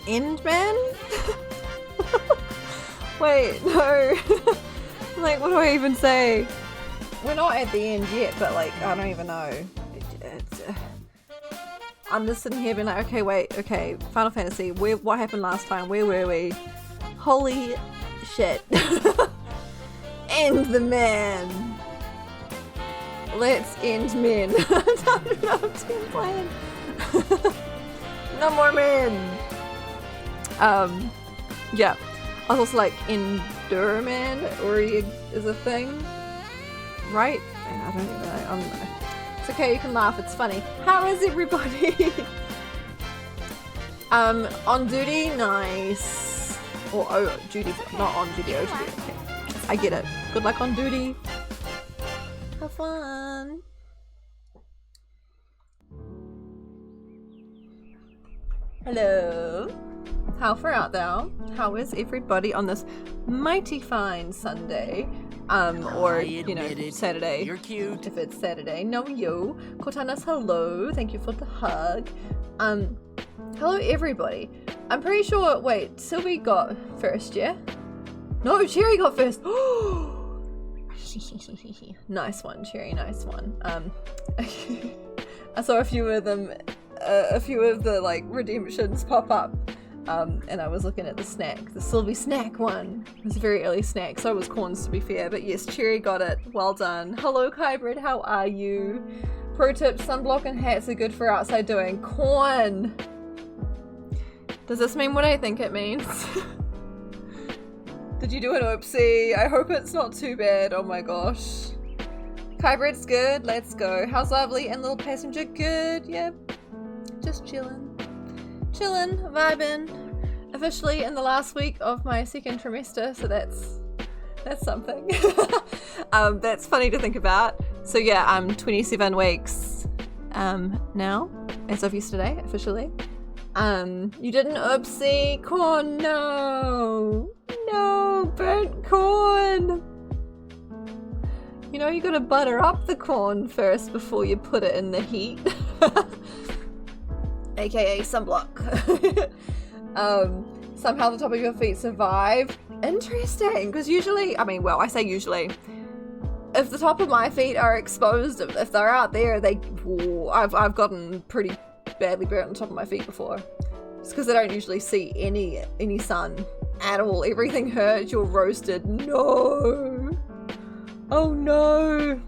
end, man? Wait, no. Like, what do I even say? We're not at the end yet, but like, I don't even know. I'm just sitting here being like, okay, wait, okay, Final Fantasy, what happened last time? Where were we? Holy shit. End the man. Let's end men. No team plan. No more men. Yeah. I was also like, Endure Man is a thing, right? I don't know. It's okay, you can laugh, it's funny. How is everybody? On duty, nice. Or duty, not on duty, duty. Okay. I get it. Good luck on duty. Have fun. Hello. How far out thou? How is everybody on this mighty fine Sunday? Or, you know, Saturday. You're cute. If it's Saturday. No, yo. Cortana's hello. Thank you for the hug. Hello everybody. I'm pretty sure, wait, Sylvie got first, yeah? No, Cherry got first. Nice one, Cherry, nice one. I saw a few of them, a few of the, like, redemptions pop up. And I was looking at the snack, the Sylvie snack one. It was a very early snack, so was Corns to be fair, but yes, Cherry got it. Well done. Hello, Kybrid, how are you? Pro tip, sunblock and hats are good for outside doing. Corn! Does this mean what I think it means? Did you do an oopsie? I hope it's not too bad, oh my gosh. Kybrid's good, let's go. How's Lovely and Little Passenger? Good, yep. Just chillin'. Chillin', vibin', officially in the last week of my second trimester, so that's something. That's funny to think about. So yeah, I'm 27 weeks now, as of yesterday, officially. You didn't oopsie, corn, no, burnt corn. You know you gotta butter up the corn first before you put it in the heat. AKA sunblock. Somehow the top of your feet survived. Interesting, because usually, I mean, well, I say usually, if the top of my feet are exposed, if they're out there, I've gotten pretty badly burnt on the top of my feet before. It's because I don't usually see any sun at all. Everything hurts, you're roasted. No. Oh no.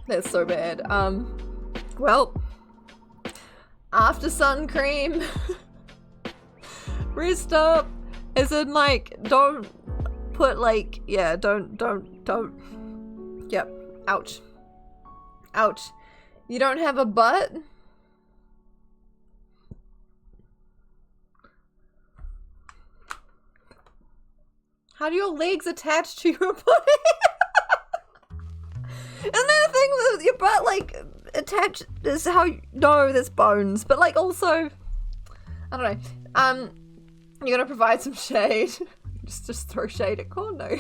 That's so bad. Well, after sun cream, rest up, as in like, don't put like, yeah, don't, yep, ouch, you don't have a butt? How do your legs attach to your body? Isn't that a thing with your butt, like, attached is how no, there's bones, but like also, I don't know. You're gonna provide some shade. just throw shade at corn, no.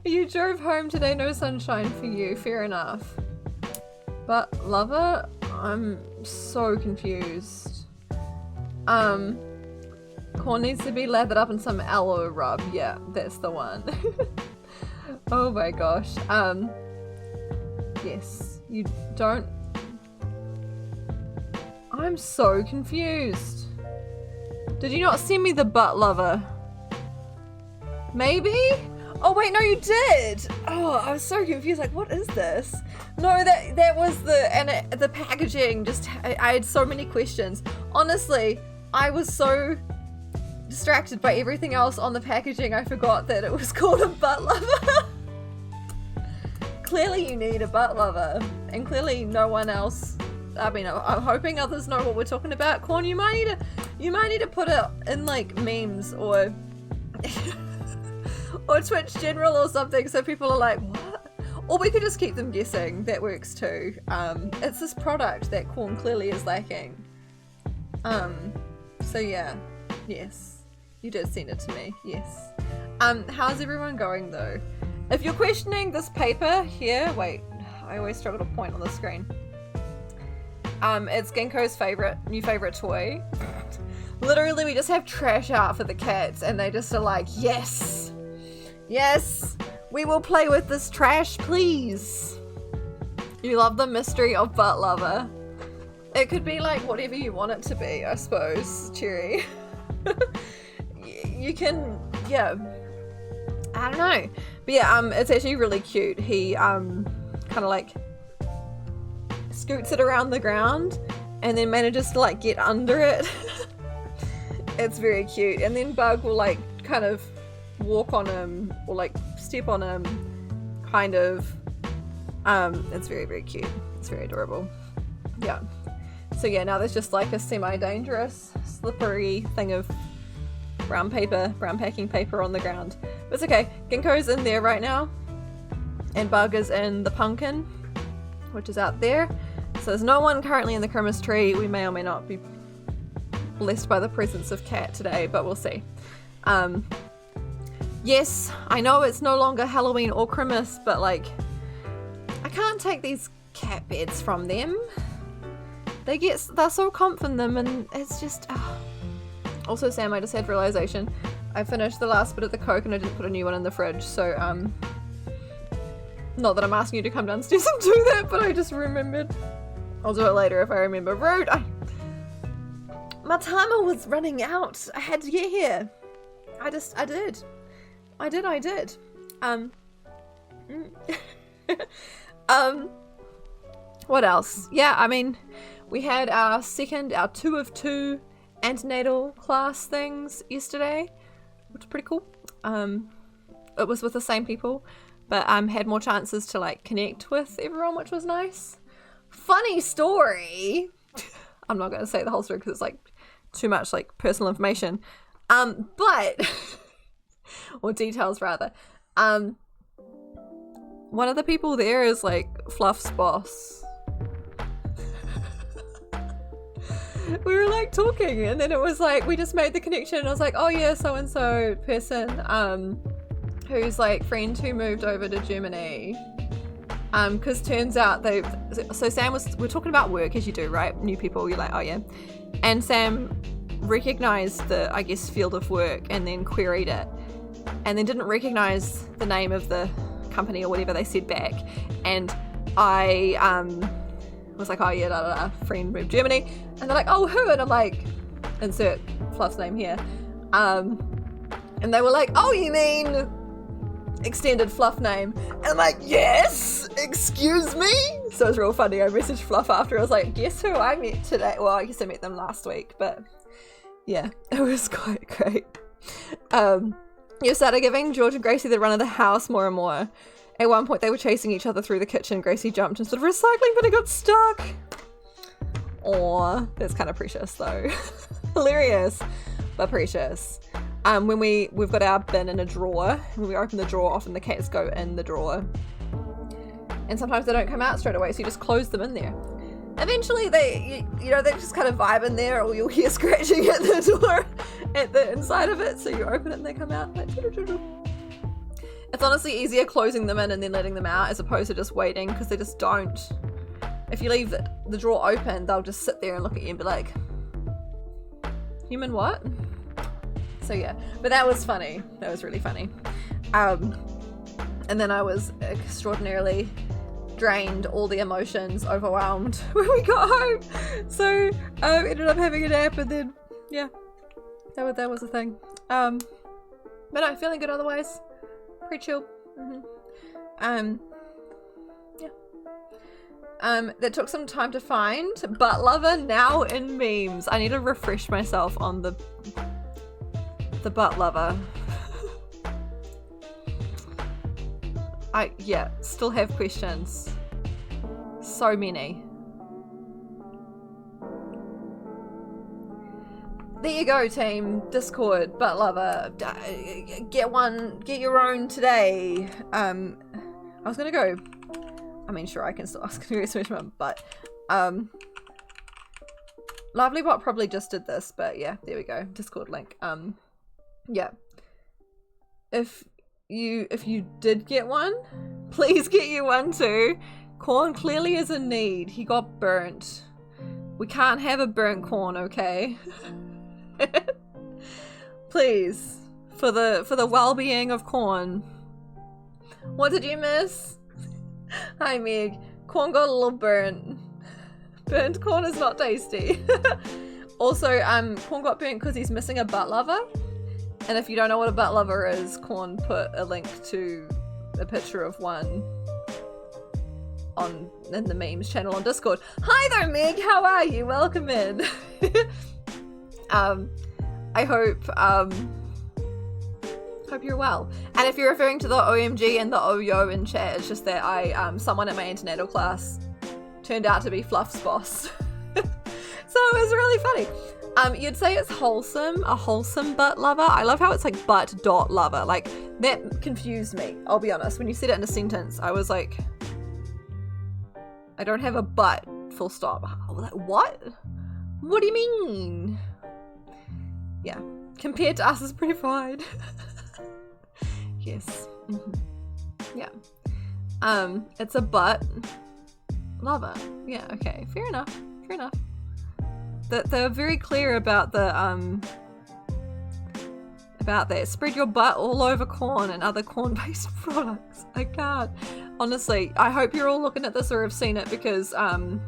You drove home today, no sunshine for you, fair enough. But lover, I'm so confused. Corn needs to be lathered up in some aloe rub. Yeah, that's the one. Oh my gosh. Yes, you don't. I'm so confused. Did you not send me the butt lover? Maybe? Oh wait, no you did! Oh, I was so confused, like what is this? No, that was the packaging, just, I had so many questions. Honestly, I was so distracted by everything else on the packaging, I forgot that it was called a butt lover. Clearly you need a butt lover, and clearly no one else, I mean, I'm hoping others know what we're talking about. Corn, you might need to put it in like memes or or Twitch general or something so people are like, what? Or we could just keep them guessing, that works too. It's this product that Corn clearly is lacking. So yeah, yes, you did send it to me, yes. How's everyone going though? If you're questioning this paper here, wait, I always struggle to point on the screen. It's Ginkgo's new favorite toy. Literally, we just have trash out for the cats, and they just are like, yes, yes, we will play with this trash, please. You love the mystery of butt lover. It could be like whatever you want it to be, I suppose, Cherry. You can, yeah, I don't know. But yeah, it's actually really cute. He kind of like scoots it around the ground and then manages to like get under it. It's very cute. And then Bug will like kind of walk on him or like step on him, kind of. It's very, very cute. It's very adorable. Yeah. So yeah, now there's just like a semi-dangerous, slippery thing of brown packing paper on the ground. But it's okay. Ginkgo's in there right now. And Bug is in the pumpkin, which is out there. So there's no one currently in the Christmas tree. We may or may not be blessed by the presence of Cat today, but we'll see. Yes, I know it's no longer Halloween or Christmas, but like, I can't take these cat beds from them. They're so comfy in them, and it's just, Also, Sam, I just had realization. I finished the last bit of the Coke and I didn't put a new one in the fridge, so, not that I'm asking you to come downstairs and do that, but I just remembered. I'll do it later if I remember. Rude! My timer was running out. I had to get here. I did. What else? Yeah, I mean, we had our 2 of 2 antenatal class things yesterday, which is pretty cool. It was with the same people, but had more chances to like connect with everyone, which was nice. Funny story. I'm not going to say the whole story because it's like too much like personal information. But or details rather. One of the people there is like Fluff's boss. We were like talking, and then it was like we just made the connection, and I was like, oh yeah, so and so person who's like friend who moved over to Germany, because turns out we're talking about work, as you do, right? New people, you're like, oh yeah. And Sam recognized the, I guess, field of work and then queried it, and then didn't recognize the name of the company or whatever they said back, and I was like, oh yeah, da da da, friend moved Germany, and they're like, oh who? And I'm like, insert Fluff's name here, and they were like, oh you mean extended Fluff name? And I'm like, yes, excuse me. So it was real funny. I messaged Fluff after. I was like, guess who I met today? Well, I guess I met them last week, but yeah, it was quite great. You started giving George and Gracie the run of the house more and more. At one point they were chasing each other through the kitchen. Gracie jumped instead of recycling, but it got stuck. Aw, that's kind of precious though. Hilarious, but precious. When we've got our bin in a drawer, when we open the drawer, often the cats go in the drawer. And sometimes they don't come out straight away, so you just close them in there. Eventually they just kind of vibe in there, or you'll hear scratching at the door at the inside of it, so you open it and they come out like doo-doo-doo-doo. It's honestly easier closing them in and then letting them out as opposed to just waiting, because they just don't. If you leave the drawer open, they'll just sit there and look at you and be like, human what? So yeah, but that was funny. That was really funny. And then I was extraordinarily drained, all the emotions, overwhelmed when we got home. So ended up having a nap, and then yeah, that was a thing. But no, feeling good otherwise. Pretty chill. Yeah. That took some time to find. Butt lover now in memes. I need to refresh myself on the butt lover. Still have questions. So many. There you go, team. Discord, butt lover. Get your own today. I was gonna go. I mean, sure, I was gonna go switch my butt. Lovely-bot probably just did this, but yeah, there we go. Discord link. Yeah. If you did get one, please get you one too. Corn clearly is in need. He got burnt. We can't have a burnt corn, okay? Please, for the well-being of corn. What did you miss? Hi Meg. Corn got a little burnt. Burnt corn is not tasty. Also, corn got burnt because he's missing a butt lover. And if you don't know what a butt lover is, Corn put a link to a picture of one in the memes channel on Discord. Hi there, Meg. How are you? Welcome in. I hope you're well. And if you're referring to the OMG and the OYO in chat, it's just that someone at my antenatal class turned out to be Fluff's boss. So it was really funny. You'd say it's wholesome, a wholesome butt lover. I love how it's like butt dot lover. Like, that confused me, I'll be honest. When you said it in a sentence, I was like, I don't have a butt, full stop. Like, what? What do you mean? Yeah, compared to us, it's pretty fine. Yes. Mm-hmm. Yeah. It's a butt lover. Yeah, okay, fair enough, fair enough. They're very clear about the about that. Spread your butt all over corn and other corn-based products. I can't. Honestly, I hope you're all looking at this or have seen it, because I'm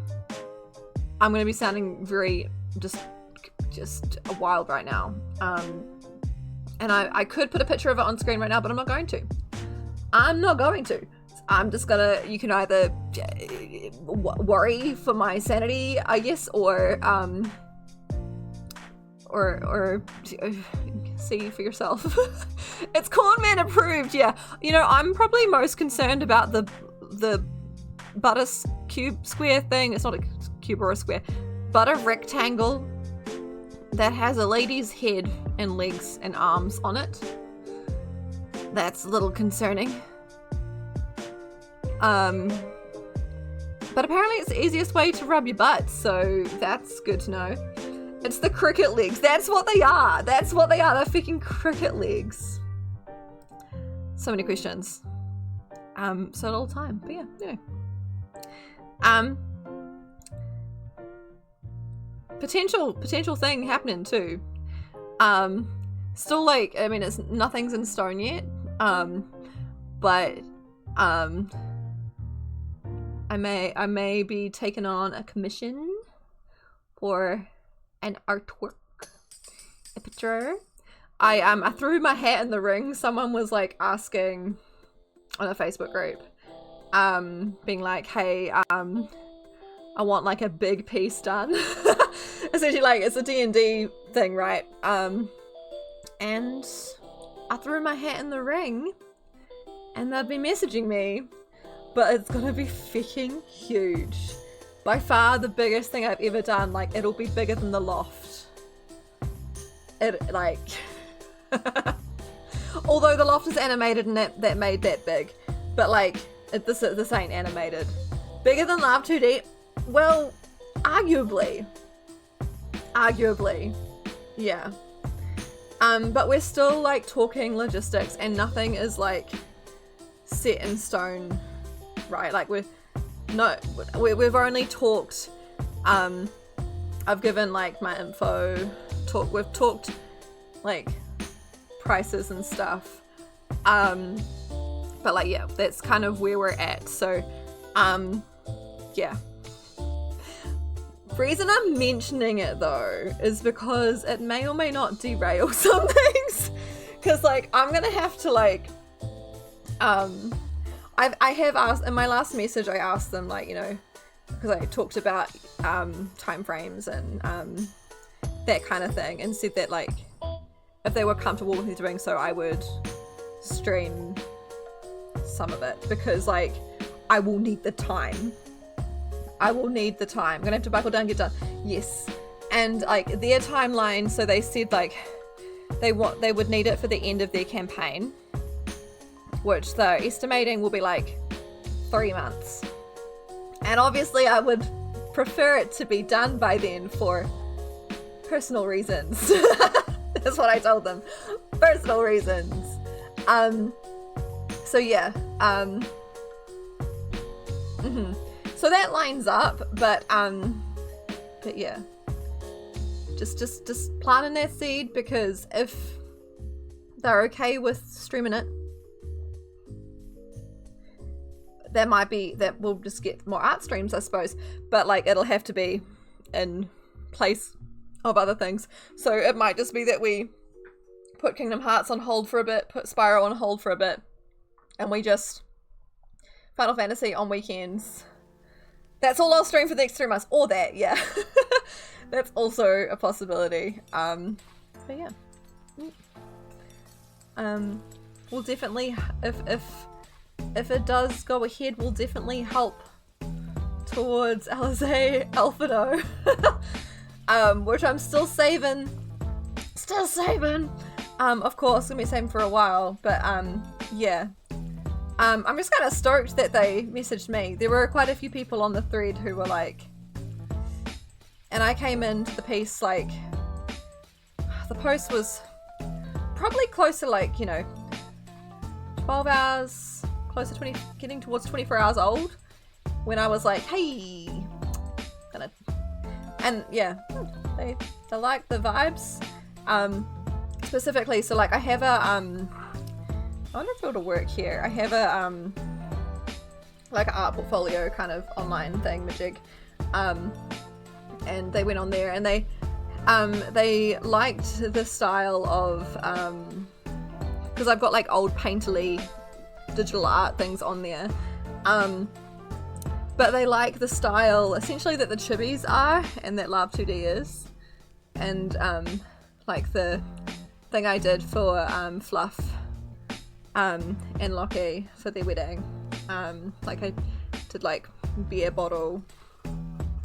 gonna be sounding very just wild right now. And I could put a picture of it on screen right now, but I'm not going to. I'm not going to. I'm just gonna, you can either worry for my sanity, I guess, or see for yourself. It's Cornman approved, yeah. You know, I'm probably most concerned about the butter cube square thing. It's not a cube or a square, but a rectangle that has a lady's head and legs and arms on it. That's a little concerning. But apparently it's the easiest way to rub your butt, so that's good to know. It's the cricket legs. That's what they are. That's what they are. They're freaking cricket legs. So many questions. So little time. But yeah. Potential thing happening too. Still, like, I mean, nothing's in stone yet. But I may be taking on a commission for an artwork, a picture. I threw my hat in the ring. Someone was like asking on a Facebook group, being like, hey, I want like a big piece done. Essentially, like, it's a D&D thing, right? And I threw my hat in the ring, and they've been messaging me, but it's gonna be freaking huge. By far the biggest thing I've ever done. Like, it'll be bigger than the loft. It, like... Although the loft is animated and that made that big. But, like, this ain't animated. Bigger than Love 2D? Well, arguably. Yeah. But we're still, like, talking logistics, and nothing is, like, set in stone, right? Like, we've only talked, I've given, like, my info, we've talked, like, prices and stuff, but, like, yeah, that's kind of where we're at. So, yeah. The reason I'm mentioning it, though, is because it may or may not derail some things, because, like, I'm gonna have to, like, I have asked, in my last message, I asked them, like, you know, because I talked about time frames and that kind of thing, and said that, like, if they were comfortable with me doing so, I would stream some of it, because, like, I will need the time. I'm gonna have to buckle down and get done. Yes. And, like, their timeline, so they said, like, they would need it for the end of their campaign, which they're estimating will be like 3 months. And obviously I would prefer it to be done by then for personal reasons. That's what I told them. Personal reasons. So yeah. So that lines up, but yeah. just planting that seed, because if they're okay with streaming it, that will just get more art streams, I suppose, but like it'll have to be in place of other things. So it might just be that we put Kingdom Hearts on hold for a bit, put Spyro on hold for a bit, and we just Final Fantasy on weekends. That's all I'll stream for the next 3 months, or that, yeah. That's also a possibility. But yeah. We'll definitely, if it does go ahead, we'll definitely help towards Alizé Alphino. Which I'm still saving. Of course, gonna be saving for a while, but yeah. I'm just kind of stoked that they messaged me. There were quite a few people on the thread who were like, and I came into the piece like, the post was probably close to like, you know, 12 hours, close to 20, getting towards 24 hours old, when I was like, hey, and yeah, they like the vibes, specifically. So like I have a, I wonder if it'll work here. I have a, like an art portfolio kind of online thing, majig, and they went on there and they liked the style of, because I've got like old painterly digital art things on there, but they like the style essentially that the chibis are and that Love 2D is, and like the thing I did for Fluff and Lockie for their wedding, like I did like beer bottle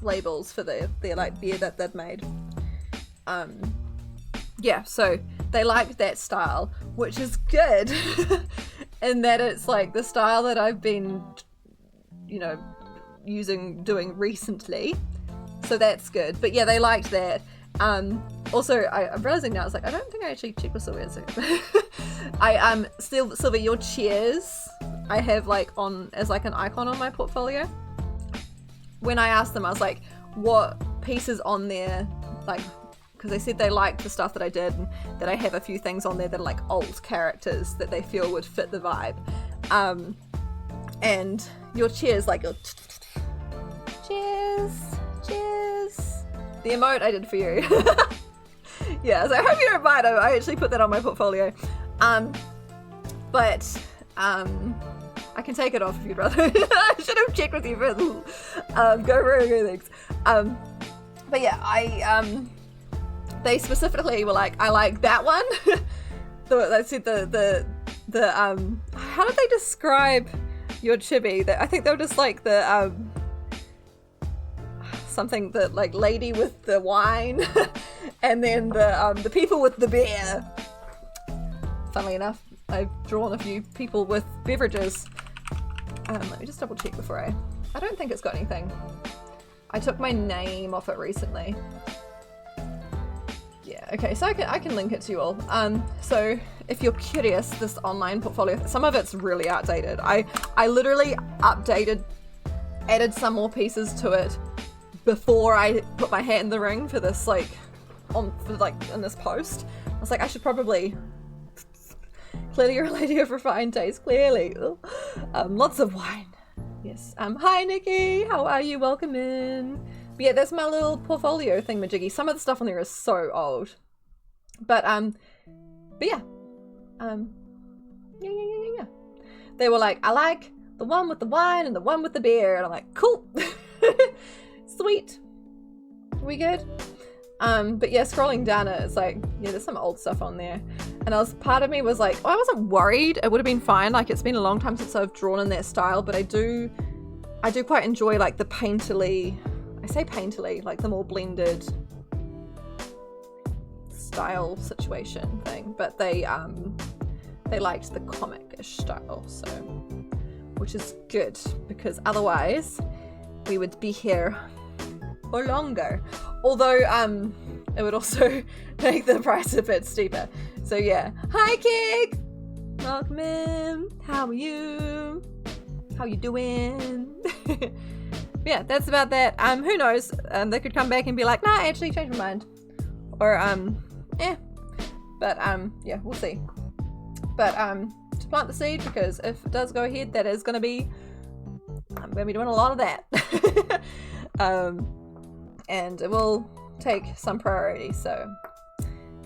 labels for their like beer that they'd made. Yeah, so they like that style, which is good in that it's like the style that I've been, you know, doing recently, so that's good. But yeah, they liked that. Also, I'm realizing now, I was like, I don't think I actually checked with Sylvia. Sylvia, your chairs I have like on as like an icon on my portfolio. When I asked them, I was like, what pieces on there, like, because they said they liked the stuff that I did, and that I have a few things on there that are like old characters that they feel would fit the vibe. And your cheers, like your cheers, the emote I did for you. Yeah, so I hope you don't mind. I actually put that on my portfolio. But I can take it off if you'd rather. I should have checked with you first. Go thanks. But yeah, they specifically were like, I like that one. They said the how did they describe your chibi? I think they were just like the something that like lady with the wine, and then the people with the beer. Funnily enough, I've drawn a few people with beverages. Let me just double check before I don't think it's got anything. I took my name off it recently. Yeah, okay, so I can link it to you all. So if you're curious, this online portfolio, some of it's really outdated. I literally added some more pieces to it before I put my hat in the ring for this, like, in this post. I was like, I should probably, clearly you're a lady of refined taste, clearly. Lots of wine. Yes. Hi Nikki, how are you? Welcome in. But yeah, that's my little portfolio thing, majiggy. Some of the stuff on there is so old. But yeah. Yeah. They were like, I like the one with the wine and the one with the beer. And I'm like, cool. Sweet. We good? But yeah, scrolling down it, it's like, yeah, there's some old stuff on there. And part of me was like, oh, I wasn't worried. It would have been fine. Like, it's been a long time since I've drawn in that style, but I do quite enjoy like the painterly, I say painterly, like the more blended style situation thing. But they liked the comic-ish style, so, which is good, because otherwise we would be here for longer. Although it would also make the price a bit steeper. So yeah. Hi Kick! Welcome in. How are you? How you doing? Yeah, that's about that. Who knows? They could come back and be like, nah, I actually changed my mind. or but yeah, we'll see. But to plant the seed, because if it does go ahead, that is going to be, I'm going to be doing a lot of that. And it will take some priority, so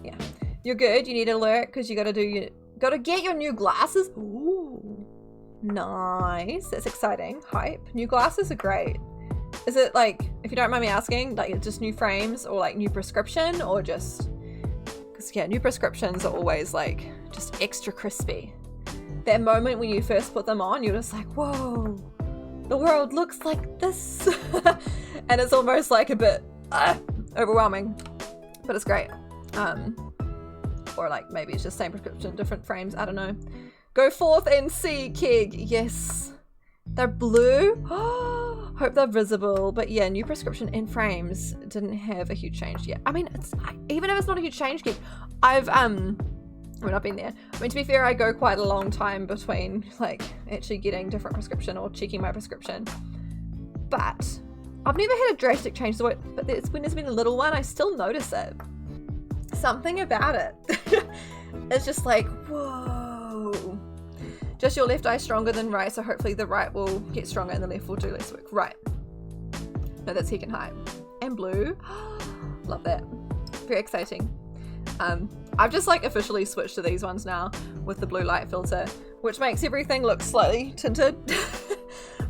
yeah. You're good. You need alert because you got to get your new glasses. Ooh, nice. That's exciting. Hype. New glasses are great. Is it like, if you don't mind me asking, like just new frames or like new prescription, or just, because yeah, new prescriptions are always like just extra crispy. That moment when you first put them on, you're just like, whoa, the world looks like this. And it's almost like a bit overwhelming, but it's great. Or like maybe it's just same prescription, different frames, I don't know. Go forth and see, Keg. Yes, they're blue. Hope they're visible. But yeah, new prescription and frames didn't have a huge change yet. I mean, even if it's not a huge change, Keg, I've not been there. I mean, to be fair, I go quite a long time between like actually getting different prescription or checking my prescription. But I've never had a drastic change. So but when there's been a little one, I still notice it. Something about it. It's just like, whoa. Just your left eye stronger than right, so hopefully the right will get stronger and the left will do less work. Right. No, that's Heck and Hype. And blue. Love that. Very exciting. I've just like officially switched to these ones now with the blue light filter, which makes everything look slightly tinted.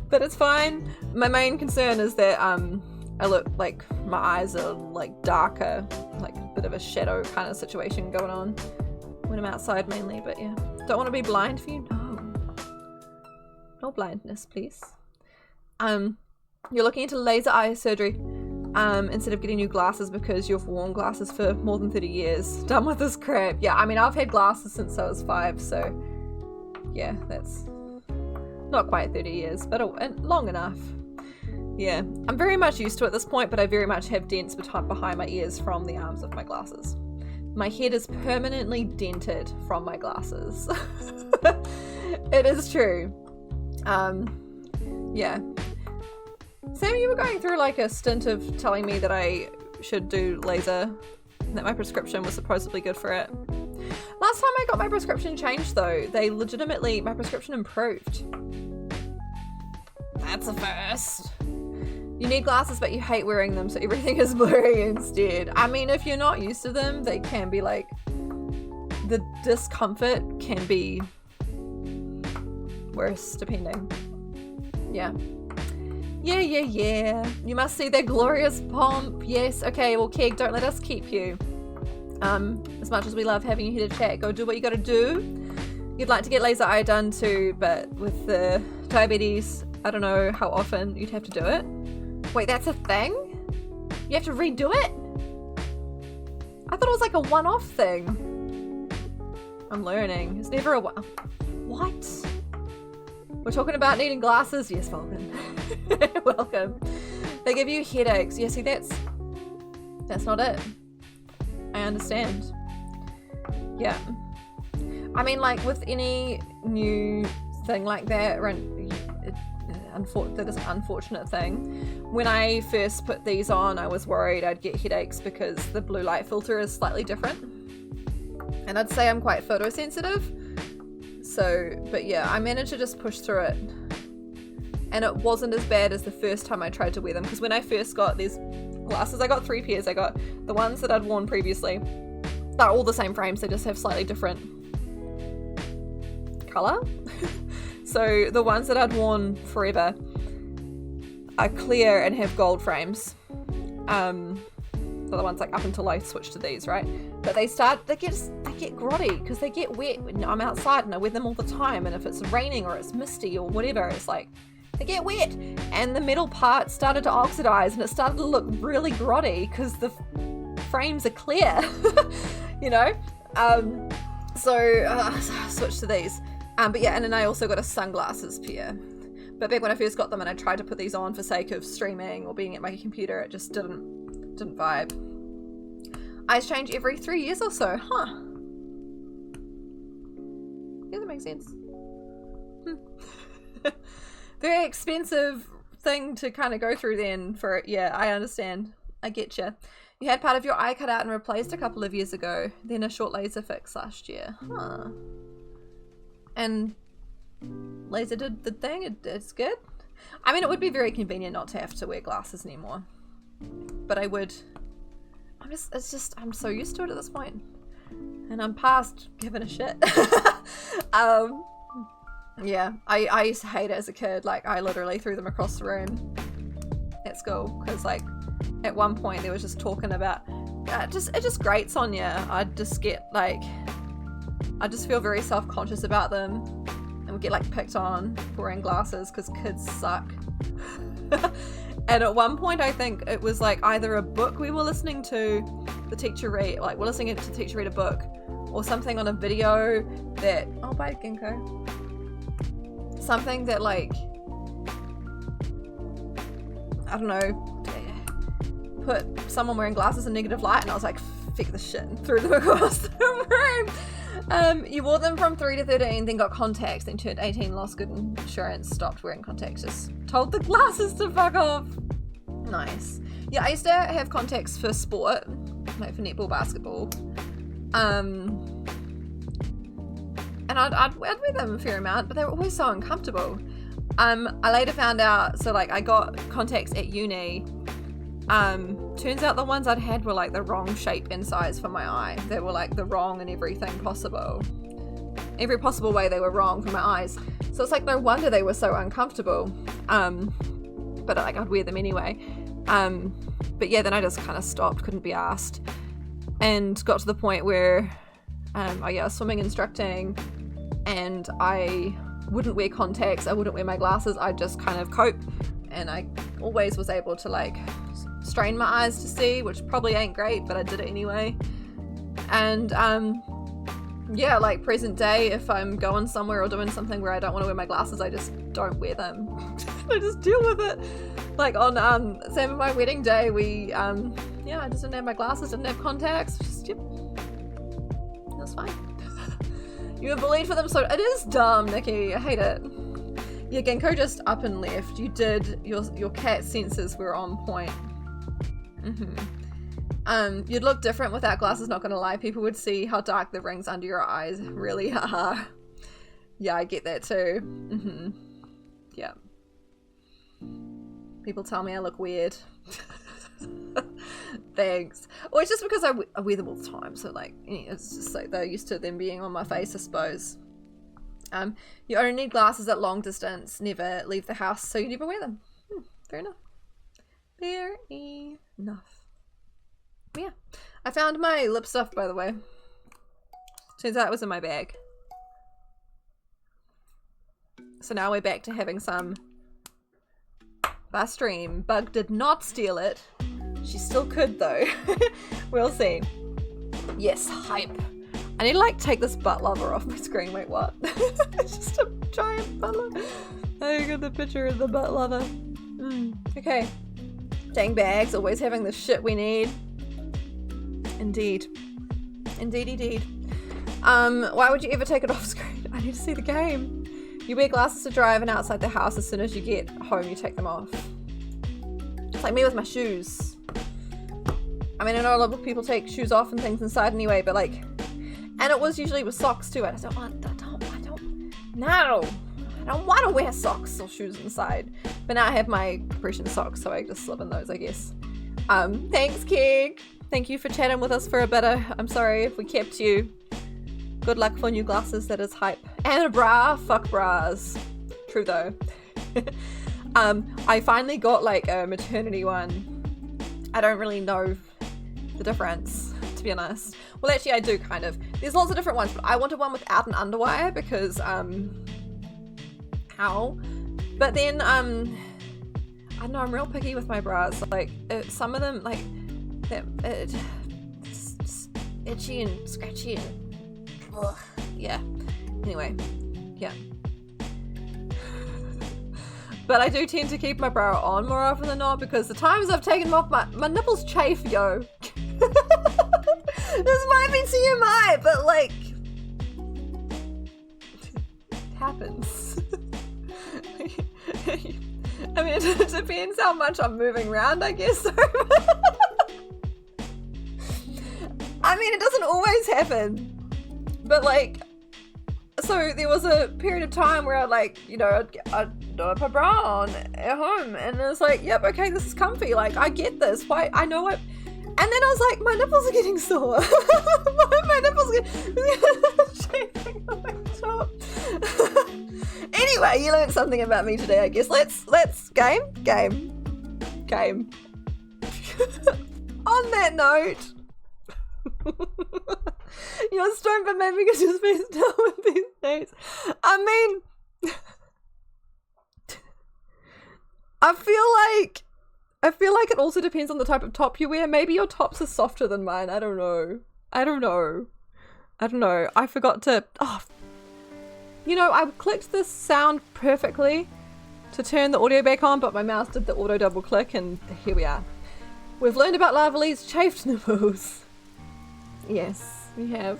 But it's fine. My main concern is that I look like my eyes are like darker, like a bit of a shadow kind of situation going on when I'm outside mainly. But yeah, don't want to be blind for you. No blindness, please. You're looking into laser eye surgery instead of getting new glasses because you've worn glasses for more than 30 years. Done with this crap. Yeah, I mean, I've had glasses since I was 5, so yeah, that's not quite 30 years, but long enough. Yeah, I'm very much used to it at this point, but I very much have dents behind my ears from the arms of my glasses. My head is permanently dented from my glasses. It is true. Yeah. Sam, you were going through like a stint of telling me that I should do laser, that my prescription was supposedly good for it. Last time I got my prescription changed though, my prescription improved. That's a first. You need glasses, but you hate wearing them, so everything is blurry instead. I mean, if you're not used to them, they can be like, the discomfort can be worse, depending. Yeah. Yeah. You must see their glorious pomp. Yes. Okay, well, Keg, don't let us keep you. As much as we love having you here to chat, go do what you gotta do. You'd like to get laser eye done too, but with the diabetes, I don't know how often you'd have to do it. Wait, that's a thing? You have to redo it? I thought it was like a one-off thing. I'm learning. It's never a one. What? We're talking about needing glasses? Yes, Vulcan. Welcome. They give you headaches. Yeah, see, that's not it. I understand. Yeah. I mean, like, with any new thing like that, that is an unfortunate thing. When I first put these on, I was worried I'd get headaches because the blue light filter is slightly different. And I'd say I'm quite photosensitive. So, but yeah, I managed to just push through it. And it wasn't as bad as the first time I tried to wear them. Because when I first got these glasses, I got 3 pairs. I got the ones that I'd worn previously. They're all the same frames, they just have slightly different color. So the ones that I'd worn forever are clear and have gold frames. The ones like up until I switched to these, right? But they get grotty because they get wet when I'm outside and I wear them all the time. And if it's raining or it's misty or whatever, it's like they get wet. And the metal part started to oxidize and it started to look really grotty because the frames are clear, you know? So I switched to these. But yeah, and then I also got a sunglasses pair. But back when I first got them and I tried to put these on for sake of streaming or being at my computer, it just didn't vibe. Eyes change every 3 years or so, huh? Yeah, that makes sense. Very expensive thing to kind of go through then for, yeah, I understand. I get you. You had part of your eye cut out and replaced a couple of years ago, then a short laser fix last year. Huh. And laser did the thing, it's good. I mean, it would be very convenient not to have to wear glasses anymore. But I would, I'm so used to it at this point. And I'm past giving a shit. Yeah, I used to hate it as a kid. Like, I literally threw them across the room at school. Because, like, at one point there was just talking about, it just grates on you. I'd just get, like, I just feel very self-conscious about them. And would get, like, picked on for wearing glasses because kids suck. And at one point, I think it was, like, either a book we were listening to, the teacher read, like, we're listening to the teacher read a book, or something on a video that, oh, bye, Ginkgo. Something that, like, I don't know, put someone wearing glasses in negative light, and I was like, feck this shit, and threw them across the room. You wore them from 3 to 13, then got contacts, then turned 18, lost good insurance, stopped wearing contacts, just told the glasses to fuck off. Nice. Yeah, I used to have contacts for sport, like for netball, basketball. And I'd wear them a fair amount, but they were always so uncomfortable. I later found out, so like I got contacts at uni. Turns out the ones I'd had were like the wrong shape and size for my eye. They were like the wrong in everything possible. Every possible way they were wrong for my eyes. So it's like no wonder they were so uncomfortable. But like I'd wear them anyway. But yeah, then I just kind of stopped, couldn't be asked. And got to the point where I was swimming instructing and I wouldn't wear contacts, I wouldn't wear my glasses, I'd just kind of cope. And I always was able to like strain my eyes to see, which probably ain't great, but I did it anyway. And yeah, like present day, if I'm going somewhere or doing something where I don't want to wear my glasses, I just don't wear them. I just deal with it. Like on Sam and my wedding day, we I just didn't have my glasses, didn't have contacts, just yep, that's fine. You were bullied for them, so it is dumb, Nikki. I hate it. Yeah, Ginkgo just up and left. You did, your cat senses were on point. You'd look different without glasses, not gonna lie. People would see how dark the rings under your eyes. Really, haha. Yeah, I get that too. Yeah. People tell me I look weird. Thanks. Or it's just because I wear them all the time, so like, it's just like they're used to them being on my face, I suppose. You only need glasses at long distance, never leave the house, so you never wear them. Fair enough. Fair enough. Yeah. I found my lip stuff, by the way. Turns out it was in my bag. So now we're back to having some stream. Bug did not steal it. She still could though. We'll see. Yes, hype. I need to like take this butt lover off my screen. Wait, what? It's just a giant butt lover. I got the picture of the butt lover. Okay. Dang bags, always having the shit we need. Indeed. Indeed. Why would you ever take it off screen? I need to see the game. You wear glasses to drive and outside the house. As soon as you get home, you take them off. It's like me with my shoes. I mean, I know a lot of people take shoes off and things inside anyway, but like, and it was usually with socks too. I don't want to wear socks or shoes inside. But now I have my compression socks, so I just live in those, I guess. Thanks, Keg. Thank you for chatting with us for a bit. I'm sorry if we kept you. Good luck for new glasses, that is hype. And a bra, fuck bras. True though. I finally got like a maternity one. I don't really know the difference, to be honest. Well, actually I do kind of. There's lots of different ones, but I wanted one without an underwire because, how? But then, I don't know, I'm real picky with my bras. Like, some of them, like, it's itchy and scratchy and, ugh, yeah. Anyway, yeah. But I do tend to keep my bra on more often than not because the times I've taken them off, my nipples chafe, yo. This might be TMI, but like, it happens. I mean, it depends how much I'm moving around, I guess. mean, it doesn't always happen, but like, so there was a period of time where I'd like, you know, I'd put a bra on at home, and it was like, yep, okay, this is comfy, like, I get this, why, I know it, and then I was like, my nipples are getting sore. My nipples are shaving on my top. Anyway, you learned something about me today, I guess. Let's game. On that note, you're stoned, but maybe you just be done with these days. I mean, I feel like it also depends on the type of top you wear. Maybe your tops are softer than mine. I don't know. I forgot to... Oh, you know, I clicked this sound perfectly to turn the audio back on, but my mouse did the auto double click, and here we are. We've learned about Lavali's chafed nipples. Yes, we have.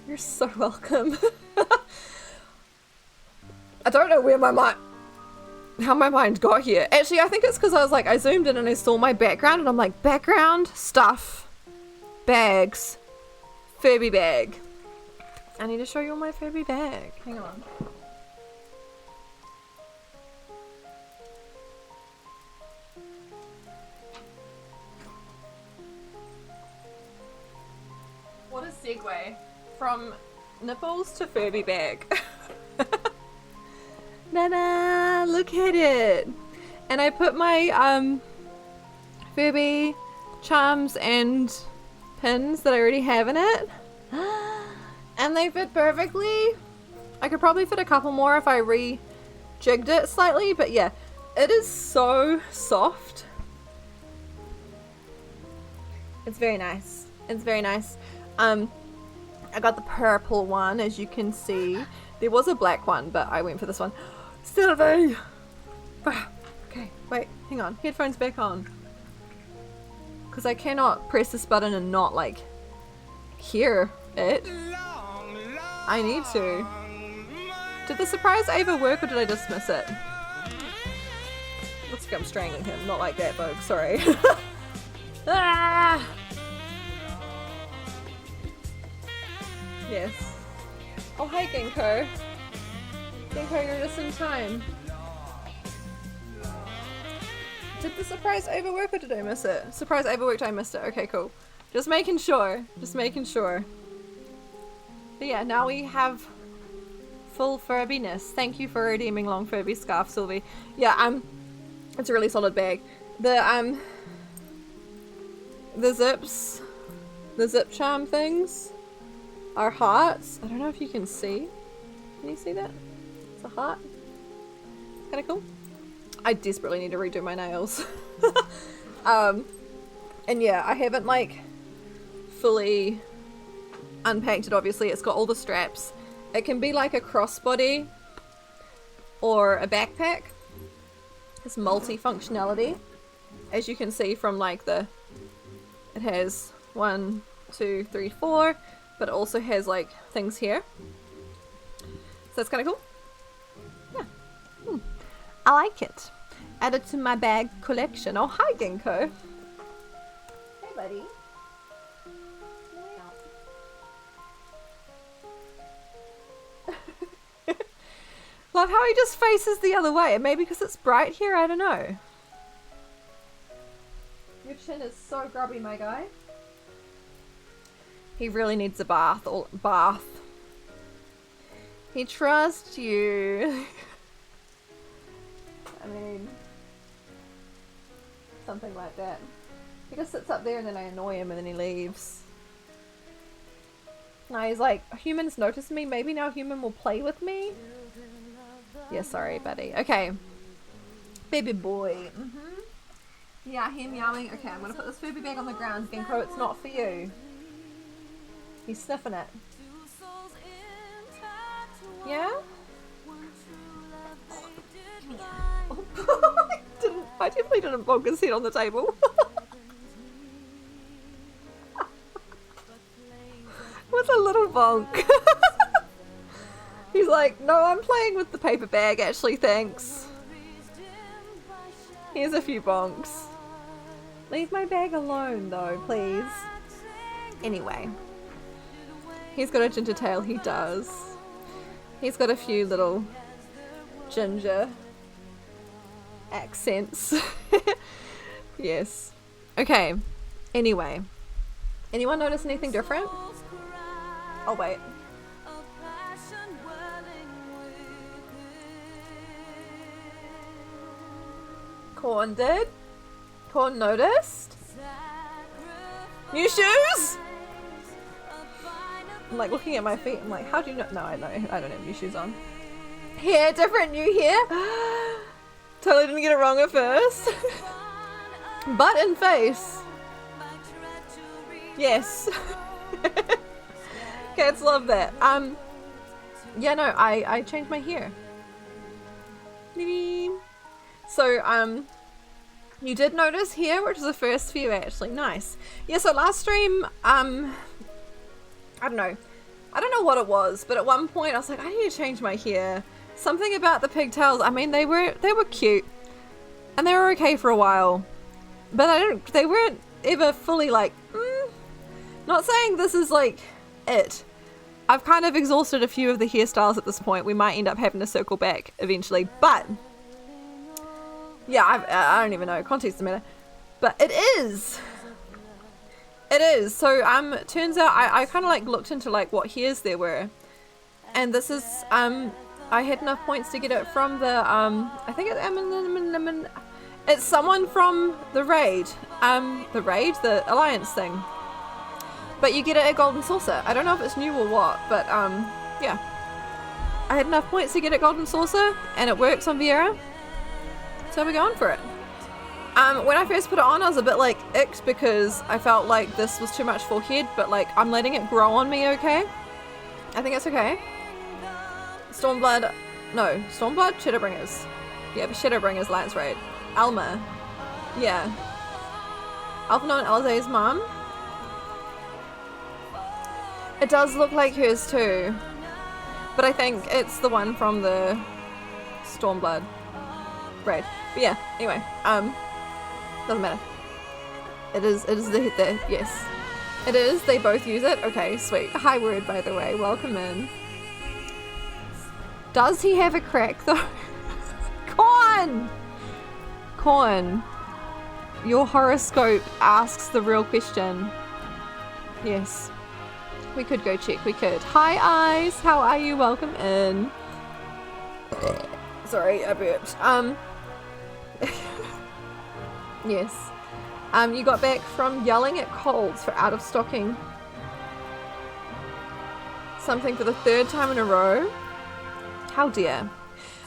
You're so welcome. I don't know where my mind... how my mind got here. Actually, I think it's because I was like, I zoomed in and I saw my background, and I'm like, background, stuff, bags, Furby bag. I need to show you all my Furby bag. Hang on. What a segue from nipples to Furby bag. Nana, look at it. And I put my Furby charms and pins that I already have in it. And they fit perfectly. I could probably fit a couple more if I re-jigged it slightly, but yeah, it is so soft. It's very nice. It's very nice. I got the purple one, as you can see. There was a black one, but I went for this one. Sylvie! Okay, wait, hang on. Headphones back on. Because I cannot press this button and not, like, hear it. I need to. Did the surprise Ava work, or did I dismiss it? Looks like I'm strangling him. Not like that, folks. Sorry. Ah! Yes. Oh, hi, Ginkgo. Ginkgo, you're just in time. Did the surprise Ava work, or did I miss it? Surprise Ava worked, I missed it. Okay, cool. Just making sure. Just making sure. But yeah, now we have full Furbiness. Thank you for redeeming Long Furby Scarf, Sylvie. Yeah, it's a really solid bag. The zips, the zip charm things are hearts. I don't know if you can see. Can you see that? It's a heart. It's kind of cool. I desperately need to redo my nails. And yeah, I haven't like fully unpacked it. Obviously, it's got all the straps. It can be like a crossbody or a backpack. It's multi-functionality, as you can see from like it has 1, 2, 3, 4, but it also has like things here. So that's kind of cool. Yeah. I like it. Added to my bag collection. Oh, hi, Ginkgo. Hey, buddy. Love how he just faces the other way. Maybe because it's bright here, I don't know. Your chin is so grubby, my guy. He really needs a bath. He trusts you. I mean, something like that. He just sits up there and then I annoy him and then he leaves. Now he's like, humans notice me, maybe now human will play with me? Yeah, sorry, buddy. Okay. Baby boy. Yeah, I hear meowing. Okay, I'm gonna put this Furby bag on the ground. Ginkgo, it's not for you. He's sniffing it. Yeah? I definitely didn't bonk his head on the table. With a little bonk. He's like, no, I'm playing with the paper bag actually, thanks. Here's a few bonks. Leave my bag alone though, please. Anyway. He's got a ginger tail, he does. He's got a few little ginger accents. Yes. Okay. Anyway. Anyone notice anything different? Oh, wait. Corn did? Corn noticed? New shoes? I'm like looking at my feet. I'm like, how do you know? No, I know. I don't have new shoes on. Hair, different new hair. Totally didn't get it wrong at first. Butt and face. Yes. Cats love that. Yeah, no, I changed my hair. So, you did notice here, which is the first few actually. Nice. Yeah, so last stream, I don't know what it was, but at one point I was like, I need to change my hair. Something about the pigtails. I mean, they were cute, and they were okay for a while, but they weren't ever fully like. Not saying this is like it. I've kind of exhausted a few of the hairstyles at this point. We might end up having to circle back eventually, but yeah, I don't even know. Context doesn't matter, but it is. It is. So turns out I kind of like looked into like what hairs there were, and this is I had enough points to get it from the I think it's someone from the raid, the alliance thing. But you get it at Golden Saucer. I don't know if it's new or what, but yeah. I had enough points to get it Golden Saucer, and it works on Vieira. So we're going for it. When I first put it on, I was a bit like icked because I felt like this was too much forehead, but like I'm letting it grow on me, okay? I think it's okay. Stormblood, Shadowbringers. Yeah, but Shadowbringers, Lance Raid. Alma. Yeah. Alphinaud and Alizé's mum. It does look like hers too, but I think it's the one from the Stormblood raid. But yeah, anyway, doesn't matter. It is the yes. It is, they both use it. Okay, sweet. Hi word, by the way, welcome in. Does he have a crack though? Corn, your horoscope asks the real question. Yes. We could go check, we could. Hi Eyes, how are you? Welcome in. Sorry, I burped. Yes. You got back from yelling at Coles for out of stocking something for the 3rd time in a row. How dare.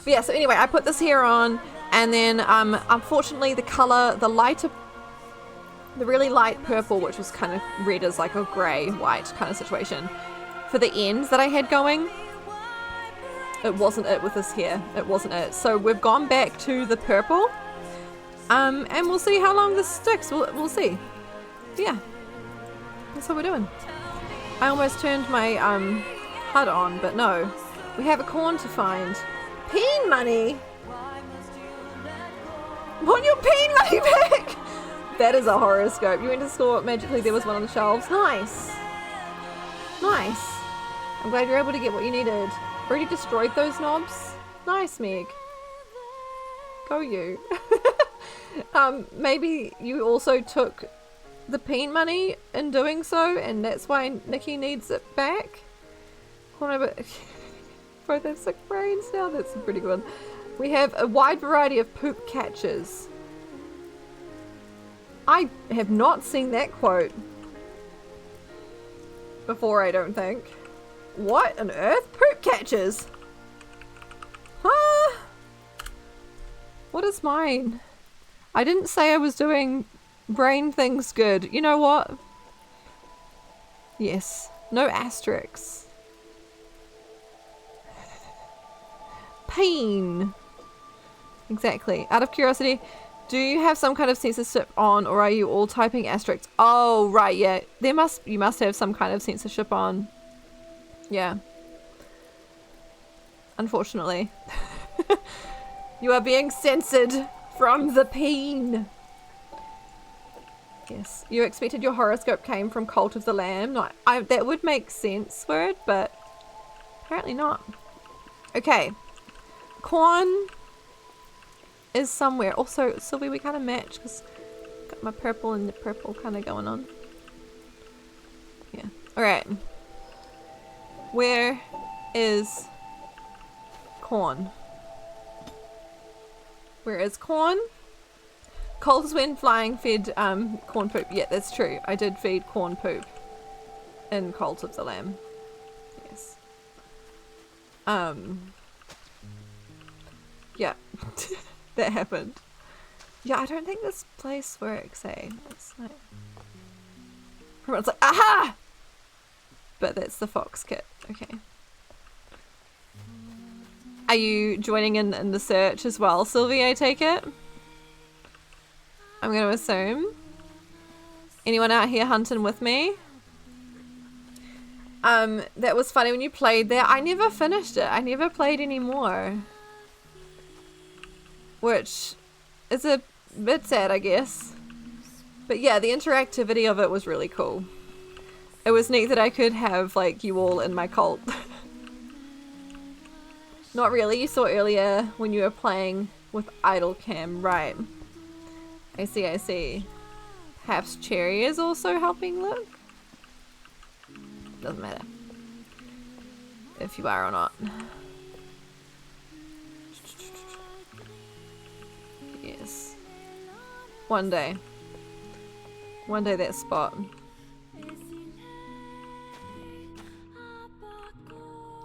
But yeah, so anyway, I put this here on, and then unfortunately the really light purple, which was kind of red as like a grey white kind of situation, for the ends that I had going, it wasn't it with this hair. It wasn't it. So we've gone back to the purple, and we'll see how long this sticks. We'll see. But yeah, that's what we're doing. I almost turned my HUD on, but no. We have a corn to find. Peen money? Want your peen money back? That is a horoscope. You went to school, magically there was one on the shelves. Nice. Nice. I'm glad you're able to get what you needed. Already destroyed those knobs? Nice, Meg. Go you. Maybe you also took the peen money in doing so, and that's why Nikki needs it back? Both have sick brains now. That's a pretty good one. We have a wide variety of poop catchers. I have not seen that quote before, I don't think. What on earth? Poop catchers? Huh? What is mine? I didn't say I was doing brain things good. You know what? Yes. No asterisks. Pain. Exactly. Out of curiosity, do you have some kind of censorship on, or are you all typing asterisks? Oh, right, yeah. You must have some kind of censorship on. Yeah. Unfortunately. You are being censored from the peen. Yes. You expected your horoscope came from Cult of the Lamb? No, that would make sense for it, but apparently not. Okay. Corn is somewhere. Also, Sylvie, we kind of match because got my purple and the purple kind of going on. Yeah. Alright. Where is corn? Where is corn? Coles when flying fed corn poop. Yeah, that's true. I did feed corn poop in Cult of the Lamb. Yes. Yeah. That happened. Yeah, I don't think this place works, eh? It's like... Everyone's like, aha! But that's the fox kit. Okay. Are you joining in the search as well, Sylvie, I take it? I'm going to assume. Anyone out here hunting with me? That was funny when you played that. I never finished it. I never played anymore. Which is a bit sad, I guess. But yeah, the interactivity of it was really cool. It was neat that I could have, like, you all in my cult. Not really. You saw earlier when you were playing with idle cam. Right. I see, I see. Perhaps Cherry is also helping look? Doesn't matter. If you are or not. Yes. One day. One day that spot.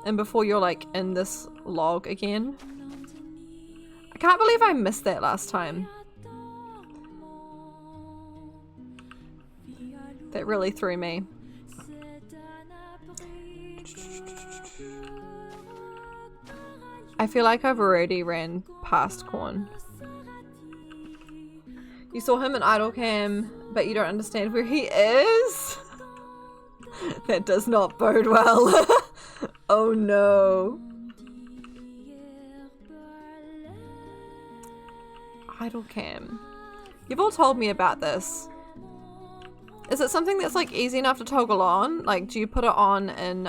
And before you're like in this log again. I can't believe I missed that last time. That really threw me. I feel like I've already ran past Corn. You saw him in idle cam, but you don't understand where he is? That does not bode well. Oh no. Idle cam. You've all told me about this. Is it something that's like easy enough to toggle on? Like, do you put it on in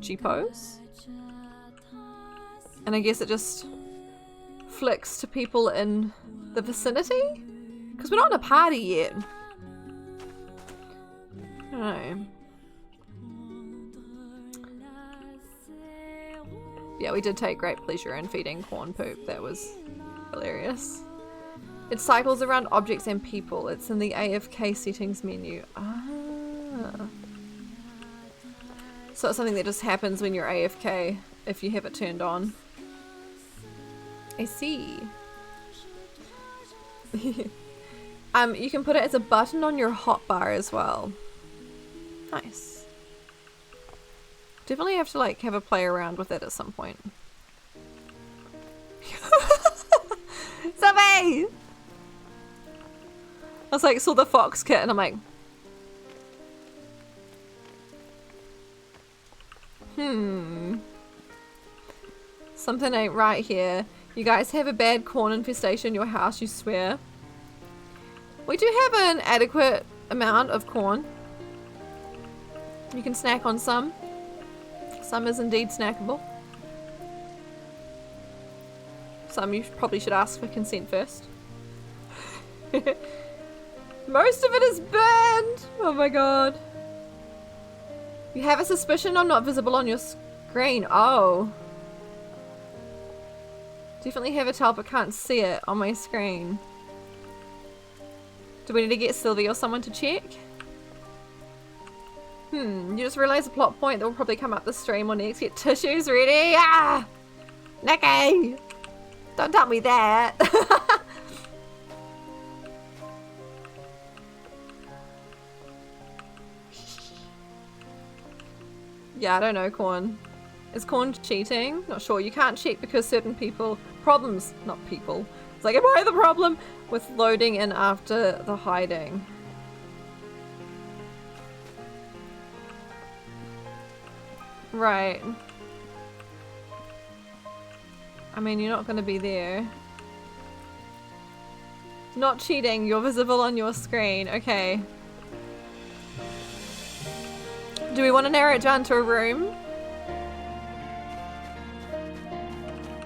G-Pose? And I guess it just flicks to people in the vicinity? Because we're not in a party yet. I don't know. Yeah, we did take great pleasure in feeding corn poop. That was hilarious. It cycles around objects and people. It's in the AFK settings menu. Ah. So it's something that just happens when you're AFK if you have it turned on. I see. You can put it as a button on your hotbar as well. Nice. Definitely have to like have a play around with it at some point. Survey! I was like, saw the fox kit and I'm like, something ain't right here. You guys have a bad corn infestation in your house, you swear. We do have an adequate amount of corn. You can snack on some. Some is indeed snackable. Some you probably should ask for consent first. Most of it is burned! Oh my god. You have a suspicion I'm not visible on your screen. Oh. Definitely have a tell but can't see it on my screen. Do we need to get Sylvie or someone to check? You just realised a plot point that will probably come up the stream or next. Get tissues ready! Ah! Nikki! Don't tell me that! Yeah, I don't know, Corn. Is Corn cheating? Not sure. You can't cheat because certain people... Problems, not people. It's like, am I the problem? With loading in after the hiding. Right. I mean, you're not going to be there. Not cheating, you're visible on your screen. Okay. Do we want to narrow it down to a room?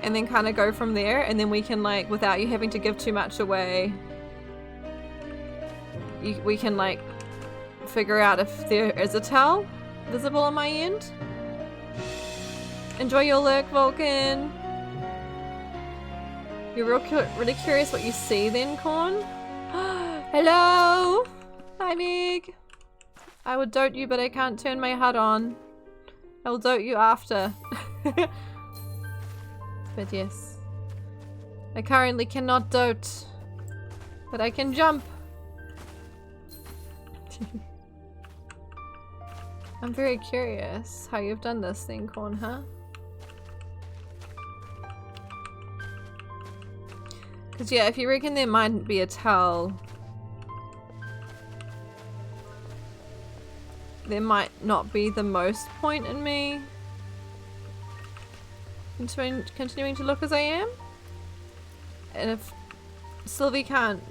And then kind of go from there, and then we can, like, without you having to give too much away, we can, like, figure out if there is a towel visible on my end. Enjoy your lurk, Vulcan. You're really curious what you see then, Corn? Hello! Hi, Meg. I would dote you, but I can't turn my HUD on. I will dote you after. But yes. I currently cannot dote. But I can jump. I'm very curious how you've done this thing, Corn, huh? Because yeah, if you reckon there might be a towel, there might not be the most point in me continuing to look as I am. And if Sylvie can't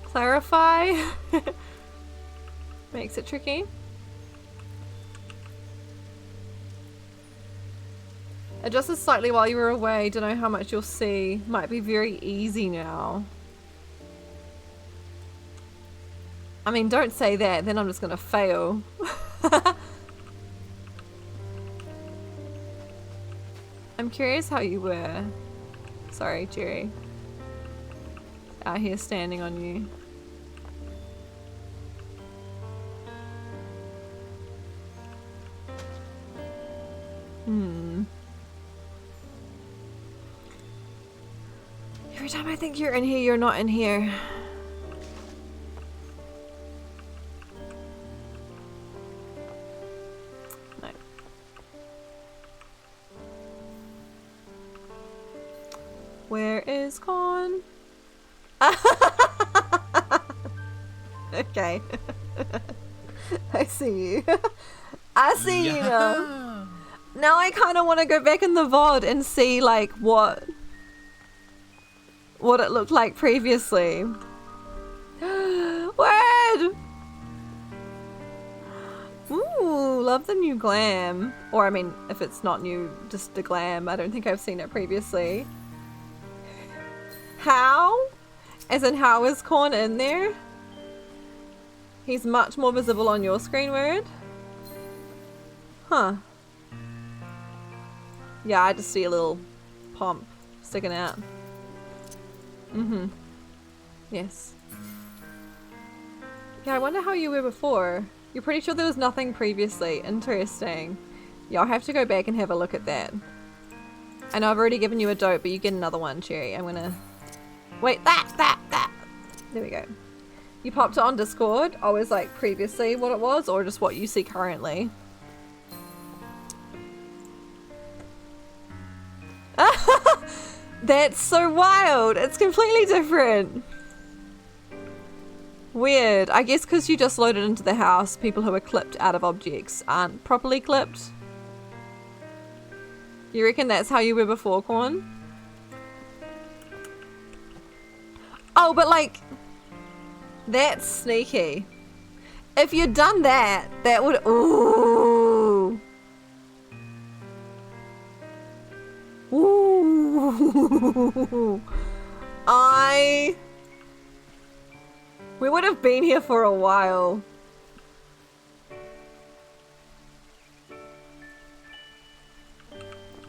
clarify, makes it tricky. Adjust this slightly while you were away. Don't know how much you'll see. Might be very easy now. I mean, don't say that, then I'm just gonna fail. I'm curious how you were. Sorry, Jerry. Out here standing on you. Every time I think you're in here, you're not in here. No. Where is Con? Okay. I see you. I see you now. Now I kind of want to go back in the VOD and see like what it looked like previously. Word! Ooh, love the new glam. Or I mean, if it's not new, just the glam. I don't think I've seen it previously. How? As in, how is Corn in there? He's much more visible on your screen, Word. Huh. Yeah, I just see a little pomp sticking out. Yes. Yeah, I wonder how you were before. You're pretty sure there was nothing previously. Interesting. Yeah, I'll have to go back and have a look at that. I know I've already given you a dope, but you get another one, Cherry. I'm gonna... Wait, that! There we go. You popped it on Discord, always like previously what it was, or just what you see currently? That's so wild! It's completely different! Weird. I guess because you just loaded into the house, people who are clipped out of objects aren't properly clipped. You reckon that's how you were before, Corn? Oh, but like... That's sneaky. If you'd done that, that would... Ooh! Ooh! We would have been here for a while.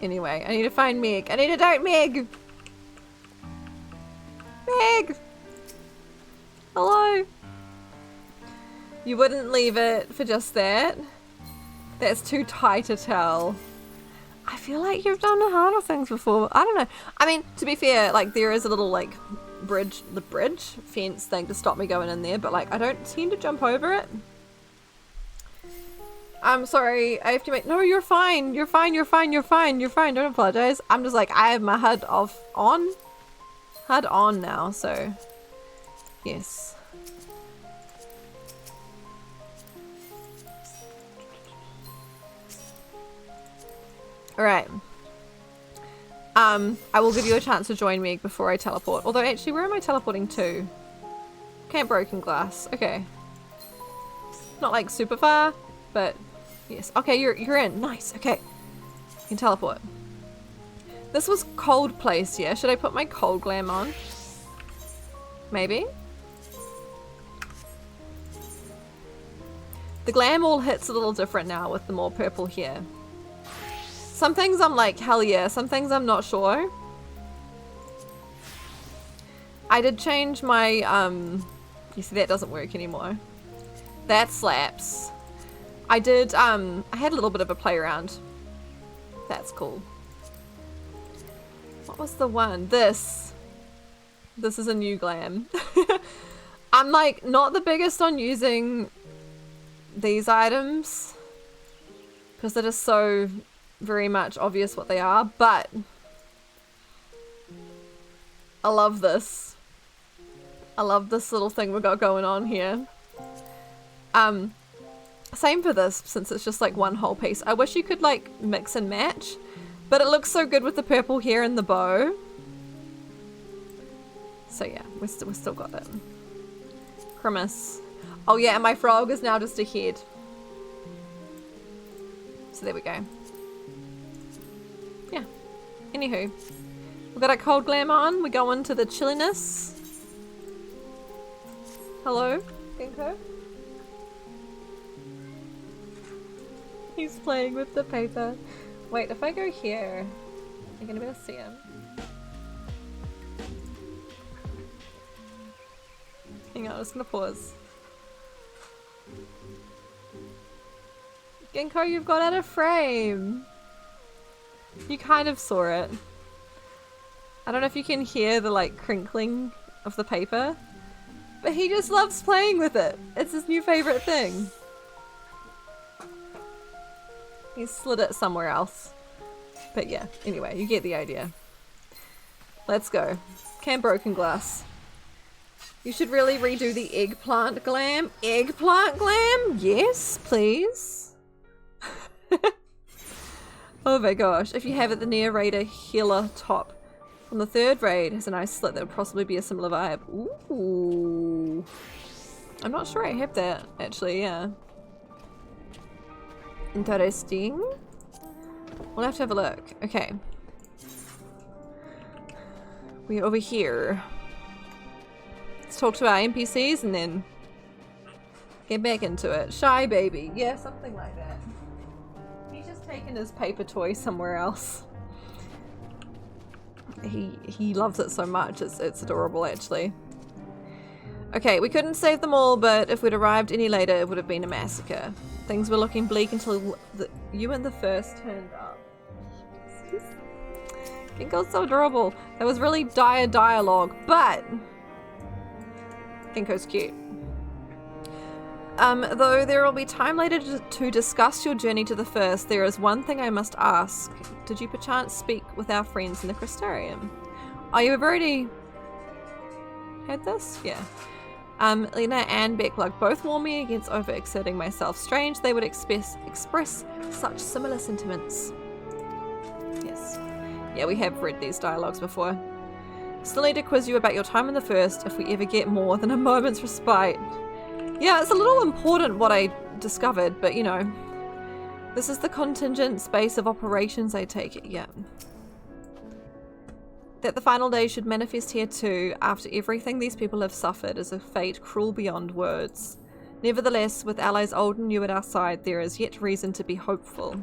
Anyway, I need to find Meg. I need to doubt Meg! Meg! Hello? You wouldn't leave it for just that? That's too tight to tell. I feel like you've done harder things before. I don't know. I mean, to be fair, like, there is a little, like, bridge fence thing to stop me going in there, but, like, I don't tend to jump over it. I'm sorry, I have to make- No, you're fine. You're fine, you're fine, you're fine, you're fine. Don't apologize. I'm just like, I have my HUD on now, so... Yes. Alright. I will give you a chance to join me before I teleport. Although, actually, where am I teleporting to? Camp Broken Glass. Okay. Not like super far, but yes. Okay, you're in. Nice. Okay. You can teleport. This was cold place, yeah? Should I put my cold glam on? Maybe? The glam all hits a little different now with the more purple here. Some things I'm like, hell yeah. Some things I'm not sure. I did change my, you see that doesn't work anymore. That slaps. I did, I had a little bit of a play around. That's cool. What was the one? This. This is a new glam. I'm like not the biggest on using these items because it is so very much obvious what they are, but I love this. I love this little thing we got going on here. Same for this, since it's just like one whole piece. I wish you could like mix and match, but it looks so good with the purple here and the bow. So yeah, we still got it. Grimace. Oh yeah, and my frog is now just a head. So there we go. Yeah. Anywho. We've got our cold glam on. We go into the chilliness. Hello, Ginkgo? He's playing with the paper. Wait, if I go here, I'm gonna be able to see him. Hang on, I'm just gonna pause. Ginkgo, you've got out of frame! You kind of saw it. I don't know if you can hear the like crinkling of the paper, but he just loves playing with it. It's his new favorite thing. He slid it somewhere else. But yeah, anyway, you get the idea. Let's go. Camp Broken Glass. You should really redo the eggplant glam. Eggplant glam? Yes, please. Oh my gosh. If you have it, the Neo Raider healer top on the third raid has a nice slit that would possibly be a similar vibe. Ooh. I'm not sure I have that, actually, yeah. Interesting. We'll have to have a look. Okay. We're over here. Let's talk to our NPCs and then get back into it. Shy baby. Yeah, something like that. He's just taken his paper toy somewhere else. He loves it so much. It's adorable, actually. Okay, we couldn't save them all, but if we'd arrived any later, it would have been a massacre. Things were looking bleak until you and the first turned up. Ginkgo's so adorable. That was really dire dialogue, but Ginkgo's cute. Though there will be time later to discuss your journey to the first, there is one thing I must ask. Did you perchance speak with our friends in the Crystarium? Oh, you have already had this? Yeah. Lena and Becklug both warned me against overexerting myself. Strange they would express such similar sentiments. Yes. Yeah, we have read these dialogues before. Still need to quiz you about your time in the first if we ever get more than a moment's respite. Yeah, it's a little important what I discovered, but you know, this is the contingent space of operations, I take it, yeah. That the final day should manifest here too, after everything these people have suffered, is a fate cruel beyond words. Nevertheless, with allies old and new at our side, there is yet reason to be hopeful.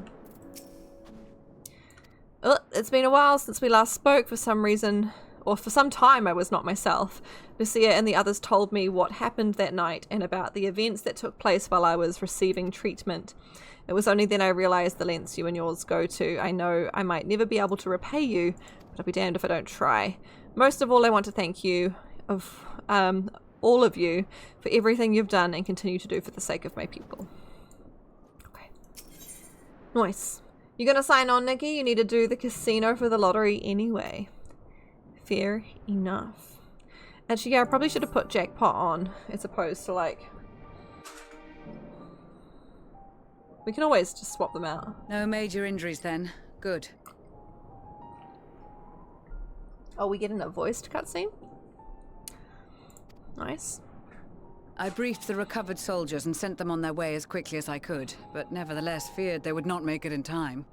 It's been a while since we last spoke. For some reason, or for some time, I was not myself. Lucia and the others told me what happened that night and about the events that took place while I was receiving treatment. It was only then I realized the lengths you and yours go to. I know I might never be able to repay you, but I'll be damned if I don't try. Most of all, I want to thank you, all of you, for everything you've done and continue to do for the sake of my people. Okay. Nice. You're gonna sign on, Nikki? You need to do the casino for the lottery anyway. Fair enough. Actually, yeah, I probably should have put jackpot on as opposed to like... We can always just swap them out. No major injuries then. Good. Oh, we getting a voiced cutscene? Nice. I briefed the recovered soldiers and sent them on their way as quickly as I could, but nevertheless feared they would not make it in time.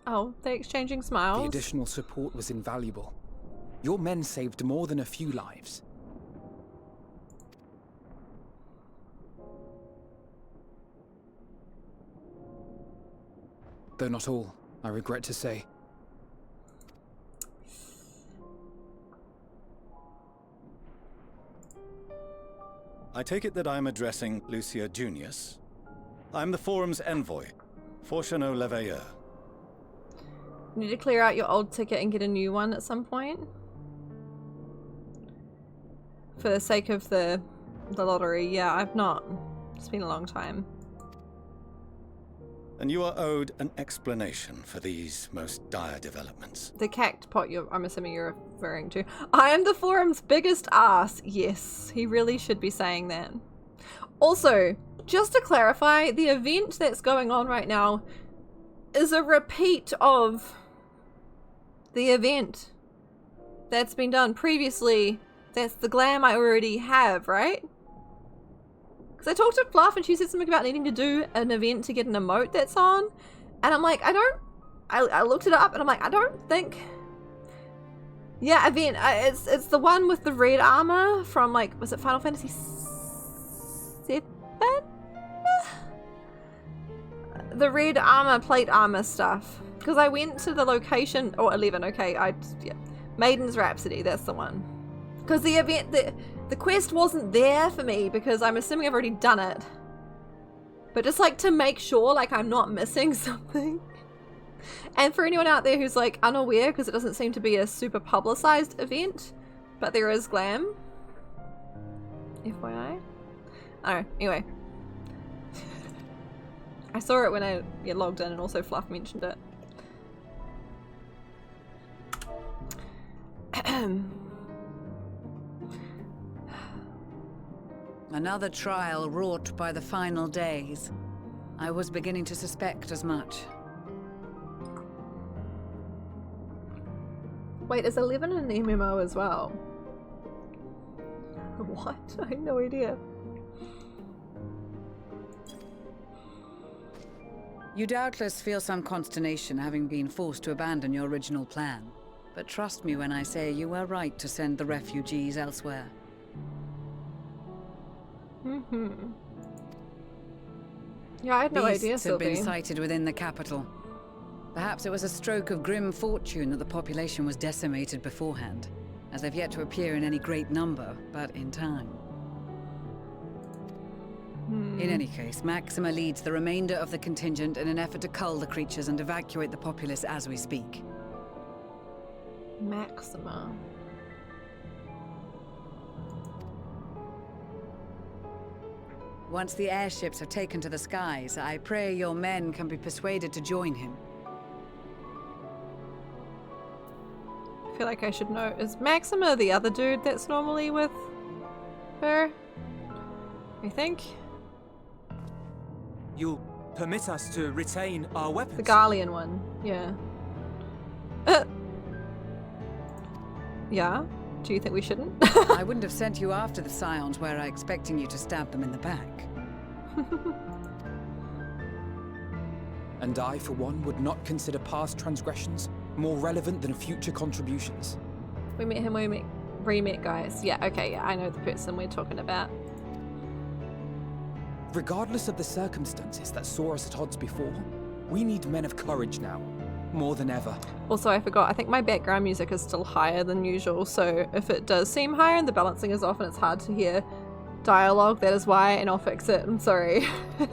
Oh, they're exchanging smiles. The additional support was invaluable. Your men saved more than a few lives. Though not all, I regret to say. I take it that I'm addressing Lucia Junius. I'm the Forum's envoy, Fortuneau Leveilleur. You need to clear out your old ticket and get a new one at some point. For the sake of the lottery, yeah, I've not. It's been a long time. And you are owed an explanation for these most dire developments. The cact pot I'm assuming you're referring to. I am the Forum's biggest ass. Yes, he really should be saying that. Also, just to clarify, the event that's going on right now is a repeat of the event that's been done previously. That's the glam I already have, right? Because I talked to Fluff and she said something about needing to do an event to get an emote that's on. And I'm like, I looked it up and I'm like, I don't think... Yeah, event. It's the one with the red armor from, like, was it Final Fantasy VII? The red armor, plate armor stuff. Because I went to the location, or 11, okay, yeah. Maiden's Rhapsody, that's the one. Because the event, the quest wasn't there for me because I'm assuming I've already done it. But just like to make sure like I'm not missing something. And for anyone out there who's like unaware, because it doesn't seem to be a super publicized event, but there is glam. FYI. I don't know, anyway. I saw it when I logged in and also Fluff mentioned it. Another trial wrought by the final days. I was beginning to suspect as much. Wait, is 11 an MMO as well? What? I had no idea. You doubtless feel some consternation having been forced to abandon your original plan. But trust me when I say you were right to send the refugees elsewhere. Yeah, I had no idea, Beasts have Sylvie. been sighted within the capital. Perhaps it was a stroke of grim fortune that the population was decimated beforehand, as they've yet to appear in any great number, but in time. In any case, Maxima leads the remainder of the contingent in an effort to cull the creatures and evacuate the populace as we speak. Maxima. Once the airships have taken to the skies, I pray your men can be persuaded to join him. I feel like I should know. Is Maxima the other dude that's normally with her? I think. You'll permit us to retain our weapons? The Garlean one, yeah. Yeah? Do you think we shouldn't? I wouldn't have sent you after the Scions were I expecting you to stab them in the back. And I, for one, would not consider past transgressions more relevant than future contributions. We met him when we re-met guys. Yeah, okay, yeah, I know the person we're talking about. Regardless of the circumstances that saw us at odds before, we need men of courage now, more than ever. Also, I forgot, I think my background music is still higher than usual, so if it does seem higher and the balancing is off and it's hard to hear dialogue, that is why, and I'll fix it. I'm sorry. These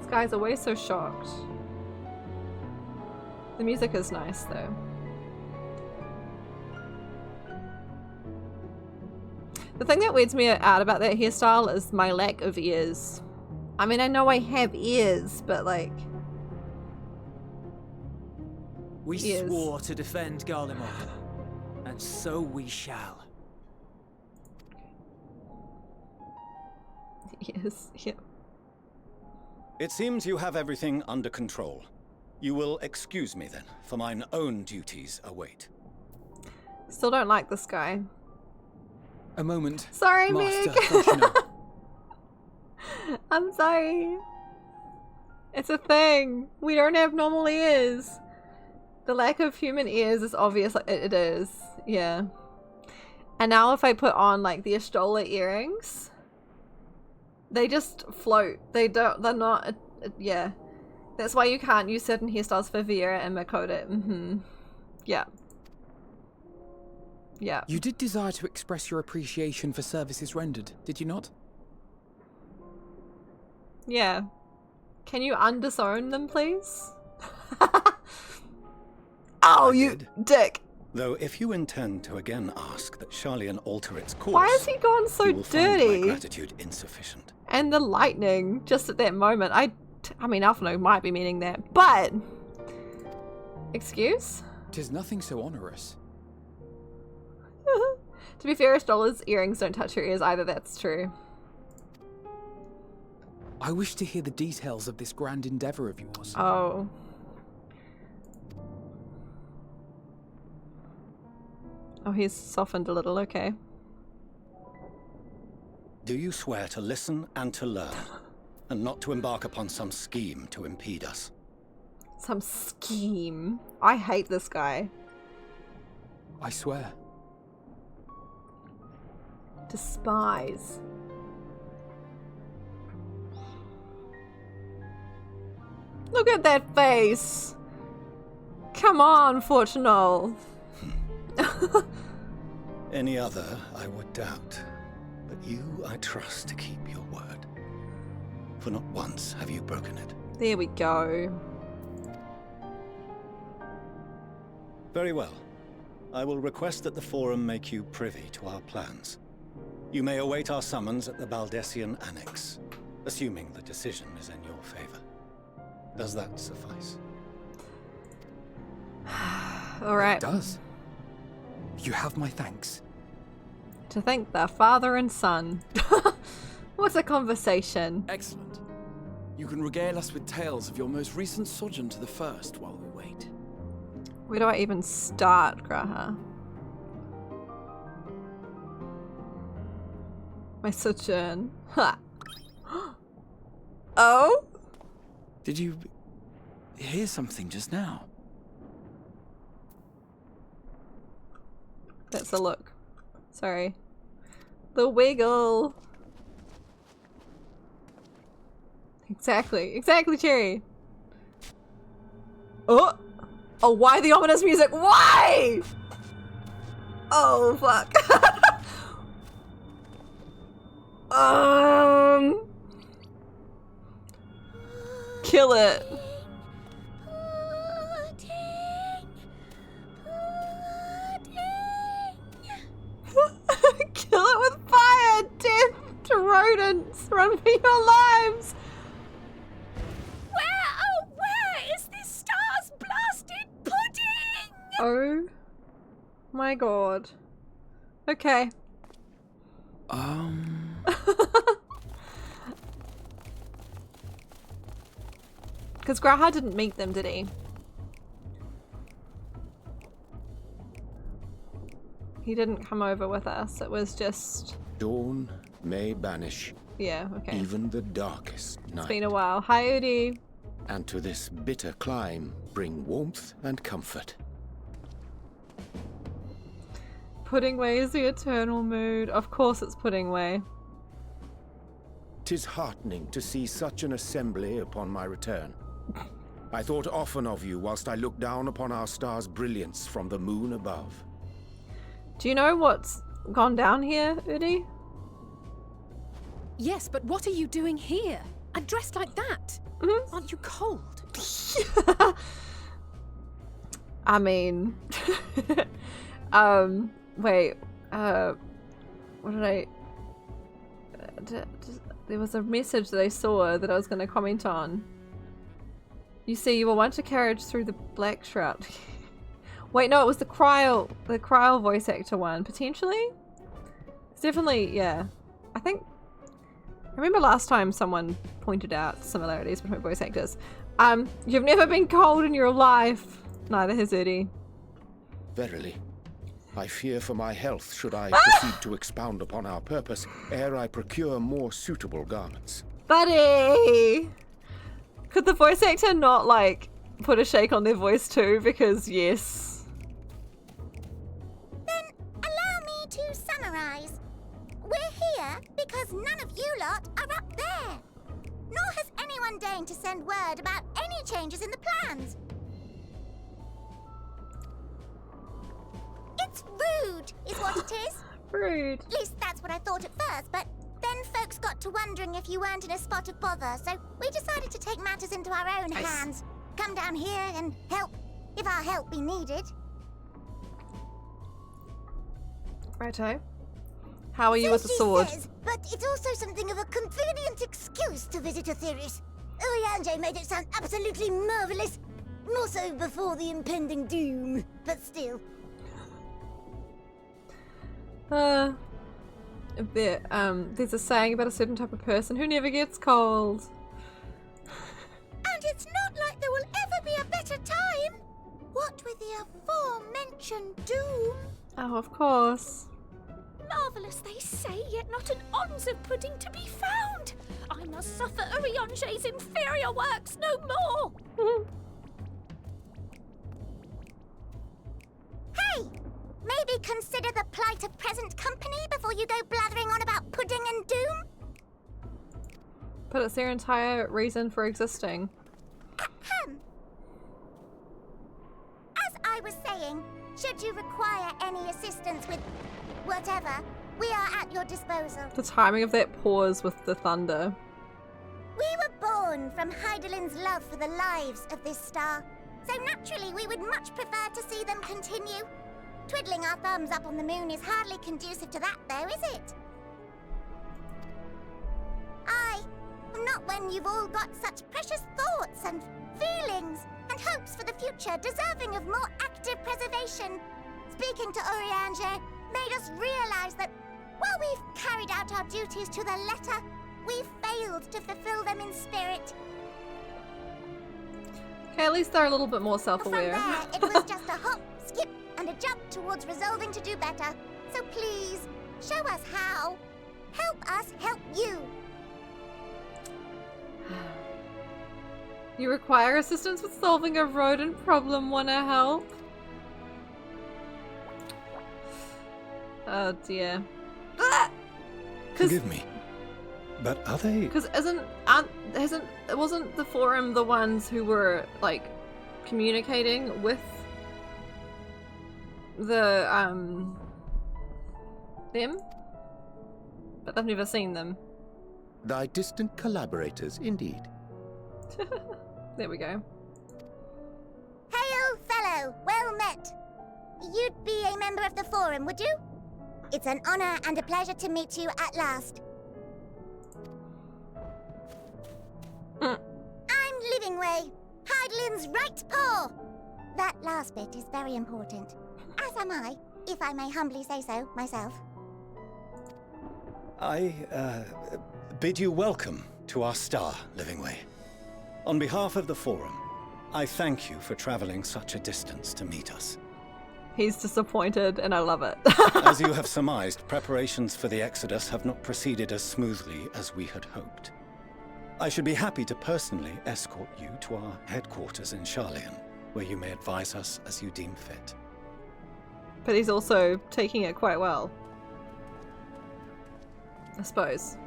guys are always so shocked. The music is nice, though. The thing that weirds me out about that hairstyle is my lack of ears. I mean, I know I have ears, but like... We He is. swore to defend Garlemald, and so we shall. Yes, yeah. It seems you have everything under control. You will excuse me then, for mine own duties await. Still don't like this guy. A moment. Sorry, Master Meg. Fortuno. I'm sorry. It's a thing. We don't have normal ears. The lack of human ears is obvious. It is. Yeah. And now if I put on like the Astola earrings, they just float. They're not, yeah. That's why you can't use certain hairstyles for Vera and Makoto. Yeah. Yeah. You did desire to express your appreciation for services rendered, did you not? Yeah. Can you undisown them, please? Oh, you dick. Though if you intend to again ask that Charlian alter its course, Why is he gone so you will find my dirty? gratitude insufficient. And the lightning, just at that moment. I mean, Alphino might be meaning that, but... Excuse? 'Tis nothing so onerous. To be fair, Astola's earrings don't touch her ears either, that's true. I wish to hear the details of this grand endeavor of yours. Oh. Oh, he's softened a little, okay. Do you swear to listen and to learn, and not to embark upon some scheme to impede us? Some scheme. I hate this guy. I swear. Despise. Look at that face. Come on, Fortunol. Any other I would doubt, but you I trust to keep your word. For not once have you broken it. There we go. Very well. I will request that the Forum make you privy to our plans. You may await our summons at the Baldessian Annex, assuming the decision is in your favor. Does that suffice? Alright. It does. You have my thanks. To thank the father and son. What a conversation. Excellent. You can regale us with tales of your most recent sojourn to the First while we wait. Where do I even start, Graha? My sojourn. Ha! Oh? Did you hear something just now? That's a look. Sorry. The wiggle. Exactly, Cherry. Oh! Oh, why the ominous music? Why? Oh, fuck. Kill it. Kill it with fire! Death to rodents! Run for your lives! Where is this star's blasted pudding? Oh my god. Okay. Because Graha didn't meet them, did he? He didn't come over with us. It was just... Dawn may banish Yeah, okay. even the darkest It's night, been a while. Hi, Udi. and to this bitter clime bring warmth and comfort. Pudding Way is the eternal mood. Of course it's Pudding Way. 'Tis heartening to see such an assembly upon my return. I thought often of you whilst I looked down upon our star's brilliance from the moon above. Do you know what's gone down here, Udi? Yes, but what are you doing here? And dressed like that? Mhm. Aren't you cold? I mean... wait. What did I... there was a message that I saw that I was going to comment on. You see, you were once a carriage through the Black Shroud. Wait, no, it was the Cryle voice actor one. Potentially? It's definitely, yeah. I remember last time someone pointed out similarities between voice actors. You've never been cold in your life. Neither has Udi. Verily. I fear for my health should I proceed to expound upon our purpose ere I procure more suitable garments. Buddy! Could the voice actor not, like, put a shake on their voice too? Because, yes. Then allow me to summarize. We're here because none of you lot are up there. Nor has anyone deigned to send word about any changes in the plans. It's rude, is what it is. Rude. At least that's what I thought at first, but then folks got to wondering if you weren't in a spot of bother, so we decided to take matters into our own hands. Come down here and help, if our help be needed. Righto. How are you with the sword? Says, but it's also something of a convenient excuse to visit Aetheris. Urianger made it sound absolutely marvelous. More so before the impending doom, but still. There's a saying about a certain type of person who never gets cold. And it's not like there will ever be a better time. What with the aforementioned doom? Oh, of course. Marvellous, they say, yet not an ounce of pudding to be found. I must suffer Urianger's inferior works no more. Hey! Maybe consider the plight of present company before you go blathering on about pudding and doom? But it's their entire reason for existing. Ahem. As I was saying, should you require any assistance with whatever, we are at your disposal. The timing of that pause with the thunder. We were born from Heidelin's love for the lives of this star, so naturally we would much prefer to see them continue. Twiddling our thumbs up on the moon is hardly conducive to that, though, is it? Not when you've all got such precious thoughts and feelings and hopes for the future deserving of more active preservation. Speaking to Urianger made us realize that while we've carried out our duties to the letter, we've failed to fulfill them in spirit. Okay, at least they're a little bit more self-aware. From there, it was just a hop, skip, and a jump towards resolving to do better. So please, show us how. Help us help you. You require assistance with solving a rodent problem. Wanna help? Oh dear. Forgive me, but are they? Because wasn't the forum the ones who were like communicating with the them? But I've never seen them. Thy distant collaborators, indeed. There we go. Hail, fellow! Well met! You'd be a member of the Forum, would you? It's an honor and a pleasure to meet you at last. I'm Livingway, Heidelin's right paw! That last bit is very important. As am I, if I may humbly say so myself. I bid you welcome to our star, Livingway. On behalf of the Forum, I thank you for traveling such a distance to meet us. He's disappointed, and I love it. As you have surmised, preparations for the Exodus have not proceeded as smoothly as we had hoped. I should be happy to personally escort you to our headquarters in Charlian, where you may advise us as you deem fit. But he's also taking it quite well, I suppose.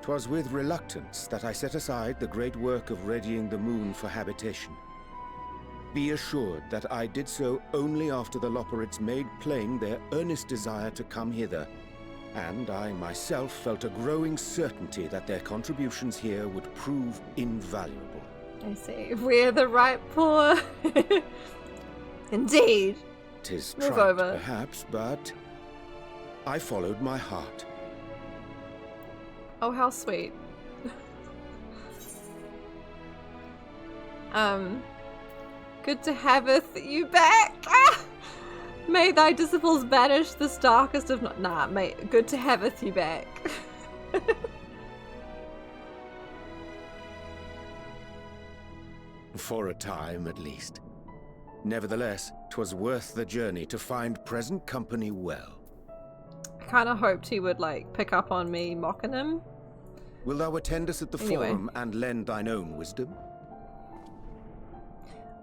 'Twas with reluctance that I set aside the great work of readying the moon for habitation. Be assured that I did so only after the Loperids made plain their earnest desire to come hither, and I myself felt a growing certainty that their contributions here would prove invaluable. I see. We're the right paw. Indeed. 'Tis Move trite, over. perhaps, but I followed my heart. Oh, how sweet. Good to haveth you back. Ah! May thy disciples banish this darkest of nah, mate. Good to haveth you back. For a time, at least. Nevertheless, 'twas worth the journey to find present company well. I kind of hoped he would, like, pick up on me mocking him. Will thou attend us at the forum and lend thine own wisdom?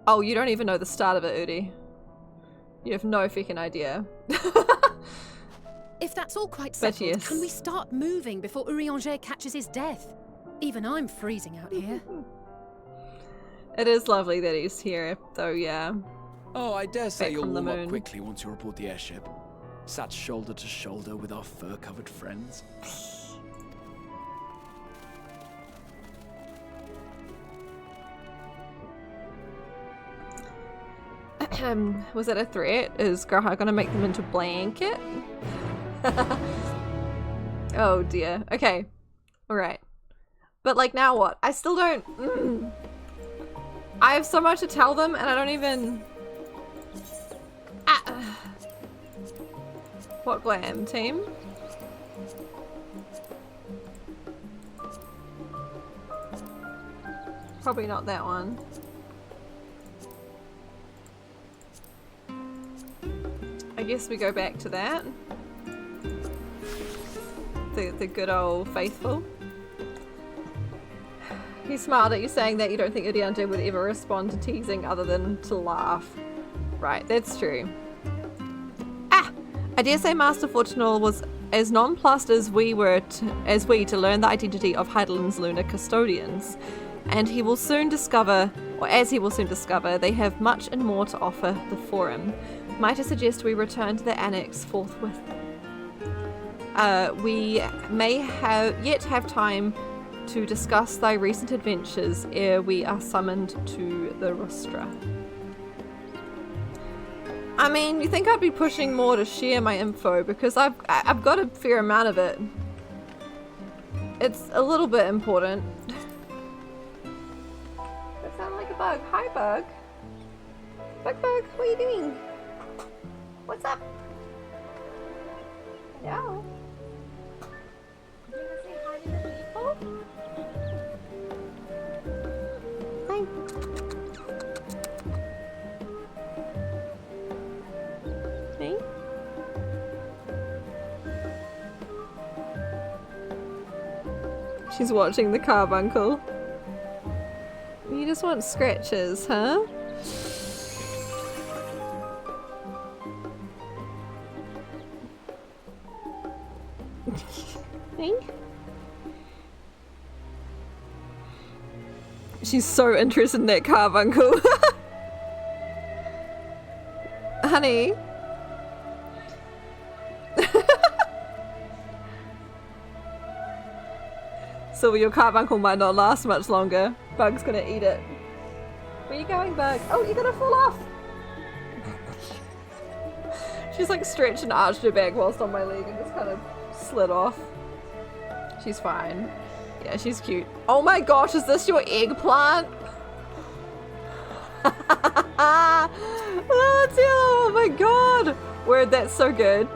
Oh, you don't even know the start of it, Udi. You have no freaking idea. If that's all quite settled, yes. Can we start moving before Urianger catches his death? Even I'm freezing out here. It is lovely that he's here, though, yeah. Oh, I dare say Back you'll from the warm up moon. quickly once you report the airship. Sat shoulder to shoulder with our fur-covered friends. Was that a threat? Is Graha gonna make them into blanket? Oh dear. Okay. Alright. But like now what? I still don't... I have so much to tell them and I don't even... What glam team? Probably not that one. I guess we go back to that. The good old faithful. You smiled at you saying that you don't think Urianger would ever respond to teasing other than to laugh. Right, that's true. I dare say Master Fortunal was as nonplussed as we to learn the identity of Heidelin's lunar custodians. And he will soon discover, or as he will soon discover, they have much and more to offer the Forum. Might I suggest we return to the Annex forthwith? We may yet have time to discuss thy recent adventures ere we are summoned to the Rustra. I mean, you think I'd be pushing more to share my info because I've got a fair amount of it. It's a little bit important. That sounds like a bug. Hi, bug. Bug, what are you doing? What's up? Hello. You wanna say hi to the people? Hi. Me? She's watching the carbuncle. You just want scratches, huh? She's so interested in that carbuncle. Honey. So your carbuncle might not last much longer. Bug's gonna eat it. Where are you going, Bug? Oh, you're gonna fall off! She's like stretched and arched her back whilst on my leg and just kind of slid off. She's fine. Yeah, she's cute. Oh my gosh, is this your eggplant? Oh my god! Word, that's so good.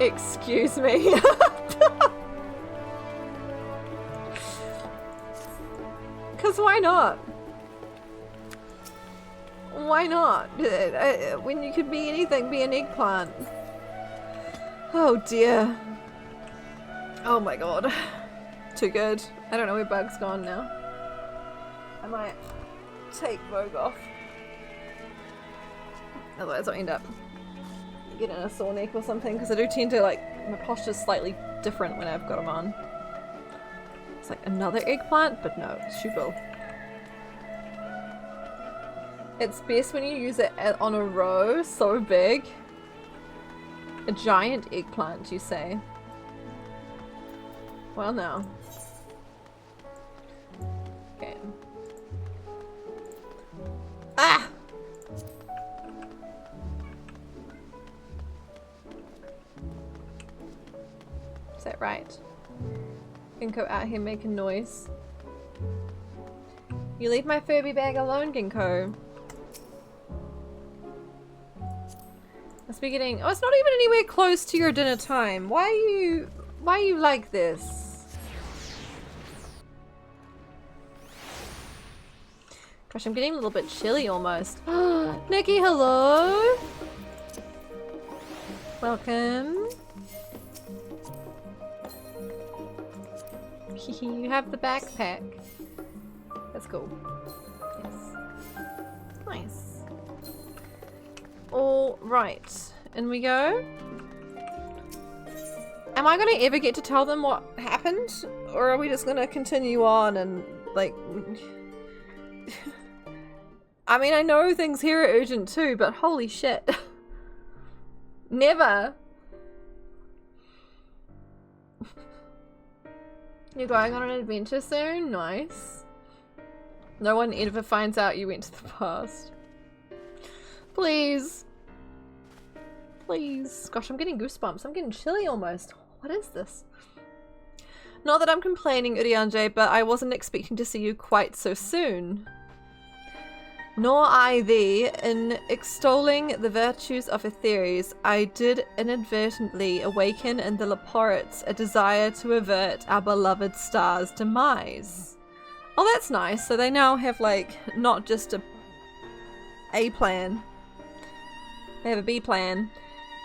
Excuse me. Because why not? Why not? When you could be anything, be an eggplant. Oh dear. Oh my god. Too good. I don't know where Bug's gone now. I might take Vogue off. Otherwise I'll end up getting a sore neck or something, because I do tend to, like, my posture's slightly different when I've got them on. It's like another eggplant, but no, she will. It's best when you use it on a row, so big. A giant eggplant, you say? Well, no. Okay. Ah! Is that right? Can go out here making noise. You leave my Furby bag alone, Ginkgo. Must be getting. Oh, it's not even anywhere close to your dinner time. Why are you like this? Gosh, I'm getting a little bit chilly almost. Nikki, hello. Welcome. You have the backpack. That's cool. Yes. Nice. All right. In we go. Am I gonna ever get to tell them what happened? Or are we just gonna continue on and, like... I mean, I know things here are urgent too, but holy shit. Never. You're going on an adventure soon? Nice. No one ever finds out you went to the past. Please. Please. Gosh, I'm getting goosebumps. I'm getting chilly almost. What is this? Not that I'm complaining, Urianger, but I wasn't expecting to see you quite so soon. Nor I thee. In extolling the virtues of Aetheres, I did inadvertently awaken in the Leporites a desire to avert our beloved star's demise. Oh, that's nice. So they now have, like, not just a plan. They have a B plan.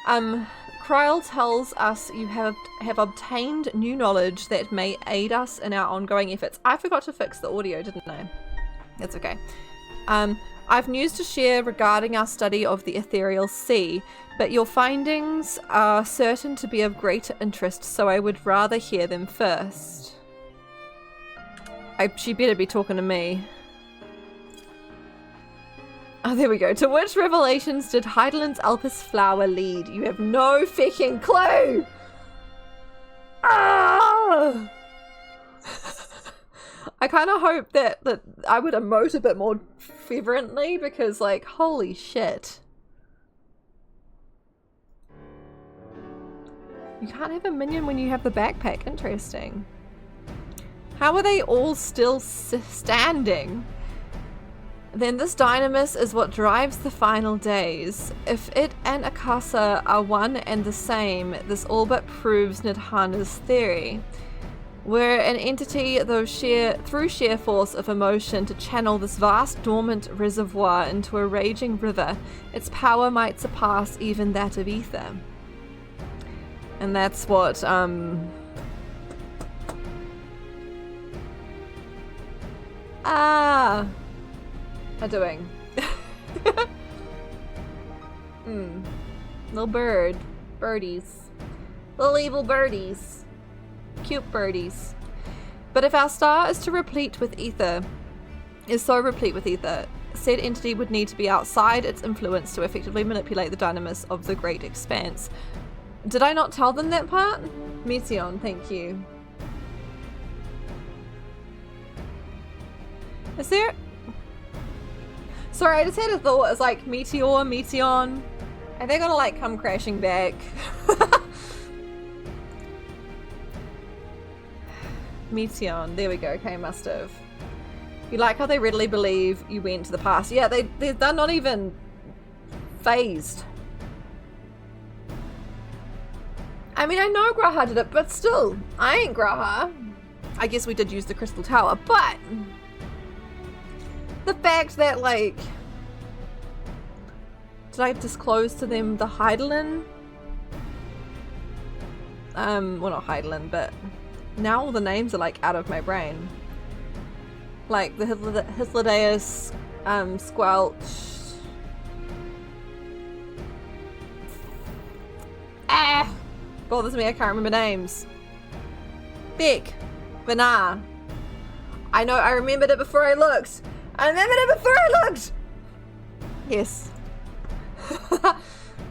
Kryl tells us you have obtained new knowledge that may aid us in our ongoing efforts. I forgot to fix the audio, didn't I? That's okay. I've news to share regarding our study of the ethereal sea, but your findings are certain to be of greater interest, so I would rather hear them first. She better be talking to me. Oh, there we go. To which revelations did Heideland's Alpus flower lead? You have no fucking clue! Ah! I kind of hope that I would emote a bit more fervently because, like, holy shit. You can't have a minion when you have the backpack. Interesting. How are they all still standing? Then this dynamis is what drives the final days. If it and Akasa are one and the same, this all but proves Nidhana's theory. We're an entity, though through sheer force of emotion, to channel this vast dormant reservoir into a raging river. Its power might surpass even that of ether. And that's what, are doing. Little birdies. Little evil birdies. Cute birdies. But if our star is so replete with ether, said entity would need to be outside its influence to effectively manipulate the dynamis of the great expanse. Did I not tell them that part? Meteon, thank you. Is there... Sorry, I just had a thought. It's like Meteor, Meteon. Are they gonna like come crashing back? Meteon, there we go. Okay, must have. You like how they readily believe you went to the past. Yeah, they're not even phased. I mean, I know Graha did it, but still, I ain't Graha. I guess we did use the Crystal Tower, but the fact that, like, did I disclose to them the Heidelin? Well, not Heidelin, but now all the names are, like, out of my brain. Like, the Hythlodaeus, Squelch. Bothers me, I can't remember names. Beck. Banar. I know, I remembered it before I looked. Yes.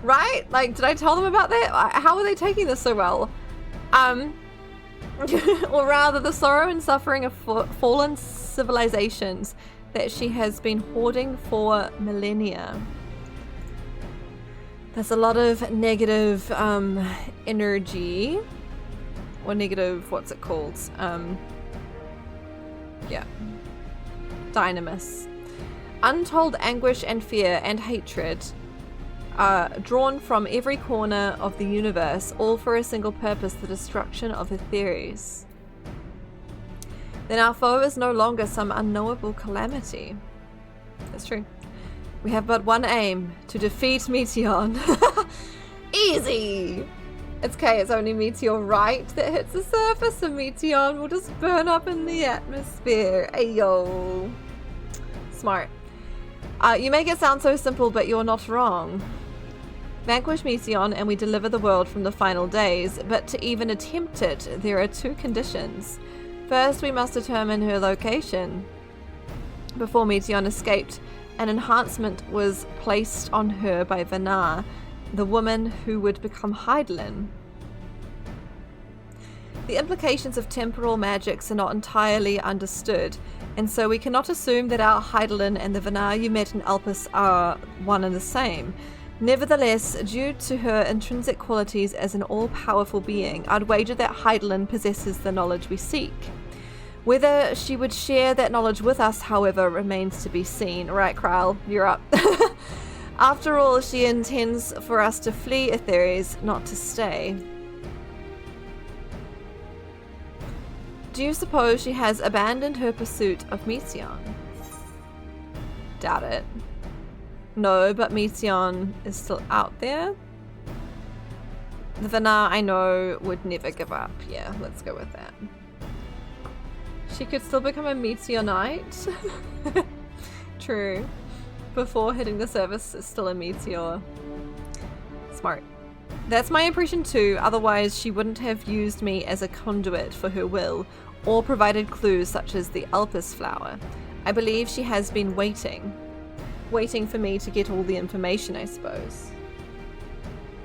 Right? Like, did I tell them about that? How are they taking this so well? Or rather, the sorrow and suffering of fallen civilizations that she has been hoarding for millennia. There's a lot of negative energy, or negative, what's it called? Yeah. dynamis. Untold anguish and fear and hatred are drawn from every corner of the universe, all for a single purpose, the destruction of Aetheres. Then our foe is no longer some unknowable calamity. That's true. We have but one aim, to defeat Meteion. Easy! It's okay, it's only meteorite that hits the surface, and Meteion will just burn up in the atmosphere. Ayo. Smart. You make it sound so simple, but you're not wrong. Vanquish Meteion and we deliver the world from the final days, but to even attempt it, there are two conditions. First, we must determine her location. Before Meteion escaped, an enhancement was placed on her by Vanar, the woman who would become Hydaelyn. The implications of temporal magics are not entirely understood, and so we cannot assume that our Hydaelyn and the Vanar you met in Elpis are one and the same. Nevertheless, due to her intrinsic qualities as an all-powerful being, I'd wager that Hydaelyn possesses the knowledge we seek. Whether she would share that knowledge with us, however, remains to be seen. Right, Kral, you're up. After all, she intends for us to flee Aetheres, not to stay. Do you suppose she has abandoned her pursuit of Meteion? Doubt it. No, but Meteion is still out there. The Vanar I know would never give up. Yeah, let's go with that. She could still become a Meteorite. True. Before hitting the surface, is still a meteor. Smart. That's my impression too, otherwise she wouldn't have used me as a conduit for her will, or provided clues such as the Elpis flower. I believe she has been waiting for me to get all the information, I suppose.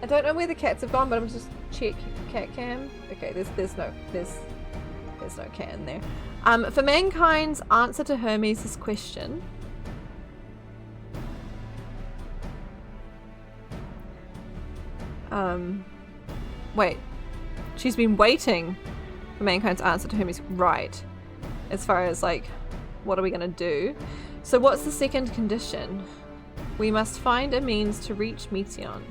I don't know where the cats have gone, but I'm just check cat cam. Okay, there's no cat in there. For mankind's answer to Hermes' question. Wait. She's been waiting for mankind's answer to Hermes. Right. As far as, like, what are we gonna do? So what's the second condition? We must find a means to reach Meteion.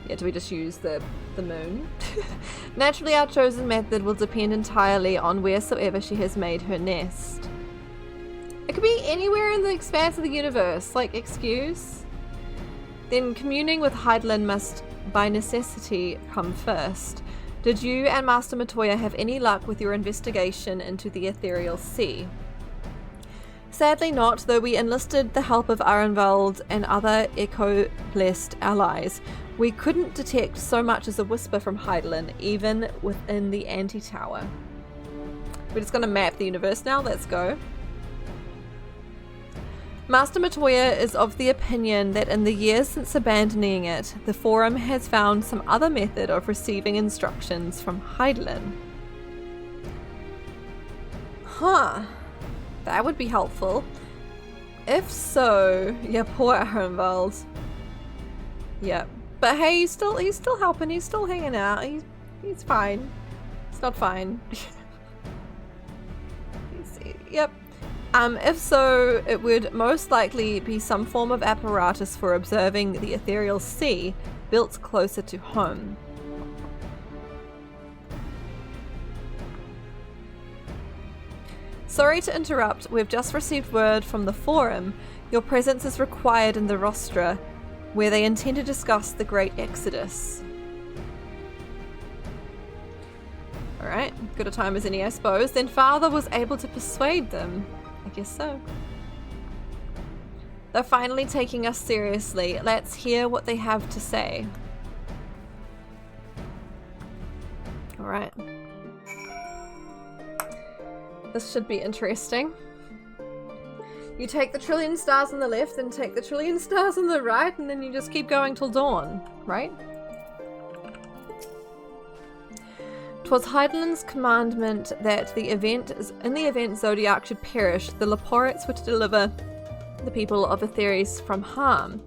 Yeah, do we just use the moon? Naturally, our chosen method will depend entirely on wheresoever she has made her nest. It could be anywhere in the expanse of the universe, like, excuse? Then communing with Hydaelyn must, by necessity, come first. Did you and Master Matoya have any luck with your investigation into the ethereal sea? Sadly not, though we enlisted the help of Arenvald and other echo-blessed allies. We couldn't detect so much as a whisper from Hydaelyn, even within the anti-tower. We're just gonna map the universe now, let's go. Master Matoya is of the opinion that in the years since abandoning it, the Forum has found some other method of receiving instructions from Hydaelyn. Huh. That would be helpful. If so, yeah, poor Arenvald. Yep. But hey, he's still helping, he's still hanging out, he's fine. It's not fine. Yep. If so, it would most likely be some form of apparatus for observing the ethereal sea built closer to home. Sorry to interrupt, we've just received word from the Forum. Your presence is required in the rostra, where they intend to discuss the Great Exodus. Alright, good a time as any, I suppose. Then Father was able to persuade them. I guess so. They're finally taking us seriously. Let's hear what they have to say. Alright. This should be interesting. You take the trillion stars on the left, then take the trillion stars on the right, and then you just keep going till dawn, right? 'Twas Hydaelyn's commandment that in the event Zodiac should perish, the Leporites were to deliver the people of Aetheres from harm.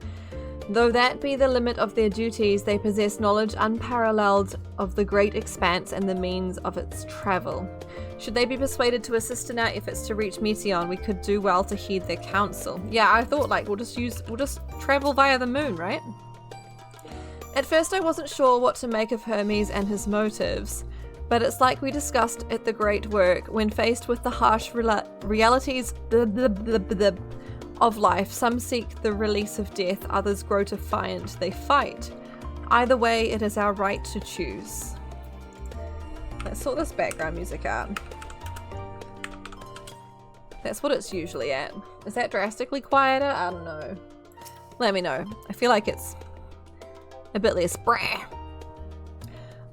Though that be the limit of their duties, they possess knowledge unparalleled of the great expanse and the means of its travel. Should they be persuaded to assist in our efforts to reach Meteion, we could do well to heed their counsel. Yeah, I thought like we'll just travel via the moon, right? At first I wasn't sure what to make of Hermes and his motives, but it's like we discussed at the Great Work, when faced with the harsh realities of life, some seek the release of death, others grow defiant, they fight. Either way, it is our right to choose. Let's sort this background music out. That's what it's usually at. Is that drastically quieter? I don't know. Let me know. I feel like it's a bit less brah.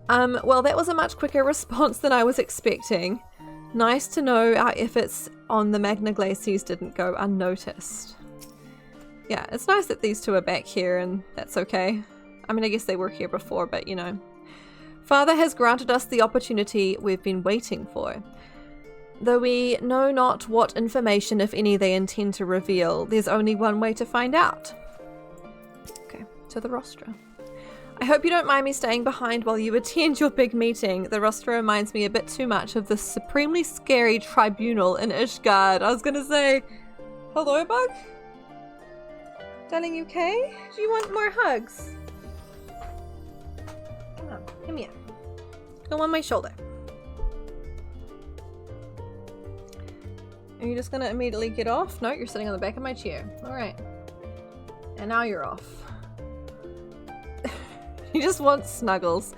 Well, that was a much quicker response than I was expecting. Nice to know our efforts on the Magna Glacies didn't go unnoticed. Yeah, it's nice that these two are back here and that's okay. I mean, I guess they were here before, but you know. Father has granted us the opportunity we've been waiting for. Though we know not what information, if any, they intend to reveal, there's only one way to find out. Okay, to the rostra. I hope you don't mind me staying behind while you attend your big meeting. The rostra reminds me a bit too much of the supremely scary tribunal in Ishgard. I was gonna say, hello, Bug? Darling, you okay? Do you want more hugs? Come on, come here. Go on my shoulder. Are you just gonna immediately get off? No, you're sitting on the back of my chair. Alright. And now you're off. You just want snuggles.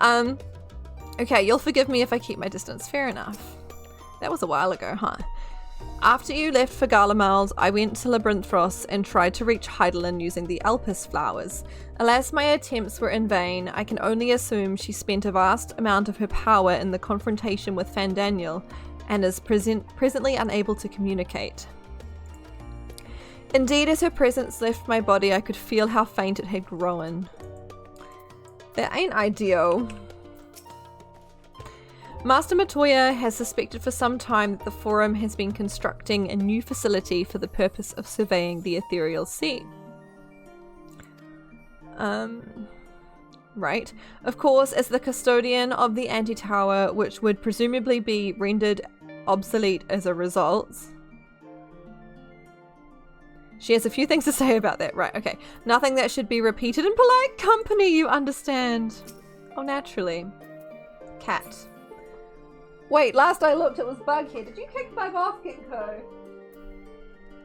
Okay, you'll forgive me if I keep my distance. Fair enough. That was a while ago, huh? After you left for Garlemald, I went to Labyrinthos and tried to reach Heidelin using the Elpis flowers. Alas, my attempts were in vain. I can only assume she spent a vast amount of her power in the confrontation with Fandaniel and is presently unable to communicate. Indeed, as her presence left my body, I could feel how faint it had grown. That ain't ideal. Master Matoya has suspected for some time that the Forum has been constructing a new facility for the purpose of surveying the Ethereal Sea. Right. Of course, as the custodian of the Antitower, which would presumably be rendered obsolete as a result. She has a few things to say about that. Right, okay. Nothing that should be repeated in polite company, you understand. Oh, naturally. Cat. Wait, last I looked it was Bug here. Did you kick Bug off, Gitko?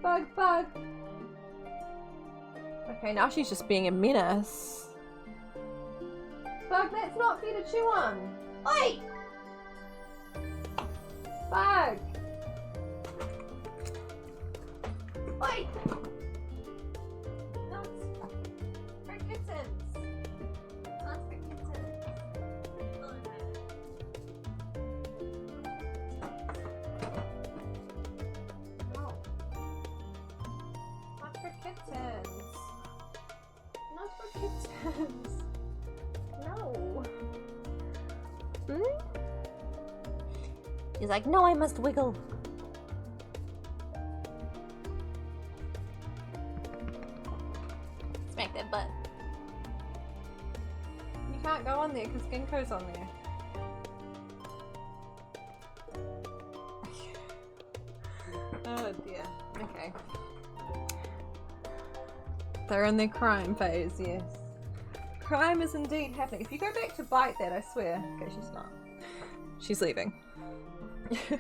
Bug. Okay, now she's just being a menace. Bug, that's not for you to chew on. Oi! Bug! Oi! No, it's for kittens. Not for kittens. No. Not for kittens. Not for kittens. No. He's like, no, I must wiggle. Smack that butt. You can't go on there because Ginkgo's on there. Oh dear. Okay. They're in their crime phase, yes. Crime is indeed happening. If you go back to bite that, I swear. Okay, she's not. She's leaving. Did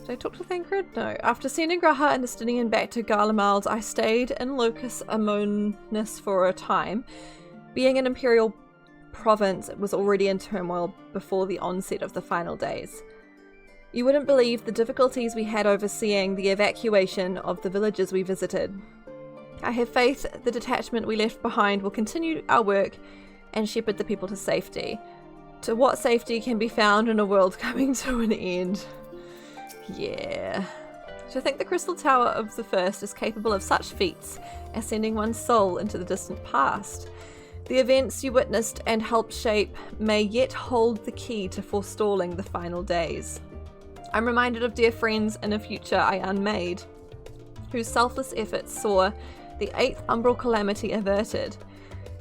I talk to Thancred? No. After sending Graha and Estinian back to Garlemald, I stayed in Locus Amonis for a time. Being an imperial province, it was already in turmoil before the onset of the final days. You wouldn't believe the difficulties we had overseeing the evacuation of the villages we visited. I have faith the detachment we left behind will continue our work and shepherd the people to safety. To what safety can be found in a world coming to an end. Yeah. To think the Crystal Tower of the First is capable of such feats as sending one's soul into the distant past. The events you witnessed and helped shape may yet hold the key to forestalling the final days. I'm reminded of dear friends in a future I unmade, whose selfless efforts saw The 8th umbral calamity averted.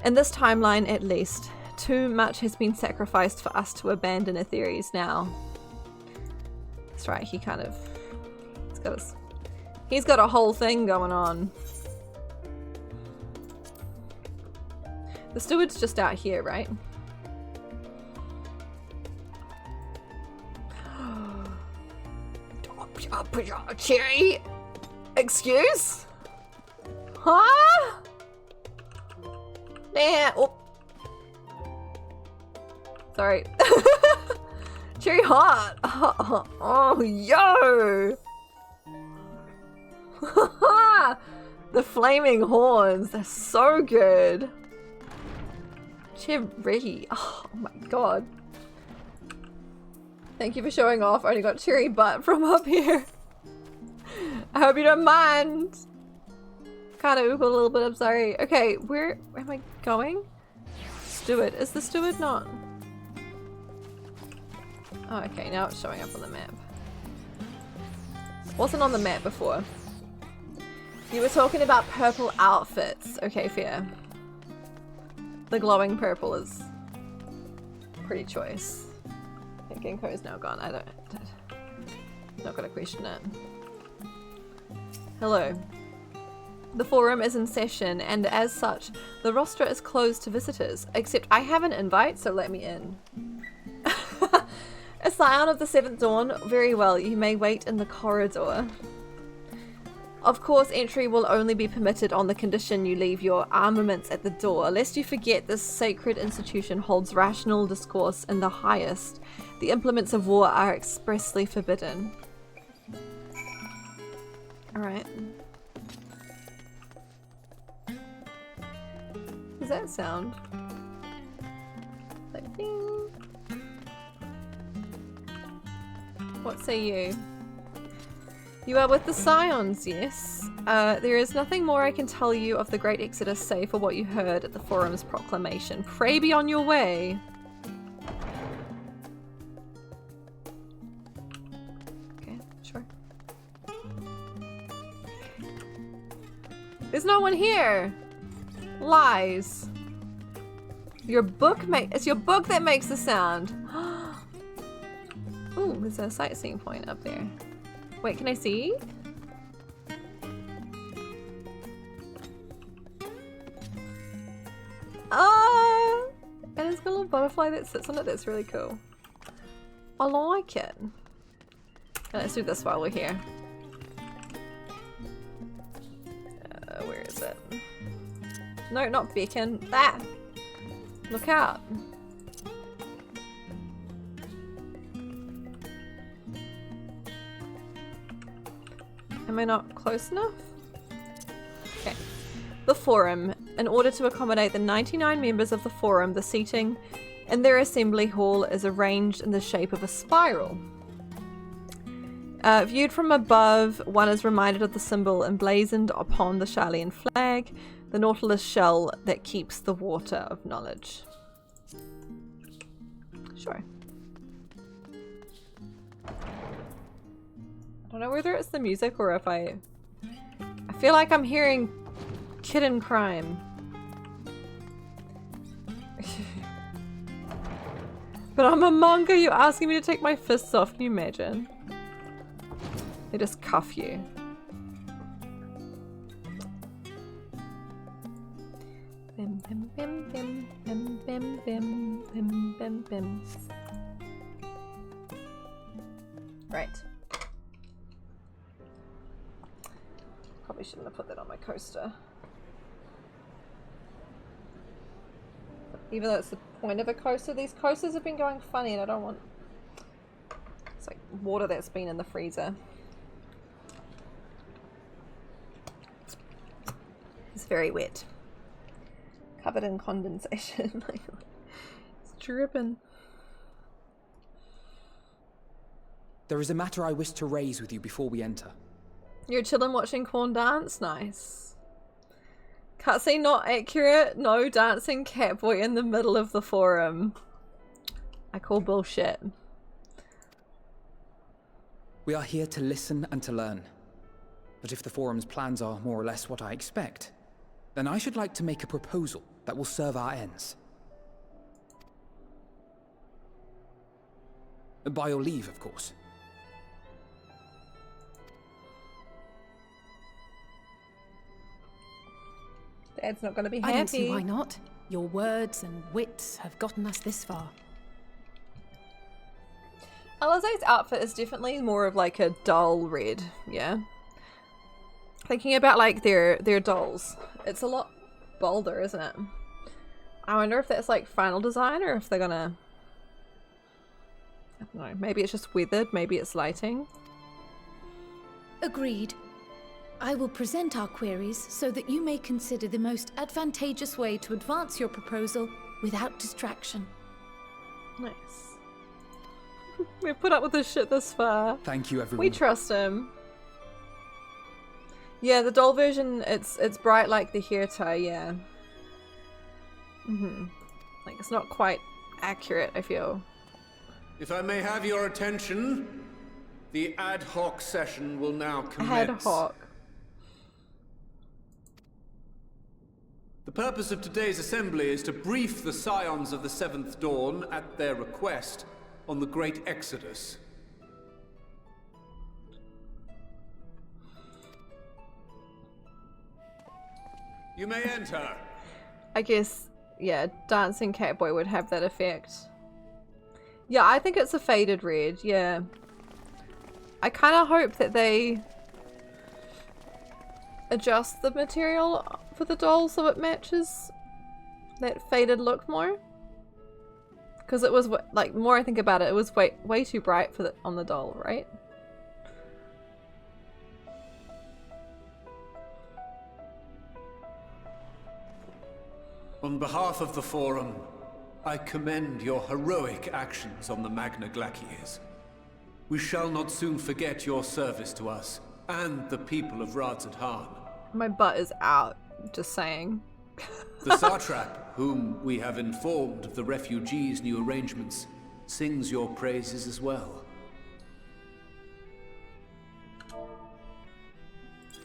In this timeline, at least, too much has been sacrificed for us to abandon Aetherius now. That's right, he kind of... He's got a whole thing going on. The steward's just out here, right? Cherry? Excuse? Huh? Nah. Oh. Sorry. Cherry hot. Oh, yo. The flaming horns. They're so good. Cherry. Oh my god. Thank you for showing off. I only got cherry butt from up here. I hope you don't mind. Kinda oop a little bit, I'm sorry. Okay, where am I going? Steward. Is the steward not? Oh, okay, now it's showing up on the map. Wasn't on the map before. You were talking about purple outfits. Okay, fair. The glowing purple is pretty choice. I think Genko's now gone. Not gonna question it. Hello. The forum is in session, and as such, the roster is closed to visitors. Except I have an invite, so let me in. A scion of the 7th Dawn? Very well, you may wait in the corridor. Of course, entry will only be permitted on the condition you leave your armaments at the door. Lest you forget, this sacred institution holds rational discourse in the highest. The implements of war are expressly forbidden. Alright. What does that sound? Like ding. What say you? You are with the Scions, yes. There is nothing more I can tell you of the Great Exodus save for what you heard at the Forum's proclamation. Pray be on your way. Okay, sure. There's no one here! Lies. Your book it's your book that makes the sound. Ooh, there's a sightseeing point up there. Wait, can I see? And it's got a little butterfly that sits on it. That's really cool. I like it. Let's do this while we're here. Where is it? No, not beacon. Ah! Look out. Am I not close enough? Okay. The Forum. In order to accommodate the 99 members of the Forum, the seating in their assembly hall is arranged in the shape of a spiral. Viewed from above, one is reminded of the symbol emblazoned upon the Sharlayan flag, the Nautilus shell that keeps the water of knowledge. Sure. I don't know whether it's the music or if I feel like I'm hearing Kid in Crime. But I'm a monk, are you asking me to take my fists off? Can you imagine? They just cuff you. Bim bim bim bim bim bim bim bim bim bim. Right. Probably shouldn't have put that on my coaster. Even though it's the point of a coaster, these coasters have been going funny and I don't want... It's like water that's been in the freezer. It's very wet. Covered in condensation. It's dripping. There is a matter I wish to raise with you before we enter. You're chilling watching Corn dance? Nice. Cutscene not accurate. No dancing catboy in the middle of the forum. I call bullshit. We are here to listen and to learn. But if the forum's plans are more or less what I expect, Then I should like to make a proposal that will serve our ends. By your leave, of course. Dad's not going to be I don't see happy. why not. Your words and wits have gotten us this far. Alize's outfit is definitely more of like a dull red, yeah. Thinking about like their dolls, it's a lot bolder, isn't it? I wonder if that's like final design or if they're gonna, I don't know, maybe it's just weathered, maybe it's lighting. Agreed. I will present our queries so that you may consider the most advantageous way to advance your proposal without distraction. Nice. We've put up with this shit this far. Thank you, everyone. We trust him. Yeah, the doll version, it's bright like the hair tie, yeah. Like, it's not quite accurate, I feel. If I may have your attention, the ad hoc session will now commence. Ad hoc. The purpose of today's assembly is to brief the Scions of the Seventh Dawn, at their request, on the Great Exodus. You may enter. I guess, yeah, Dancing Catboy would have that effect. Yeah, I think it's a faded red, yeah. I kind of hope that they adjust the material for the doll so it matches that faded look more. Because it was, like, more I think about it, it was way too bright for on the doll, right? On behalf of the Forum, I commend your heroic actions on the Magna Glaciers. We shall not soon forget your service to us and the people of Radzadhan. My butt is out, just saying. The Satrap, whom we have informed of the refugees' new arrangements, sings your praises as well.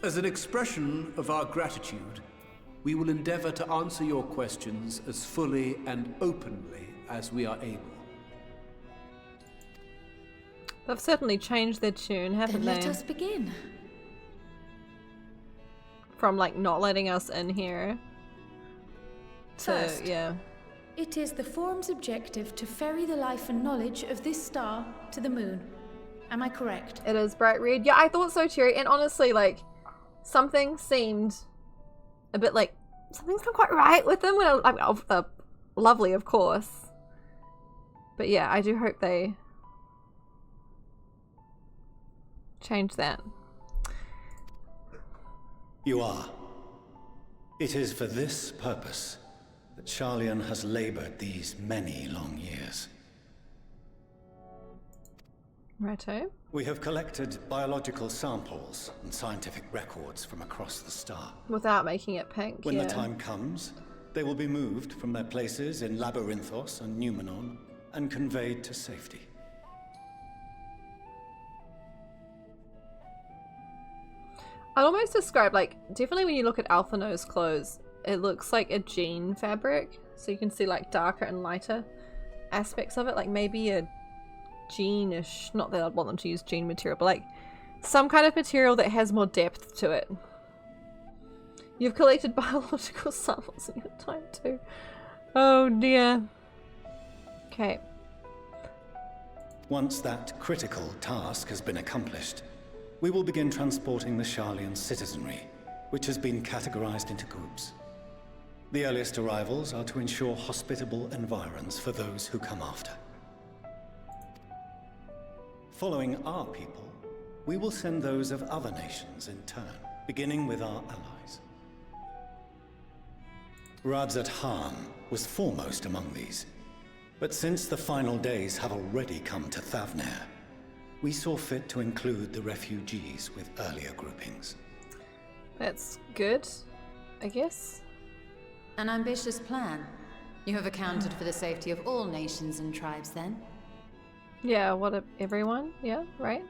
As an expression of our gratitude, we will endeavor to answer your questions as fully and openly as we are able. They've certainly changed their tune, haven't Then they? let us begin. From, like, not letting us in here to, First, yeah. It is the Forum's objective to ferry the life and knowledge of this star to the moon. Am I correct? It is bright red. Yeah, I thought so, Cherry. And honestly, like, something seemed a bit like, something's not quite right with them. When lovely, of course. But yeah, I do hope they change that. You are. It is for this purpose that Charlian has labored these many long years. Righto. We have collected biological samples and scientific records from across the star. Without making it pink, When yeah. the time comes, they will be moved from their places in Labyrinthos and Numenon and conveyed to safety. I'd almost describe, like, definitely when you look at Alphino's clothes, it looks like a jean fabric. So you can see, like, darker and lighter aspects of it. Like, maybe a jeanish, not that I'd want them to use jean material, but, like, some kind of material that has more depth to it. You've collected biological samples in your time, too. Oh, dear. Okay. Once that critical task has been accomplished, we will begin transporting the Charlian citizenry, which has been categorized into groups. The earliest arrivals are to ensure hospitable environs for those who come after. Following our people, we will send those of other nations in turn, beginning with our allies. Radzadhan was foremost among these, but since the final days have already come to Thavnair, we saw fit to include the refugees with earlier groupings. That's good, I guess. An ambitious plan. You have accounted for the safety of all nations and tribes, then? Yeah, everyone? Yeah, right?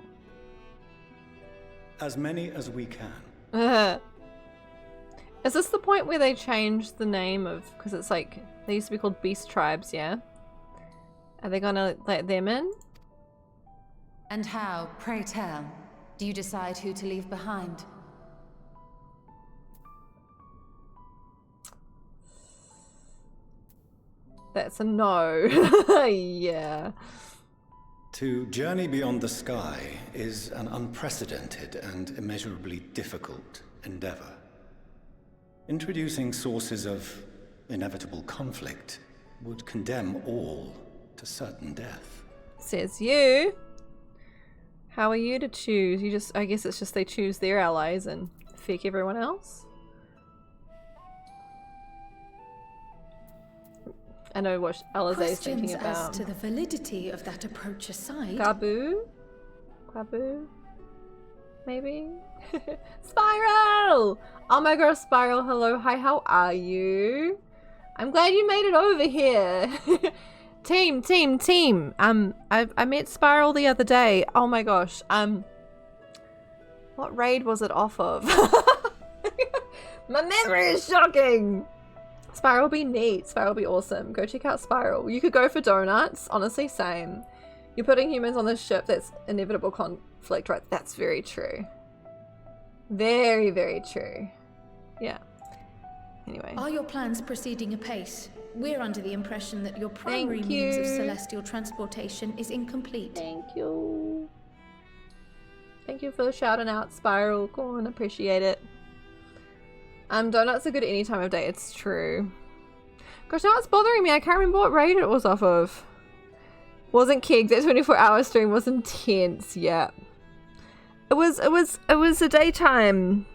As many as we can. Is this the point where they changed the name of, because it's like, they used to be called beast tribes, yeah? Are they gonna let them in? And how, pray tell, do you decide who to leave behind? That's a no. Yeah. To journey beyond the sky is an unprecedented and immeasurably difficult endeavor. Introducing sources of inevitable conflict would condemn all to certain death. Says you. How are you to choose? You just, I guess it's just they choose their allies and feck everyone else? I know what Alize's thinking about. Questions as to the validity of that approach aside. Gabu? Gabu? Maybe? Spiral! Oh my gosh, Spiral, hello, hi, how are you? I'm glad you made it over here. Team. I met Spiral the other day. Oh my gosh. What raid was it off of? My memory is shocking. Spiral will be neat. Spiral will be awesome. Go check out Spiral. You could go for donuts. Honestly, same. You're putting humans on this ship. That's inevitable conflict, right? That's very true. Very, very true. Yeah. Anyway. Are your plans proceeding apace? We're under the impression that your primary means of celestial transportation is incomplete. Thank you. Thank you for shouting out, Spiral. Go on, appreciate it. Donuts are good any time of day. It's true. Gosh, now it's bothering me. I can't remember what raid it was off of. Wasn't Keg. That 24-hour stream was intense. Yeah. It was a daytime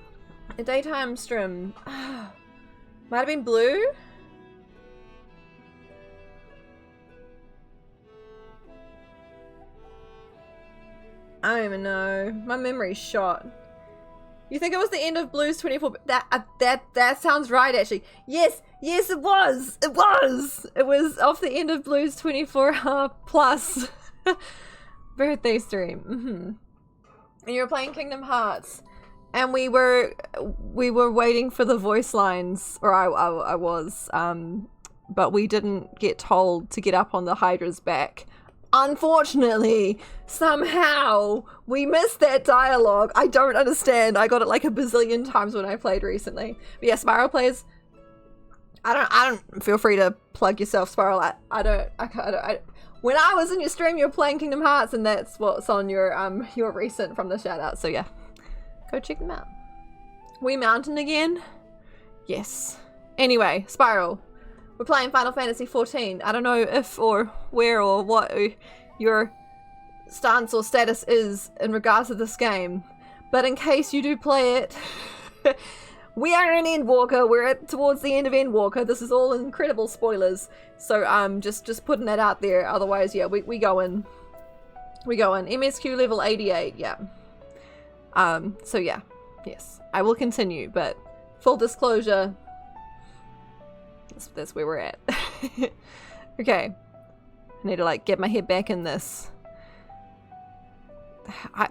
stream. Might have been Blue. I don't even know. My memory's shot. You think it was the end of Blue's 24? That sounds right, actually. Yes, it was. It was off the end of Blue's 24-hour plus birthday stream. And you were playing Kingdom Hearts, and we were waiting for the voice lines, or I was, but we didn't get told to get up on the Hydra's back. Unfortunately, somehow we missed that dialogue. I don't understand. I got it like a bazillion times when I played recently. But yeah, Spiral plays. I don't feel free to plug yourself, Spiral. When I was in your stream, you were playing Kingdom Hearts, and that's what's on your recent from the shout out. So yeah, go check them out. We mountain again? Yes. Anyway, Spiral. We're playing Final Fantasy XIV. I don't know if or where or what your stance or status is in regards to this game, but in case you do play it, we are in Endwalker. We're towards the end of Endwalker. This is all incredible spoilers, so just putting that out there. Otherwise, yeah, we go in. MSQ level 88. Yeah. So yeah, yes, I will continue, but full disclosure. That's where we're at. Okay. I need to like get my head back in this. I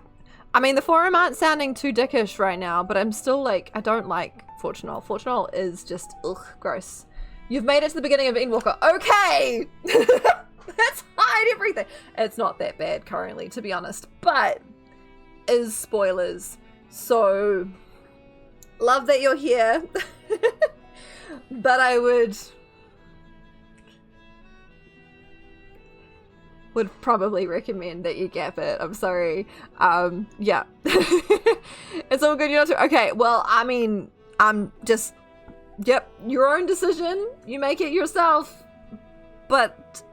mean, the forum aren't sounding too dickish right now, but I'm still like, I don't like Fortunal. Fortunal is just, ugh, gross. You've made it to the beginning of Endwalker. Okay! Let's hide everything. It's not that bad currently, to be honest, but is spoilers. So, love that you're here. But I would probably recommend that you gap it. I'm sorry. Yeah. It's all good. You're not okay, well, I mean, just, yep, your own decision. You make it yourself. But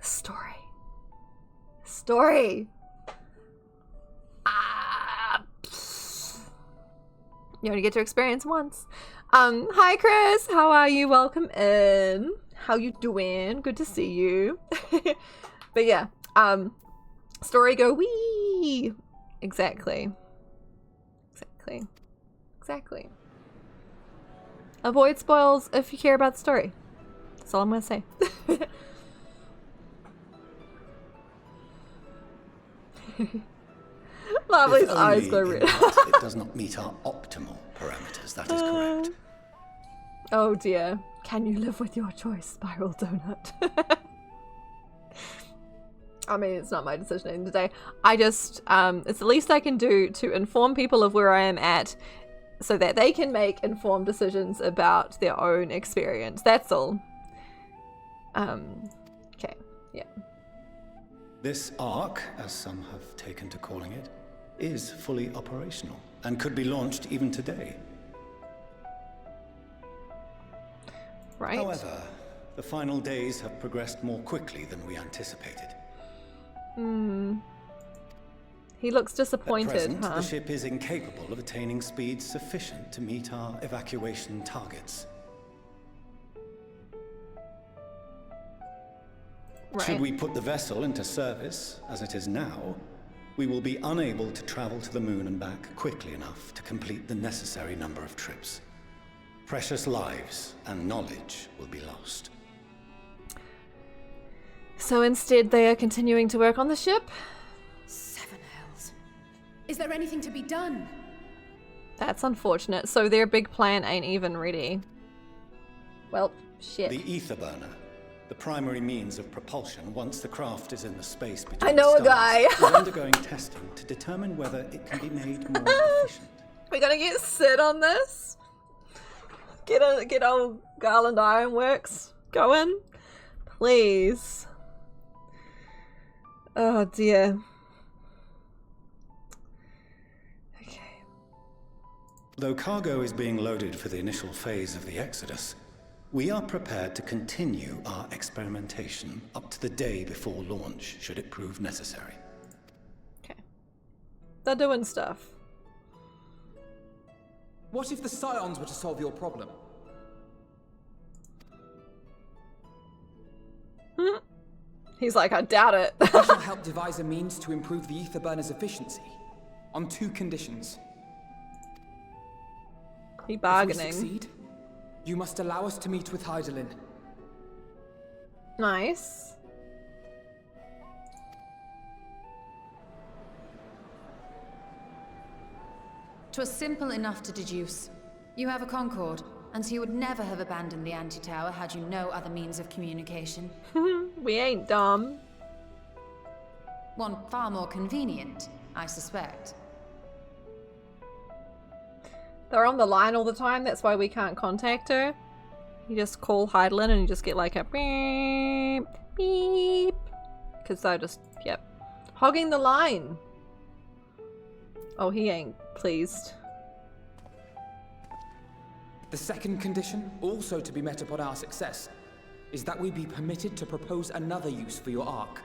story. You only get to experience once. Hi Chris, how are you? Welcome in. How you doing? Good to see you. But yeah, story go wee. Exactly. Avoid spoils if you care about the story. That's all I'm gonna say. Lovely's eyes go red. It does not meet our optimal parameters, that is correct. Oh dear. Can you live with your choice, Spiral Donut? I mean, it's not my decision at the end of the day. I just, it's the least I can do to inform people of where I am at so that they can make informed decisions about their own experience. That's all. Okay, yeah. This arc, as some have taken to calling it, is fully operational and could be launched even today. Right. However, the final days have progressed more quickly than we anticipated. He looks disappointed, At present, huh? the ship is incapable of attaining speeds sufficient to meet our evacuation targets. Right. Should we put the vessel into service, as it is now, we will be unable to travel to the moon and back quickly enough to complete the necessary number of trips. Precious lives and knowledge will be lost. So instead they are continuing to work on the ship? Seven hells. Is there anything to be done? That's unfortunate. So their big plan ain't even ready. Well, shit. The ether burner, the primary means of propulsion once the craft is in the space between I know a stars, guy. is undergoing testing to determine whether it can be made more efficient. We're gonna get Sid on this? Get old Garland Ironworks going? Please. Oh dear. Okay. Though cargo is being loaded for the initial phase of the Exodus, we are prepared to continue our experimentation up to the day before launch, should it prove necessary. Okay. They're doing stuff. What if the Scions were to solve your problem? He's like, I doubt it. I shall help devise a means to improve the ether burner's efficiency. On 2 conditions. He bargaining. If we succeed, you must allow us to meet with Hydaelyn. Nice. "'Twas simple enough to deduce. You have a Concord, and so you would never have abandoned the anti-tower had you no other means of communication. We ain't dumb. One far more convenient, I suspect. They're on the line all the time, that's why we can't contact her. You just call Hydaelyn and you just get like a beep, beep. Because they're just, yep. Hogging the line. Oh, he ain't pleased. The second condition, also to be met upon our success, is that we be permitted to propose another use for your ark.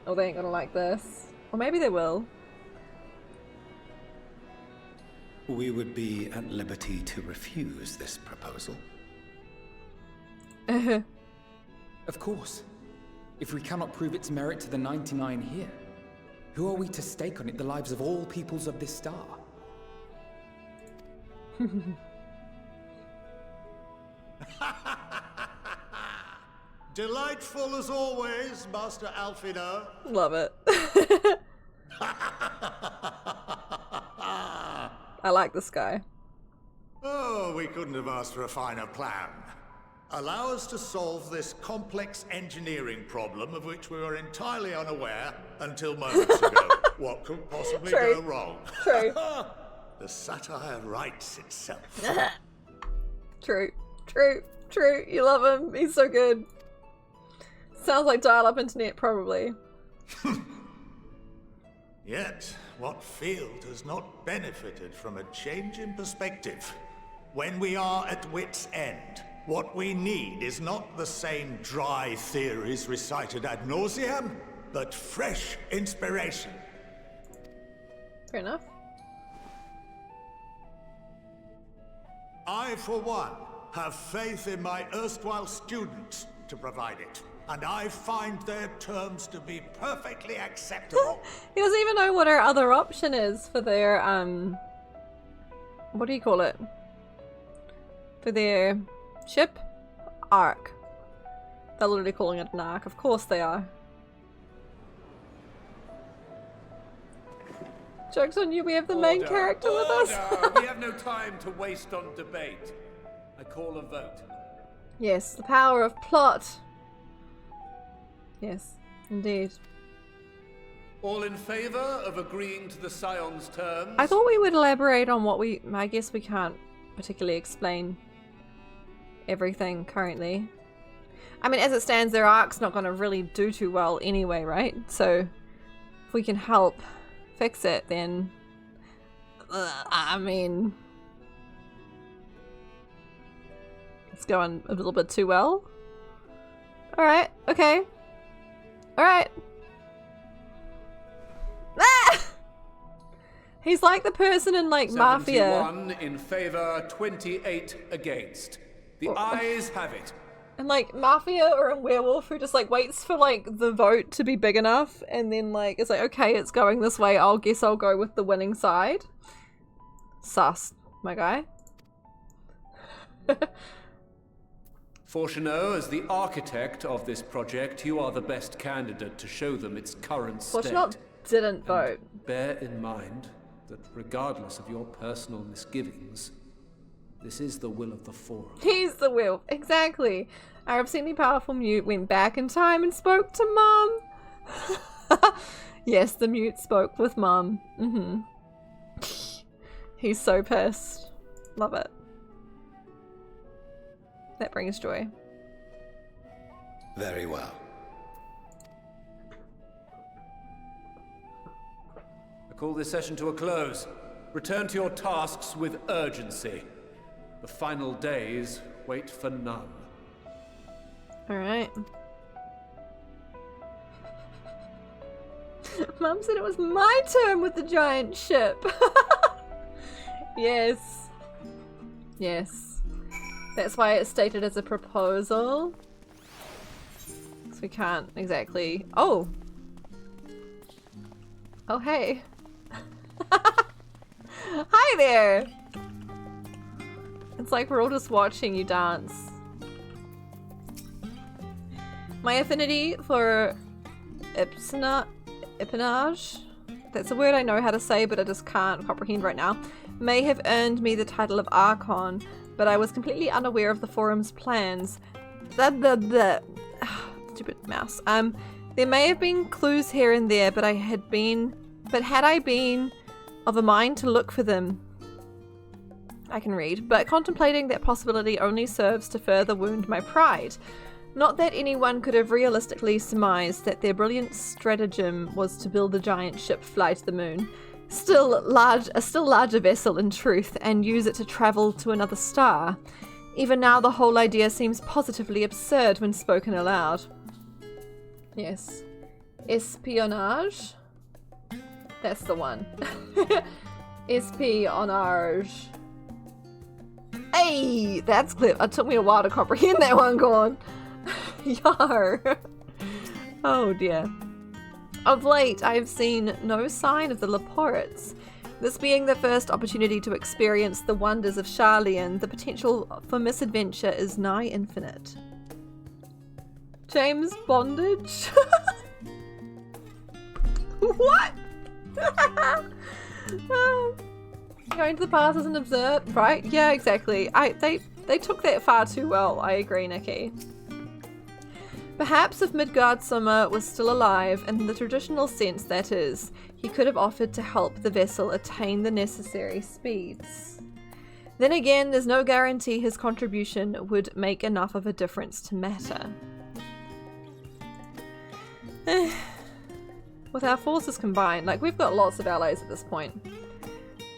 Oh, they ain't gonna like this. Or maybe they will. We would be at liberty to refuse this proposal. Of course. If we cannot prove its merit to the 99 here, who are we to stake on it the lives of all peoples of this star? Delightful as always, Master Alfino. Love it. I like this guy. Oh, we couldn't have asked for a finer plan. Allow us to solve this complex engineering problem of which we were entirely unaware until moments ago. What could possibly go wrong? True. The satire writes itself. True. True. True. You love him. He's so good. Sounds like dial-up internet, probably. Yet, what field has not benefited from a change in perspective? When we are at wit's end, what we need is not the same dry theories recited ad nauseam, but fresh inspiration. Fair enough. I, for one, have faith in my erstwhile students to provide it, and I find their terms to be perfectly acceptable. He doesn't even know what our other option is for their, what do you call it? For their ship? Arc. They're literally calling it an arc. Of course they are. Joke's on you, we have the main character with us. We have no time to waste on debate. I call a vote. Yes, the power of plot. Yes, indeed. All in favor of agreeing to the Scion's terms? I thought we would elaborate on what I guess we can't particularly explain everything currently. I mean, as it stands, their arc's not going to really do too well anyway, right? So, if we can help fix it, then... I mean... It's going a little bit too well. Alright, okay. Alright. Ah! He's like the person in, like, Mafia. 71 in favor, 28 against. The ayes have it. And like Mafia or in Werewolf who just like waits for like the vote to be big enough and then like it's like, okay, it's going this way, I'll go with the winning side. Sus, my guy. Fortuneau, as the architect of this project, you are the best candidate to show them its current state. Fortuneau didn't vote. Bear in mind that regardless of your personal misgivings, this is the will of the Forum. He's the will. Exactly. Our obscenely powerful mute went back in time and spoke to Mum. Yes, the mute spoke with Mum. He's so pissed. Love it. That brings joy. Very well. I call this session to a close. Return to your tasks with urgency. The final days wait for none. Alright. Mum said it was my turn with the giant ship. Yes. Yes. That's why it's stated as a proposal. So we can't exactly... Oh! Oh, hey. Hi there! It's like we're all just watching you dance. My affinity for epinage, that's a word I know how to say but I just can't comprehend right now, may have earned me the title of Archon, but I was completely unaware of the Forum's plans. Stupid mouse. There may have been clues here and there, but had I been of a mind to look for them, I can read, but contemplating that possibility only serves to further wound my pride. Not that anyone could have realistically surmised that their brilliant stratagem was to build a giant ship fly to the moon, a still larger vessel in truth, and use it to travel to another star. Even now the whole idea seems positively absurd when spoken aloud. Yes. Espionage? That's the one. Espionage. Hey! That's clever. It took me a while to comprehend that one, going. Yar. Oh dear. Of late, I have seen no sign of the Laportes. This being the first opportunity to experience the wonders of Charlian, the potential for misadventure is nigh infinite. James Bondage? What? Going to the past isn't absurd, right? Yeah, exactly. They took that far too well. I agree, Nikki. Perhaps if Midgard Summer was still alive, in the traditional sense that is, he could have offered to help the vessel attain the necessary speeds. Then again, there's no guarantee his contribution would make enough of a difference to matter. With our forces combined, like we've got lots of allies at this point.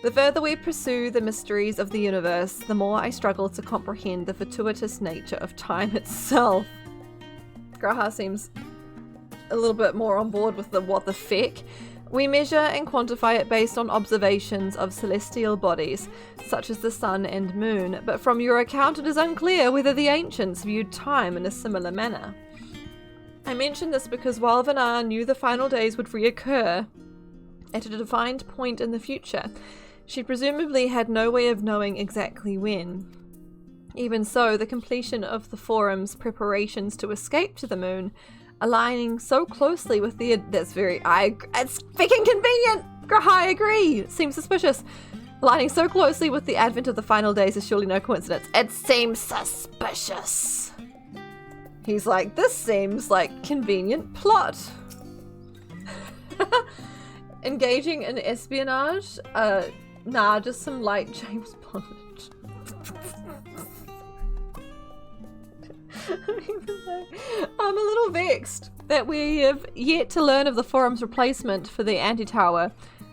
The further we pursue the mysteries of the universe, the more I struggle to comprehend the fortuitous nature of time itself. Graha seems a little bit more on board with the what the feck. We measure and quantify it based on observations of celestial bodies, such as the sun and moon, but from your account it is unclear whether the ancients viewed time in a similar manner. I mention this because while Vanar knew the final days would reoccur at a defined point in the future, she presumably had no way of knowing exactly when. Even so, the completion of the Forum's preparations to escape to the moon, aligning so closely with the... It's freaking convenient! I agree. Seems suspicious. Aligning so closely with the advent of the final days is surely no coincidence. It seems suspicious. He's like, this seems like convenient plot. Engaging in espionage? Nah, just some light James Bond. I'm a little vexed that we have yet to learn of the forum's replacement for the anti-tower,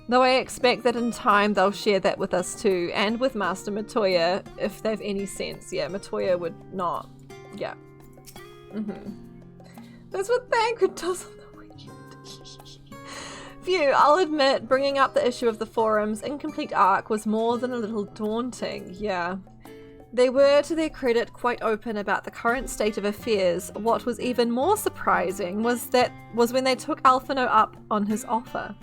though I expect that in time they'll share that with us too, and with Master Matoya, if they've any sense. Yeah, Matoya would not. Yeah. That's what Banquet does on the weekend. Phew, I'll admit, bringing up the issue of the forum's incomplete arc was more than a little daunting. Yeah. They were, to their credit, quite open about the current state of affairs. What was even more surprising was when they took Alphino up on his offer.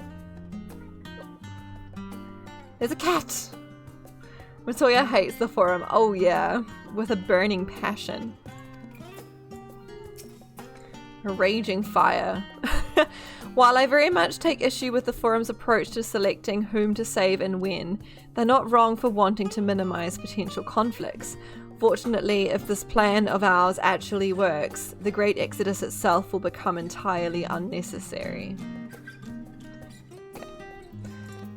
There's a cat! Matoya hates the forum. Oh yeah, with a burning passion. A raging fire. While I very much take issue with the forum's approach to selecting whom to save and when, they're not wrong for wanting to minimize potential conflicts. Fortunately, if this plan of ours actually works, the Great Exodus itself will become entirely unnecessary. Okay.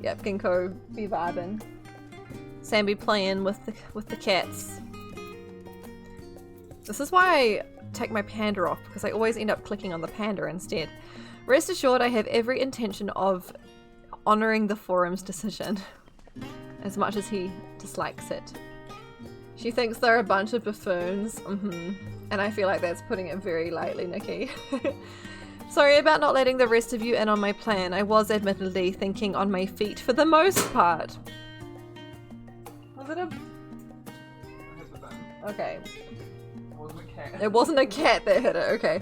Yep, Ginkgo be vibing. Sam be playing with the cats. This is why I take my panda off, because I always end up clicking on the panda instead. Rest assured, I have every intention of honoring the forum's decision, as much as he dislikes it. She thinks they're a bunch of buffoons, and I feel like that's putting it very lightly, Nikki. Sorry about not letting the rest of you in on my plan. I was admittedly thinking on my feet for the most part. Was it a... Okay. It wasn't a cat that hit it, okay.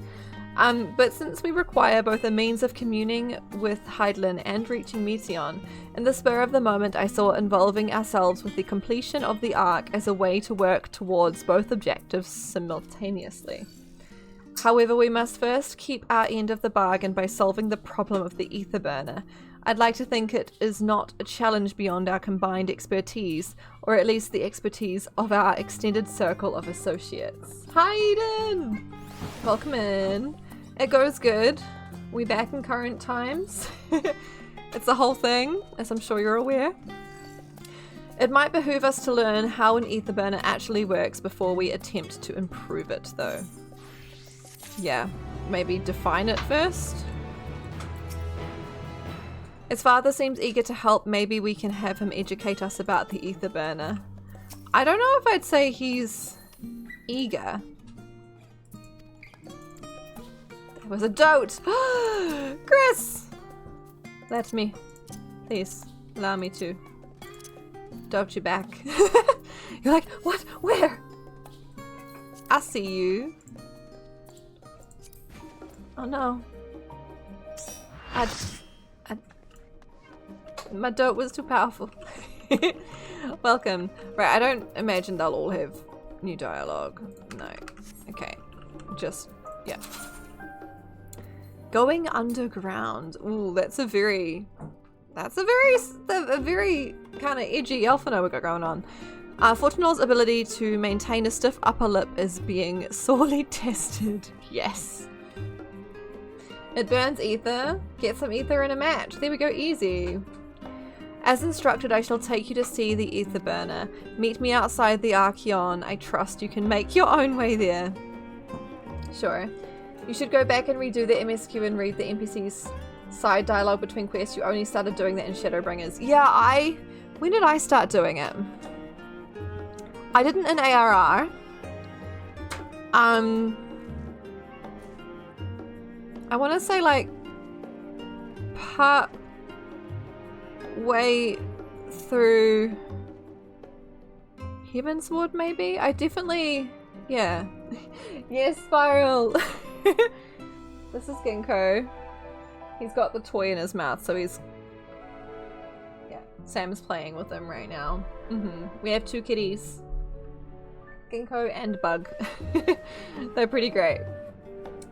But since we require both a means of communing with Hydaelyn and reaching Meteion, in the spur of the moment I saw involving ourselves with the completion of the arc as a way to work towards both objectives simultaneously. However, we must first keep our end of the bargain by solving the problem of the ether burner. I'd like to think it is not a challenge beyond our combined expertise, or at least the expertise of our extended circle of associates. Hayden! Welcome in. It goes good. We back in current times. It's the whole thing, as I'm sure you're aware. It might behoove us to learn how an ether burner actually works before we attempt to improve it, though. Yeah, maybe define it first. His father seems eager to help. Maybe we can have him educate us about the ether burner. I don't know if I'd say he's eager. There was a dote. Chris! Let me. Please, allow me to dote you back. You're like, what? Where? I see you. Oh no. My dote was too powerful. Welcome. Right, I don't imagine they'll all have new dialogue. No. Okay. Just, yeah. Going underground. Ooh, that's a very kind of edgy Alphino we got going on. Fortunault's ability to maintain a stiff upper lip is being sorely tested. Yes. It burns ether. Get some ether in a match. There we go, easy. As instructed, I shall take you to see the ether burner. Meet me outside the Archeon. I trust you can make your own way there. Sure. You should go back and redo the MSQ and read the NPC's side dialogue between quests. You only started doing that in Shadowbringers. Yeah, when did I start doing it? I didn't in ARR. I want to say like part way through Heavensward, maybe? I definitely, yeah. Yes, Spiral. This is Ginkgo. He's got the toy in his mouth, so he's, yeah, Sam's playing with him right now. We have two kitties. Ginkgo and Bug. They're pretty great.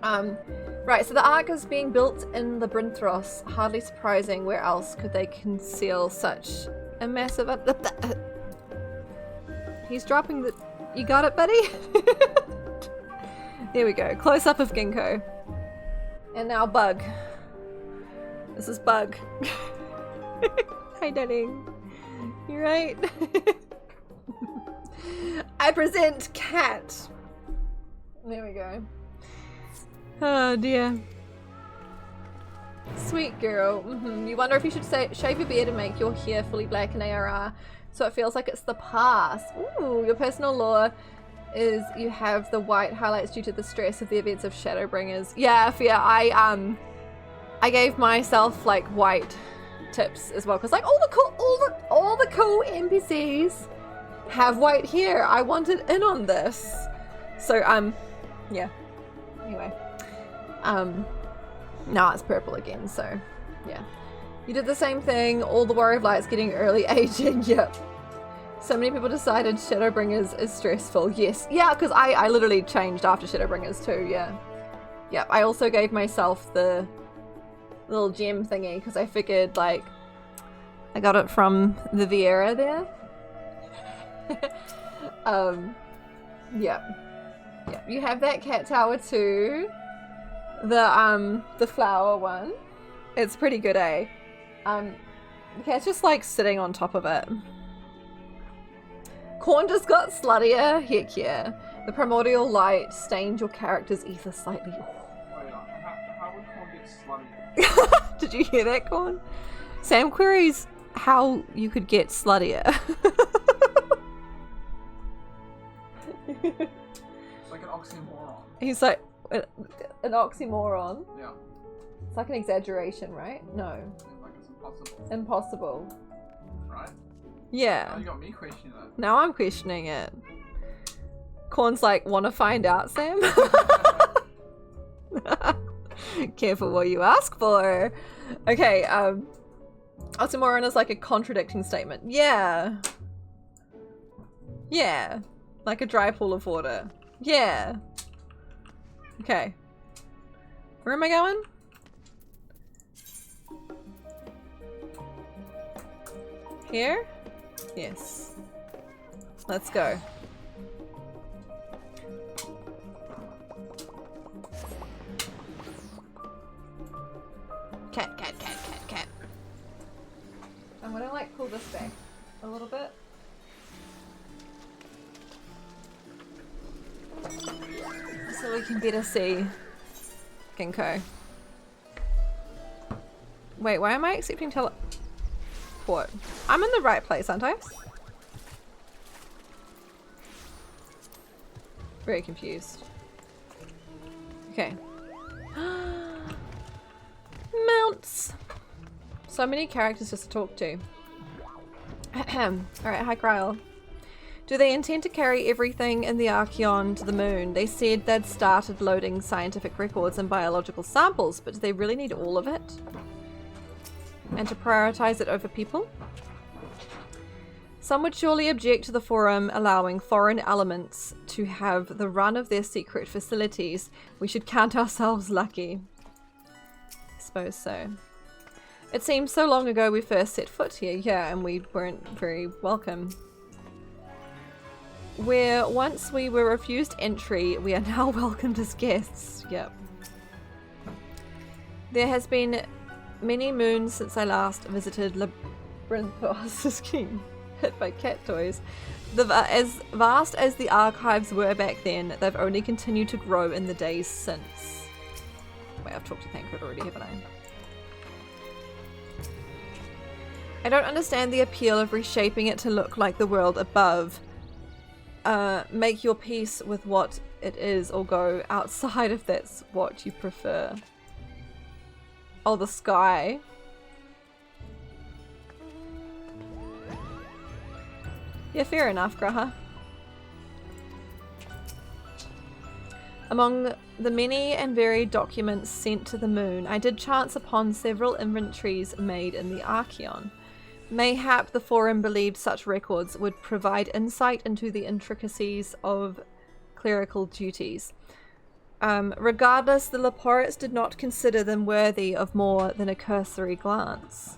Right, so the Ark is being built in Labyrinthos. Hardly surprising. Where else could they conceal such a massive... He's dropping the... You got it, buddy? There we go. Close up of Ginkgo. And now Bug. This is Bug. Hi, darling. You right? I present Cat. There we go. Oh dear. Sweet girl. You wonder if you should shave your beard and make your hair fully black in ARR so it feels like it's the past. Ooh, your personal law is you have the white highlights due to the stress of the events of Shadowbringers. Yeah, Fear, I gave myself like white tips as well because like all the cool NPCs have white hair. I wanted in on this. So yeah. Anyway. Now it's purple again, so yeah. You did the same thing, all the Warrior of Light's getting early aging, yep. So many people decided Shadowbringers is stressful, yes. Yeah, because I literally changed after Shadowbringers too, yeah. Yep, I also gave myself the little gem thingy, because I figured, like, I got it from the Vieira there. Yep. Yep, you have that cat tower too. The flower one. It's pretty good, eh? The cat's just like sitting on top of it. Corn just got sluttier. Heck yeah. The primordial light stained your character's ether slightly. How would Corn get sluttier? Did you hear that, Corn? Sam queries how you could get sluttier. It's like an oxymoron. He's like an oxymoron. Yeah. It's like an exaggeration, right? No. Like it's impossible. Impossible. Right? Yeah. Now you got me questioning that. Now I'm questioning it. Corn's like, wanna find out, Sam? Careful what you ask for. Okay, oxymoron is like a contradicting statement. Yeah. Yeah. Like a dry pool of water. Yeah. Okay. Where am I going? Here? Yes. Let's go. Cat, cat, cat, cat, cat. I'm gonna like pull this back a little bit. So we can better see Ginkgo. Wait, why am I accepting teleport? I'm in the right place, aren't I? Very confused. Okay. Mounts! So many characters just to talk to. Alright, hi Kryle. Do they intend to carry everything in the Archeon to the moon? They said they'd started loading scientific records and biological samples, but do they really need all of it? And to prioritize it over people? Some would surely object to the Forum allowing foreign elements to have the run of their secret facilities. We should count ourselves lucky. I suppose so. It seems so long ago we first set foot here, yeah, and we weren't very welcome. Where once we were refused entry, we are now welcomed as guests. Yep. There has been many moons since I last visited Labyrinthos. Getting hit by cat toys. As vast as the archives were back then, they've only continued to grow in the days since. Wait, I've talked to Thancred already, haven't I? I don't understand the appeal of reshaping it to look like the world above. Make your peace with what it is or go outside if that's what you prefer. Oh, the sky. Yeah, fair enough, Graha. Among the many and varied documents sent to the moon, I did chance upon several inventories made in the Archeon. Mayhap the Forum believed such records would provide insight into the intricacies of clerical duties. Regardless, the Leporits did not consider them worthy of more than a cursory glance.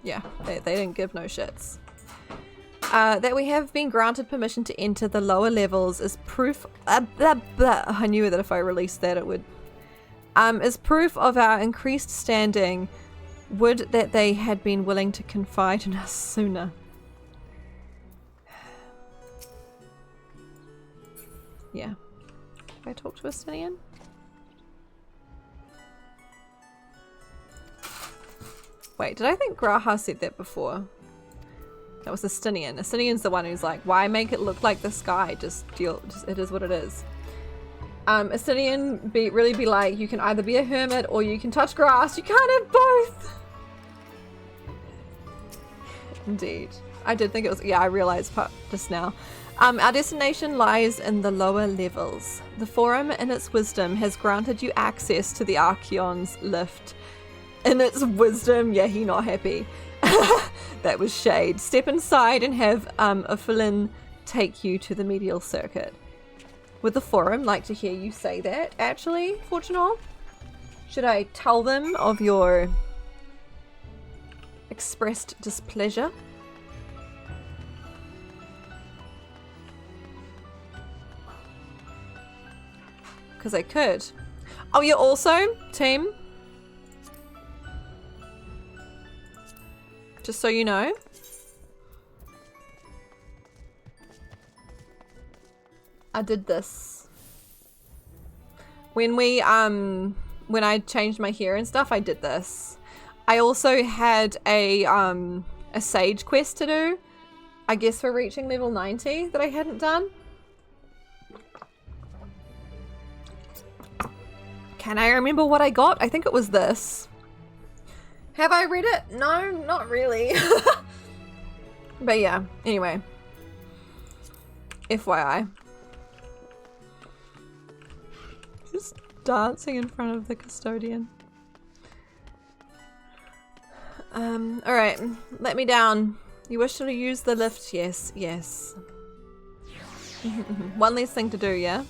Yeah, they didn't give no shits. That we have been granted permission to enter the lower levels is proof. I knew that if I released that, it would. Is proof of our increased standing. Would that they had been willing to confide in us sooner. Yeah. Can I talk to Estinian? Wait, did I think Graha said that before? That was Estinian. Estinian's the one who's like, why make it look like the sky? Just it is what it is. Estinian really be like, you can either be a hermit or you can touch grass. You can't have both! Indeed. I did think it was, yeah, I realized just now. Our destination lies in the lower levels. The Forum, in its wisdom, has granted you access to the Archeon's lift. In its wisdom, yeah, he not happy. That was shade. Step inside and have Ophelin take you to the medial circuit. Would the Forum like to hear you say that, actually, Fortunal? Should I tell them of your expressed displeasure? Because I could. Oh, you're also, team? Just so you know. I did this. When I changed my hair and stuff, I did this. I also had a sage quest to do. I guess for reaching level 90 that I hadn't done. Can I remember what I got? I think it was this. Have I read it? No, not really. But yeah, anyway. FYI. Just dancing in front of the custodian. Alright. Let me down. You wish to use the lift? Yes, yes. One less thing to do, yeah?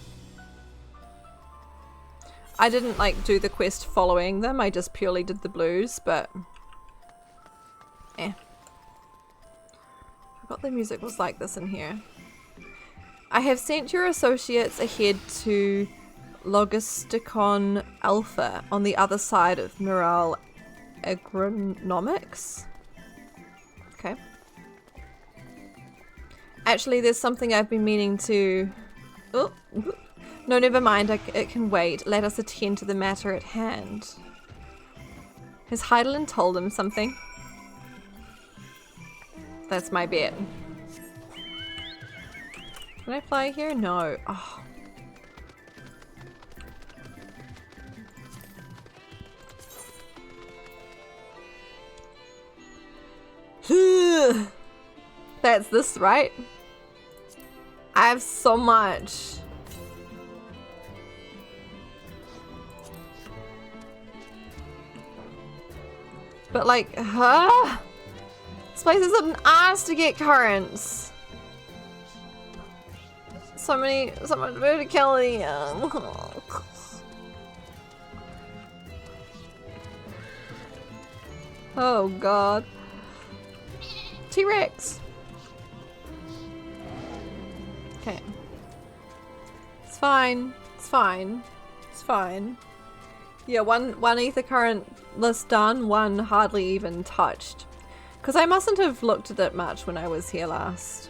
I didn't like do the quest following them, I just purely did the blues, but I forgot the music was like this in here. I have sent your associates ahead to Logisticon Alpha on the other side of Morale Agronomics. Okay. Actually, there's something I've been meaning to... Oh. No, never mind. It can wait. Let us attend to the matter at hand. Has Heidelin told him something? That's my bet. Can I fly here? No. Oh. That's this, right? I have so much. But like, this place is an ass to get currents. So much verticality. Oh god. T-Rex. Okay. It's fine. It's fine. It's fine. Yeah, one ether current list done, one hardly even touched. Because I mustn't have looked at it much when I was here last.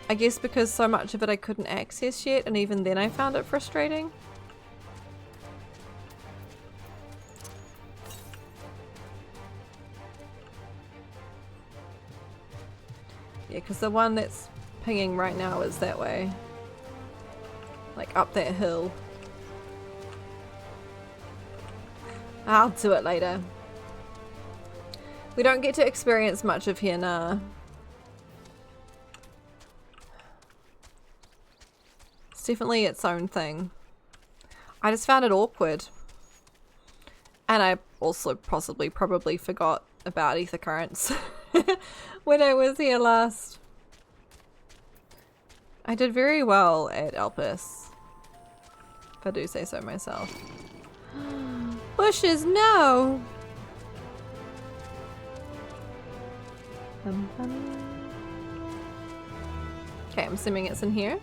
I guess because so much of it I couldn't access yet, and even then I found it frustrating. Yeah, because the one that's pinging right now is that way. Like up that hill. I'll do it later. We don't get to experience much of here now. It's definitely its own thing. I just found it awkward. And I also probably forgot about ether currents when I was here last. I did very well at Elpis, if I do say so myself. Bushes, no! Okay, I'm assuming it's in here.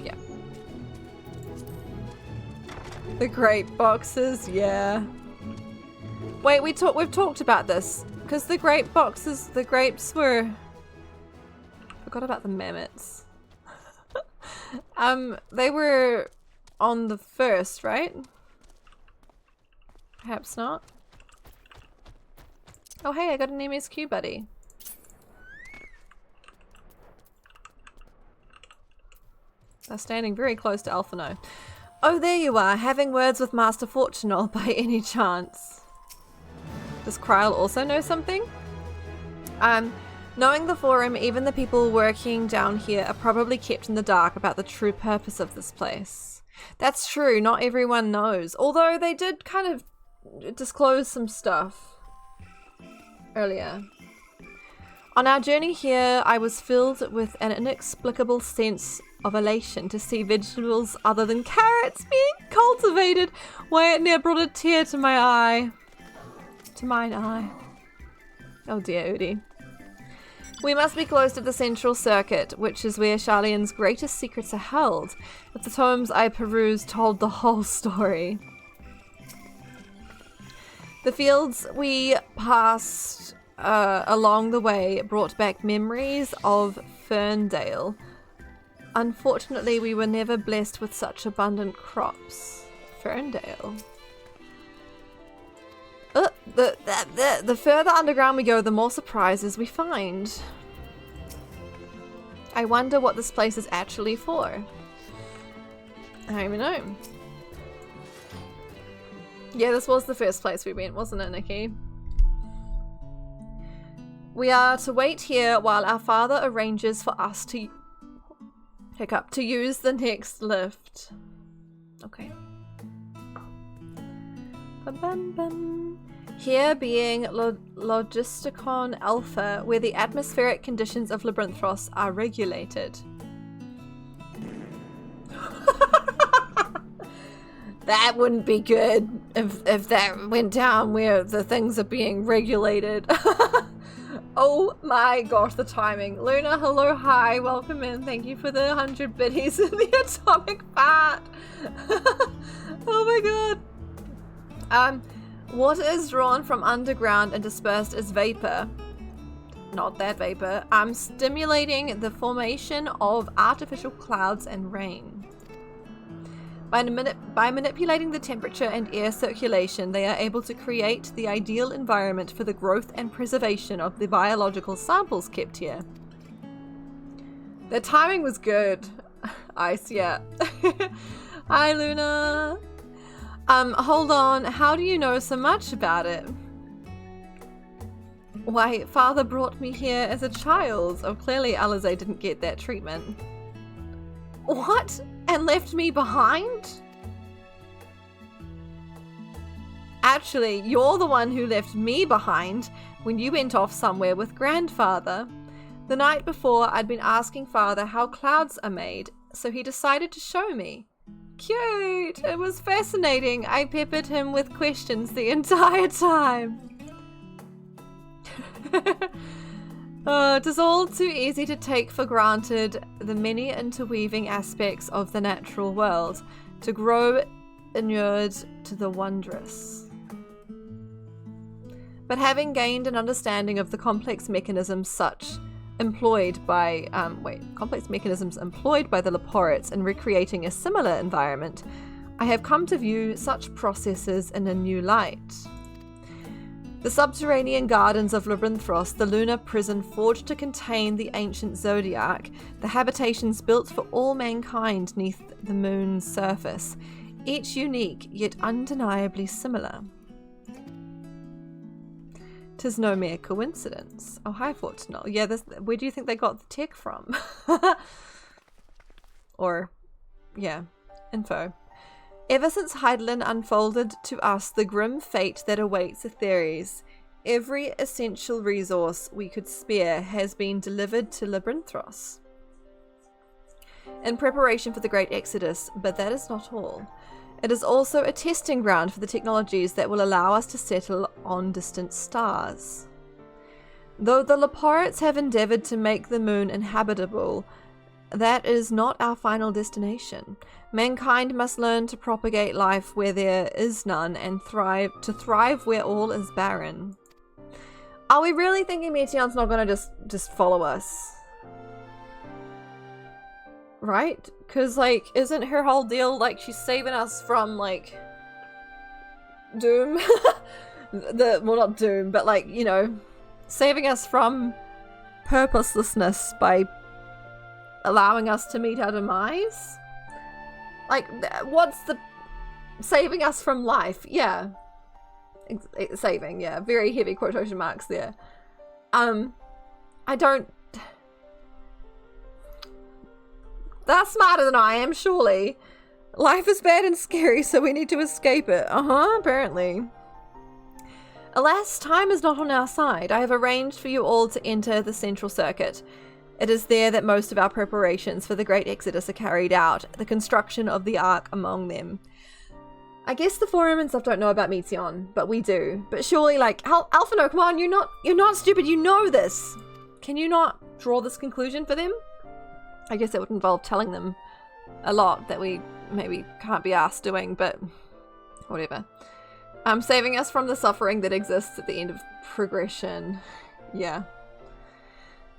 Yeah. The grape boxes, yeah. Wait, we've talked about this. Because the grape boxes, the grapes were... Forgot about the mammoths. They were on the first, right? Perhaps not. Oh hey, I got an MSQ buddy. They're standing very close to Alphino. Oh, there you are, having words with Master Fortunal by any chance. Does Kryle also know something? Knowing the forum, even the people working down here are probably kept in the dark about the true purpose of this place. That's true, not everyone knows. Although they did kind of disclose some stuff earlier. On our journey here, I was filled with an inexplicable sense of elation to see vegetables other than carrots being cultivated. Why it near brought a tear to my eye. To mine eye. Oh dear, Udi. We must be close to the central circuit, which is where Sharlayan's greatest secrets are held. If the tomes I perused told the whole story. The fields we passed along the way brought back memories of Ferndale. Unfortunately, we were never blessed with such abundant crops. Ferndale. The further underground we go, the more surprises we find. I wonder what this place is actually for. I don't even know. Yeah, this was the first place we went, wasn't it, Nikki? We are to wait here while our father arranges for us to use the next lift. Okay. Ba-bum-bum. Here being Logisticon Alpha, where the atmospheric conditions of Labyrinthos are regulated. That wouldn't be good if that went down where the things are being regulated. Oh my gosh, the timing. Luna, hello, hi, welcome in. Thank you for the 100 biddies in the atomic part. Oh my god. Water is drawn from underground and dispersed as vapor. Not that vapor. Stimulating the formation of artificial clouds and rain. By manipulating the temperature and air circulation, they are able to create the ideal environment for the growth and preservation of the biological samples kept here. The timing was good. Ice, yeah. Hi, Luna. Hold on. How do you know so much about it? Why, father brought me here as a child. Oh, clearly Alize didn't get that treatment. What? And left me behind? Actually, you're the one who left me behind when you went off somewhere with grandfather. The night before, I'd been asking father how clouds are made, so he decided to show me. Cute! It was fascinating. I peppered him with questions the entire time. It is all too easy to take for granted the many interweaving aspects of the natural world, to grow inured to the wondrous. But having gained an understanding of the complex mechanisms employed by the Leporites in recreating a similar environment, I have come to view such processes in a new light. The subterranean gardens of Labyrinthos, the lunar prison forged to contain the ancient zodiac, the habitations built for all mankind neath the moon's surface, each unique yet undeniably similar. 'Tis no mere coincidence. Oh, hi, Fortunal. Yeah, where do you think they got the tech from? Or, yeah, info. Ever since Heidelin unfolded to us the grim fate that awaits Atheres, Every essential resource we could spare has been delivered to Labyrinthos in preparation for the Great Exodus, but that is not all. It is also a testing ground for the technologies that will allow us to settle on distant stars. Though the Laporites have endeavored to make the moon inhabitable, that is not our final destination. Mankind must learn to propagate life where there is none and thrive where all is barren. Are we really thinking Meteon's not gonna just follow us? Right? Because, like, isn't her whole deal, like, she's saving us from, like, doom? Well, not doom, but, like, you know, saving us from purposelessness by allowing us to meet our demise? Like, what's the... saving us from life? Yeah. Saving, yeah. Very heavy quotation marks there. I don't... They're smarter than I am, surely. Life is bad and scary, so we need to escape it. Apparently. Alas, time is not on our side. I have arranged for you all to enter the Central Circuit. It is there that most of our preparations for the Great Exodus are carried out, the construction of the Ark among them. I guess the Forum and stuff don't know about Meteon, but we do. But surely, like, Alphino, come on, you're not stupid, you know this. Can you not draw this conclusion for them? I guess it would involve telling them a lot that we maybe can't be asked doing, but whatever. Saving us from the suffering that exists at the end of progression. Yeah.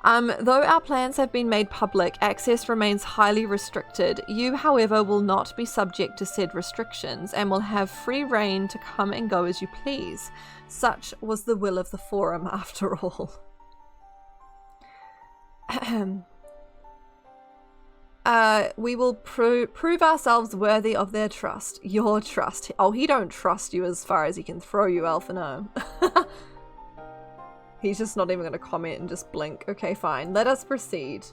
Though our plans have been made public, access remains highly restricted. You, however, will not be subject to said restrictions and will have free reign to come and go as you please. Such was the will of the Forum, after all. We will prove ourselves worthy of their trust. Your trust. Oh, he don't trust you as far as he can throw you, Alphino. He's just not even going to comment and just blink. Okay, fine. Let us proceed.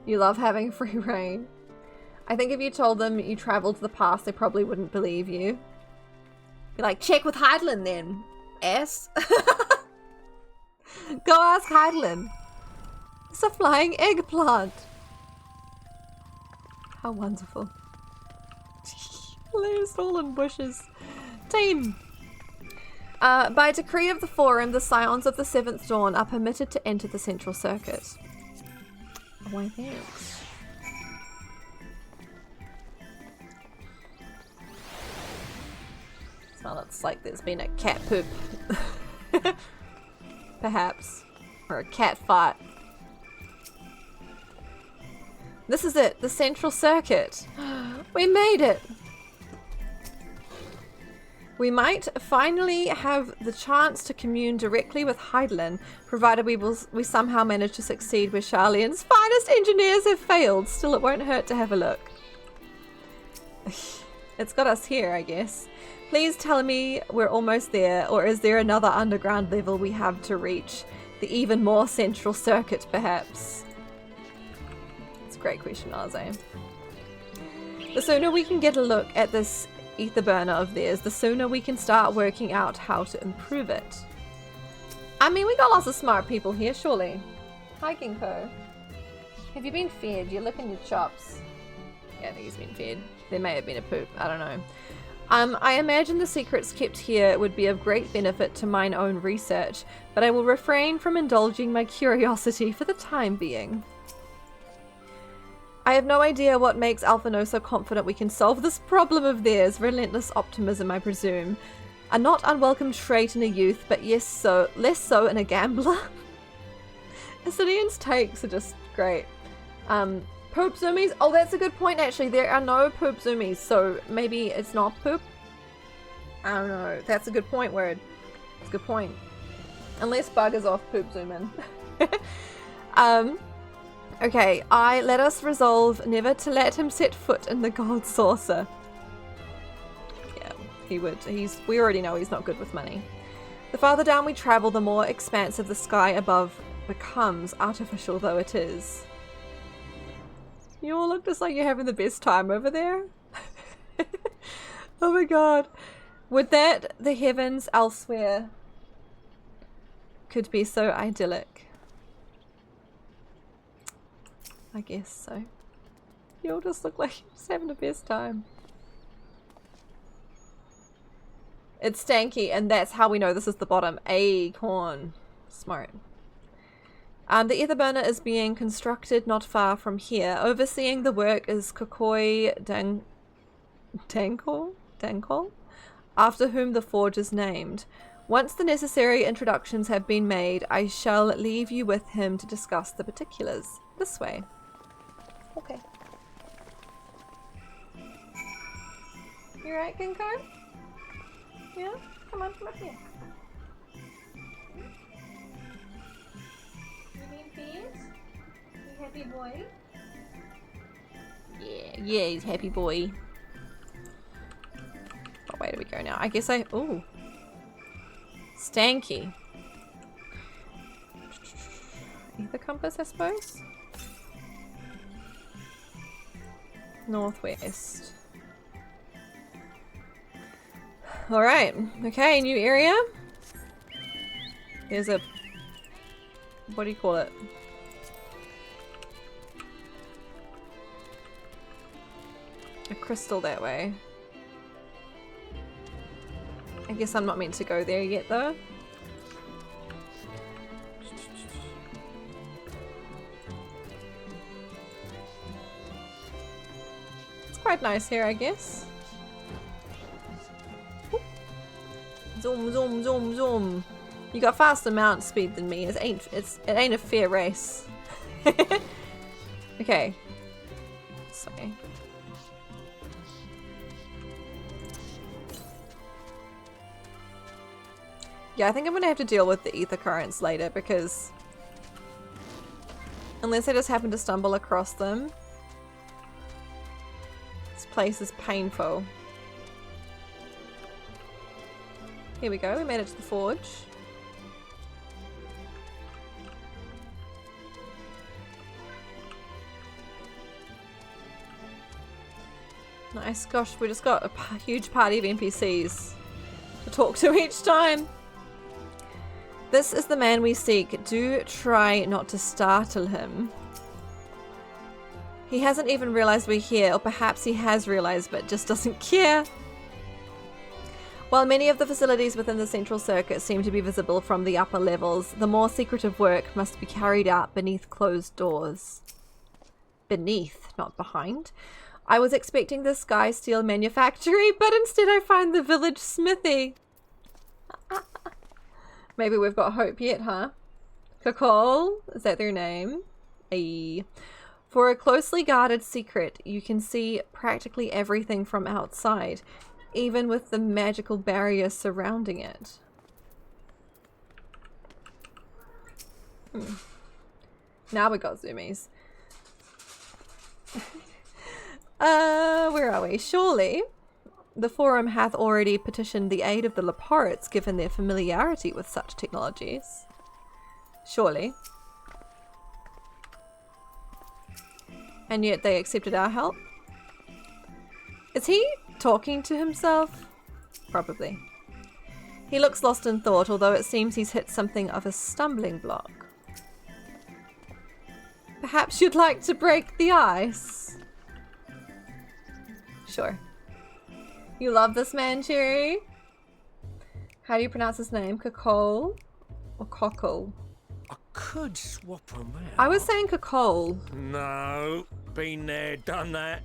You love having free reign. I think if you told them you traveled to the past, they probably wouldn't believe you. Be like, check with Heidelin then, ass. Go ask Heidelin. It's a flying eggplant. How wonderful. They're all in bushes. Team. By decree of the Forum, the Scions of the Seventh Dawn are permitted to enter the Central Circuit. Why, thanks. Well, it's like there's been a cat poop. Perhaps. Or a cat fart. This is it, the Central Circuit. We made it. We might finally have the chance to commune directly with Heidelin, provided we somehow manage to succeed where Sharlayan's finest engineers have failed. Still, it won't hurt to have a look. It's got us here, I guess. Please tell me we're almost there, or is there another underground level we have to reach? The even more Central Circuit, perhaps? It's a great question, Arze. The sooner we can get a look at this ether burner of theirs, the sooner we can start working out how to improve it. I mean, we got lots of smart people here, surely. Hi, Ginkgo. Have you been fed? You're licking your chops. Yeah, I think he's been fed. There may have been a poop. I don't know. I imagine the secrets kept here would be of great benefit to mine own research, but I will refrain from indulging my curiosity for the time being. I have no idea what makes Alphino so confident we can solve this problem of theirs. Relentless optimism, I presume. A not unwelcome trait in a youth, but yes, less so in a gambler. Ascidian's takes are just great. Poop zoomies? Oh, that's a good point, actually. There are no poop zoomies, so maybe it's not poop? I don't know. That's a good point, Word. It's a good point. Unless buggers off poop zoom in. Okay, let us resolve never to let him set foot in the gold saucer. Yeah, he would. We already know he's not good with money. The farther down we travel, the more expansive the sky above becomes, artificial though it is. You all look just like you're having the best time over there. Oh my god. Would that the heavens elsewhere could be so idyllic. I guess so. You all just look like you're just having the best time. It's stanky, and that's how we know this is the bottom. Acorn. Smart. The ether burner is being constructed not far from here. Overseeing the work is Kokoi Dankol, after whom the forge is named. Once the necessary introductions have been made, I shall leave you with him to discuss the particulars. This way. Okay. You right, Ginkgo? Yeah? Come on, come up here. You need feed? You happy boy? Yeah, he's happy boy. What way do we go now? I guess ooh. Stanky. Ether compass, I suppose? Northwest. Alright, okay, new area. There's a... what do you call it? A crystal that way. I guess I'm not meant to go there yet though. It's quite nice here, I guess. Zoom, zoom, zoom, zoom. You got faster mount speed than me. It ain't a fair race. Okay. Sorry. Yeah, I think I'm gonna have to deal with the ether currents later because unless I just happen to stumble across them, this place is painful. Here we go, we made it to the forge. Nice, gosh, we just got a huge party of NPCs to talk to each time. This is the man we seek. Do try not to startle him. He hasn't even realized we're here, or perhaps he has realized but just doesn't care. While many of the facilities within the central circuit seem to be visible from the upper levels, the more secretive work must be carried out beneath closed doors. Beneath, not behind. I was expecting the Sky Steel Manufactory, but instead I find the village smithy. Maybe we've got hope yet, huh? Kakol? Is that their name? Aye. For a closely guarded secret, you can see practically everything from outside, even with the magical barrier surrounding it. Now we got zoomies. Where are we? Surely the Forum hath already petitioned the aid of the Leporites, given their familiarity with such technologies. Surely. And yet they accepted our help? Is he talking to himself? Probably. He looks lost in thought, although it seems he's hit something of a stumbling block. Perhaps you'd like to break the ice? Sure. You love this man, Cherry? How do you pronounce his name? Kakol? Or Cockle? I could swap them out. I was saying Kakol. No. Been there, done that.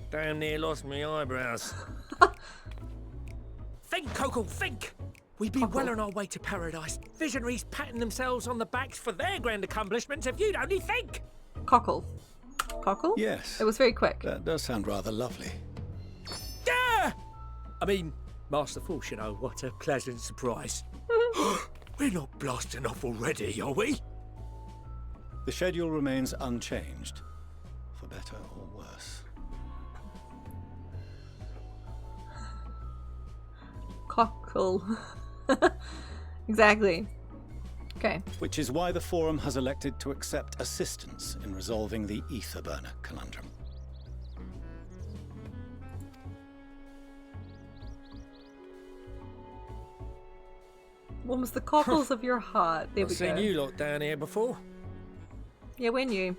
Damn near lost me eyebrows. Think, Cockle, think! We'd be well on our way to paradise. Visionaries patting themselves on the backs for their grand accomplishments if you'd only think! Cockle. Cockle? Yes. It was very quick. That does sound rather lovely. Yeah! I mean, masterful, you know, what a pleasant surprise. We're not blasting off already, are we? The schedule remains unchanged, for better or worse. Cockle. Exactly. Okay. Which is why the Forum has elected to accept assistance in resolving the ether burner conundrum. Warms the cockles of your heart. There I've we seen go. you lot down here before. Yeah, we're new.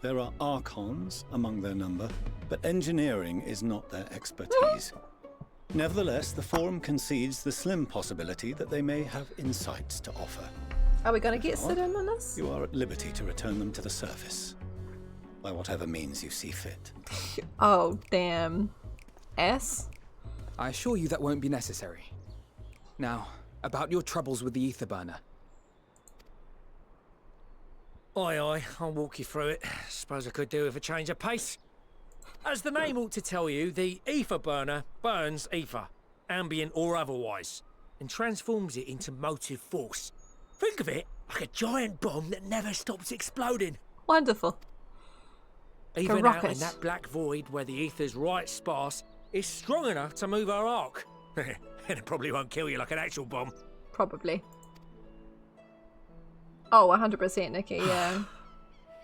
There are Archons among their number, but engineering is not their expertise. Nevertheless, the Forum concedes the slim possibility that they may have insights to offer. Are we going to If get not, sit in on this? You are at liberty to return them to the surface, by whatever means you see fit. Oh, damn. S? I assure you that won't be necessary. Now, about your troubles with the ether burner. Aye, I'll walk you through it. Suppose I could do with a change of pace. As the name ought to tell you, the ether burner burns ether, ambient or otherwise, and transforms it into motive force. Think of it like a giant bomb that never stops exploding. Wonderful. Even rocket. out in that black void where the ether's right sparse, it's strong enough to move our arc. And it probably won't kill you like an actual bomb. Probably. Oh, 100% Nikki, yeah.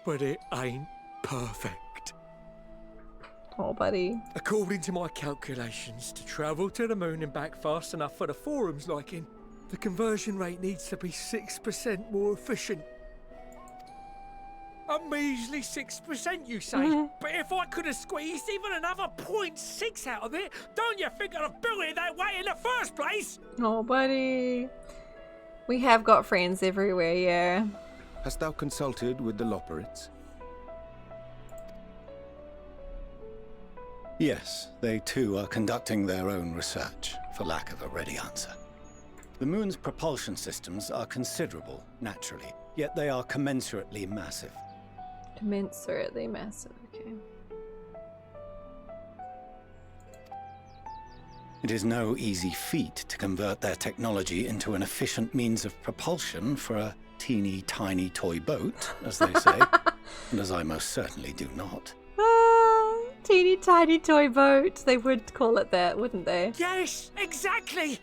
But it ain't perfect. Oh, buddy. According to my calculations, to travel to the moon and back fast enough for the Forum's liking, the conversion rate needs to be 6% more efficient. A measly 6%, you say? But if I could have squeezed even another 0.6 out of it, don't you think I'd have built it that way in the first place? Oh, buddy. We have got friends everywhere, yeah. Hast thou consulted with the Loperites? Yes, they too are conducting their own research, for lack of a ready answer. The moon's propulsion systems are considerable, naturally, yet they are commensurately massive. Commensurately massive, okay. It is no easy feat to convert their technology into an efficient means of propulsion for a teeny tiny toy boat, as they say, and as I most certainly do not. Teeny tiny toy boat. They would call it that, wouldn't they? Yes, exactly!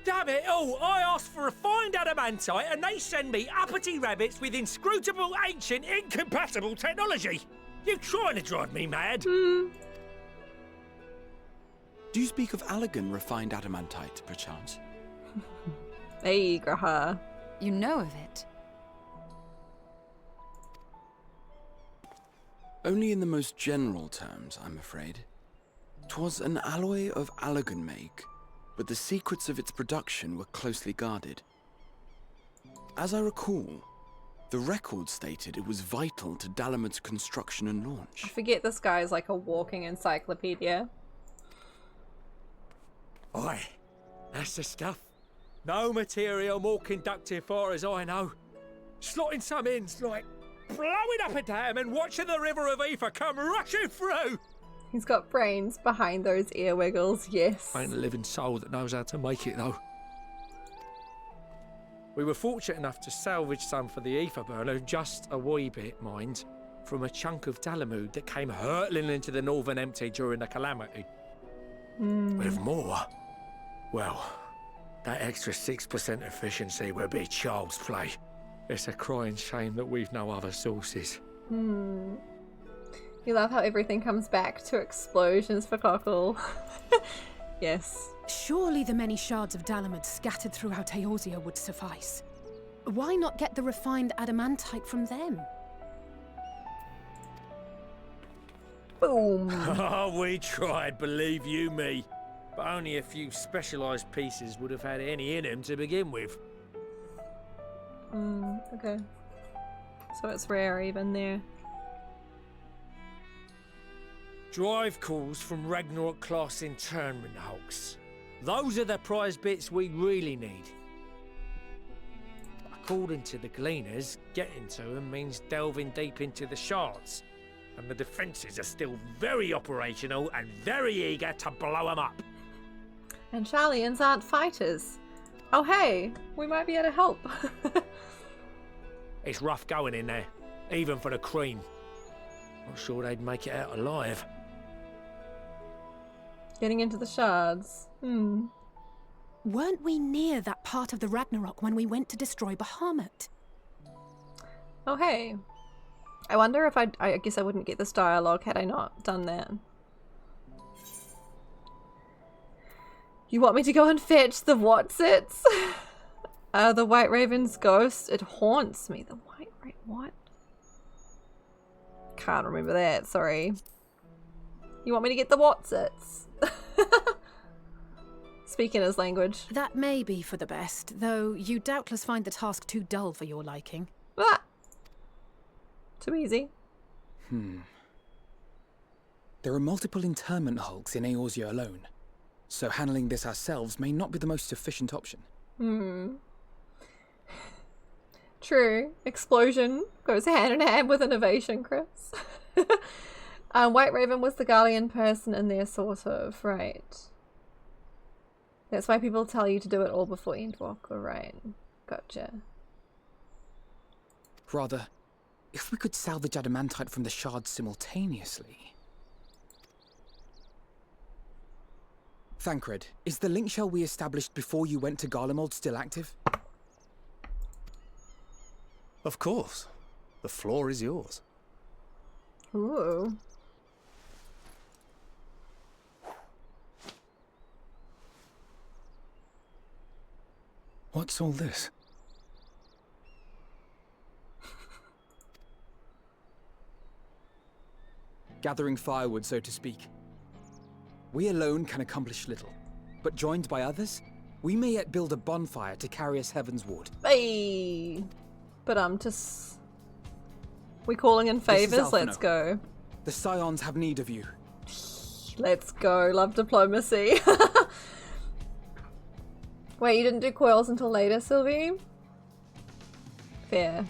Damn it all, I asked for refined adamantite and they send me uppity rabbits with inscrutable, ancient, incompatible technology! You're trying to drive me mad! Do you speak of Allegan refined adamantite, perchance? Hey, Graha. You know of it? Only in the most general terms, I'm afraid. 'Twas an alloy of Allegan make, but the secrets of its production were closely guarded. As I recall, the record stated it was vital to Dalamud's construction and launch. I forget this guy is like a walking encyclopedia. Aye, that's the stuff. No material more conductive far as I know. Slotting some in's like blowing up a dam and watching the river of ether come rushing through. He's got brains behind those ear wiggles, yes. Ain't a living soul that knows how to make it though. We were fortunate enough to salvage some for the ether burner, just a wee bit, mind, from a chunk of Dalamud that came hurtling into the Northern Empty during the calamity. With more, well, that extra 6% efficiency would be child's play. It's a crying shame that we've no other sources. You love how everything comes back to explosions for Cockle. Yes. Surely the many shards of Dalamud scattered throughout Eorzea would suffice. Why not get the refined adamantite from them? Boom. Oh, we tried, believe you me. But only a few specialised pieces would have had any in them to begin with. Okay. So it's rare even there. Drive calls from Ragnarok class internment hulks. Those are the prize bits we really need. According to the Gleaners, getting to them means delving deep into the shards. And the defences are still very operational and very eager to blow them up. And Charlians aren't fighters. Oh hey, we might be able to help. It's rough going in there, even for the cream. Not sure they'd make it out alive. Getting into the shards. Weren't we near that part of the Ragnarok when we went to destroy Bahamut? Oh hey. I wonder if I guess I wouldn't get this dialogue had I not done that. You want me to go and fetch the whatsits? The White Raven's ghost. It haunts me. The White Raven. What? Can't remember that. Sorry. You want me to get the whatsits? Speaking his language. That may be for the best, though you doubtless find the task too dull for your liking. Ah! Too easy. There are multiple internment hulks in Eorzea alone, so handling this ourselves may not be the most efficient option. True. Explosion goes hand in hand with innovation, Chris. White Raven was the guardian person in there, sort of. Right. That's why people tell you to do it all before Endwalker, right? Gotcha. Rather, if we could salvage adamantite from the shards simultaneously. Thancred, is the link shell we established before you went to Garlemald still active? Of course. The floor is yours. Ooh. What's all this? Gathering firewood, so to speak. We alone can accomplish little, but joined by others, we may yet build a bonfire to carry us heavensward. Hey! But just... We calling in favors? Let's go. The Scions have need of you. Let's go. Love diplomacy. Wait, you didn't do coils until later, Sylvie? Fair.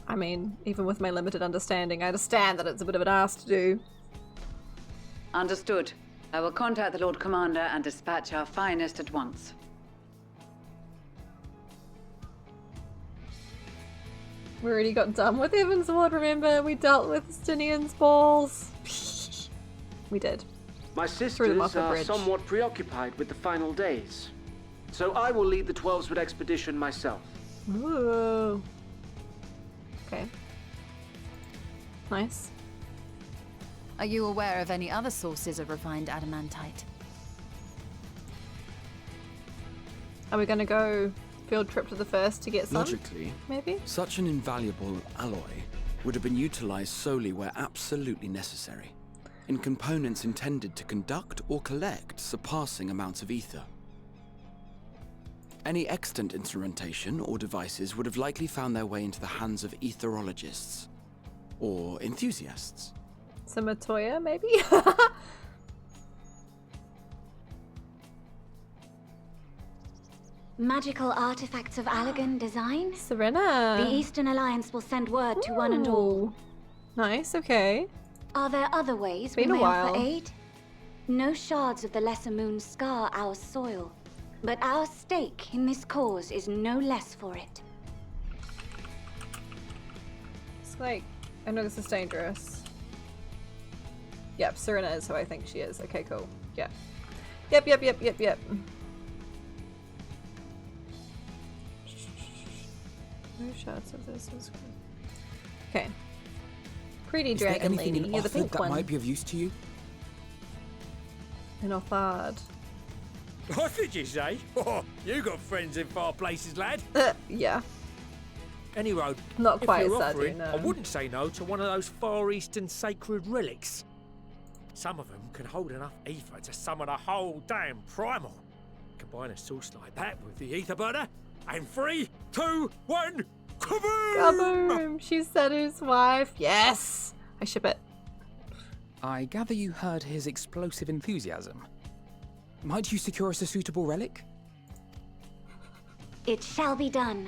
I mean, even with my limited understanding, I understand that it's a bit of an ask to do. Understood. I will contact the Lord Commander and dispatch our finest at once. We already got done with Evansward, remember? We dealt with Stinian's balls. We did. My sisters are somewhat preoccupied with the final days, so I will lead the 12-Sword expedition myself. Ooh. Okay. Nice. Are you aware of any other sources of refined adamantite? Are we gonna go field trip to the first to get some? Logically, maybe? Such an invaluable alloy would have been utilized solely where absolutely necessary, in components intended to conduct or collect surpassing amounts of ether. Any extant instrumentation or devices would have likely found their way into the hands of etherologists, or enthusiasts. Some Matoya, maybe? Magical artifacts of Allagan design? Serena! The Eastern Alliance will send word to one and all. Nice, okay. Are there other ways Been we a may while. offer aid? No shards of the Lesser Moon scar our soil, but our stake in this cause is no less for it. It's like, I know this is dangerous. Yep, Serena is who I think she is. Okay, cool. Yeah. Yep. No shots of this was good. Okay. Pretty Is there dragon anything lady. in You're the Othard pink that one. might be of use to you? In Othard. What did you say? Oh, you got friends in far places, lad. Yeah. Any road. Not quite if you're as offering, no. I wouldn't say no to one of those Far Eastern sacred relics. Some of them can hold enough ether to summon a whole damn primal. Combine a source like that with the ether burner, and 3, 2, 1, kaboom! Kaboom! She's Senu's wife. Yes! I ship it. I gather you heard his explosive enthusiasm. Might you secure us a suitable relic? It shall be done.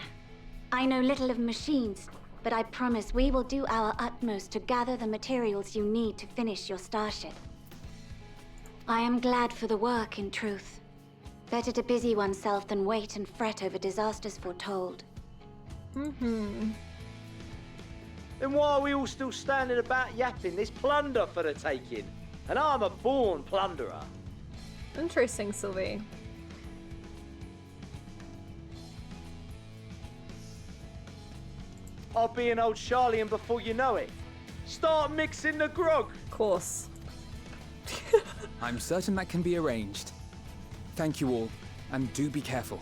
I know little of machines, but I promise we will do our utmost to gather the materials you need to finish your starship. I am glad for the work, in truth. Better to busy oneself than wait and fret over disasters foretold. Mm-hmm. Then why are we all still standing about yapping? There's plunder for the taking, and I'm a born plunderer. Interesting, Sylvie. I'll be an old Charlian before you know it. Start mixing the grog. Of course. I'm certain that can be arranged. Thank you all, and do be careful.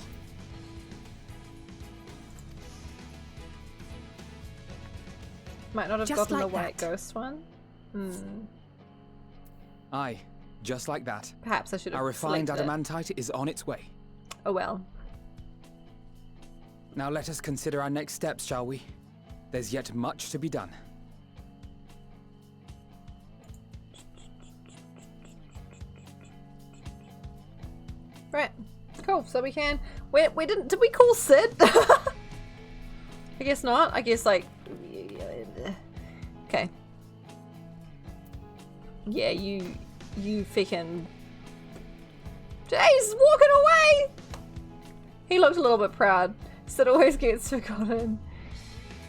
Might not have Just gotten like the white that. ghost one. Aye, just like that. Perhaps I should have Our refined selected it. adamantite is on its way. Oh well. Now let us consider our next steps, shall we? There's yet much to be done. Right. Cool. So we can. We didn't. Did we call Sid? I guess not. I guess like. Okay. Yeah, you freaking. He's walking away. He looked a little bit proud. Sid always gets forgotten.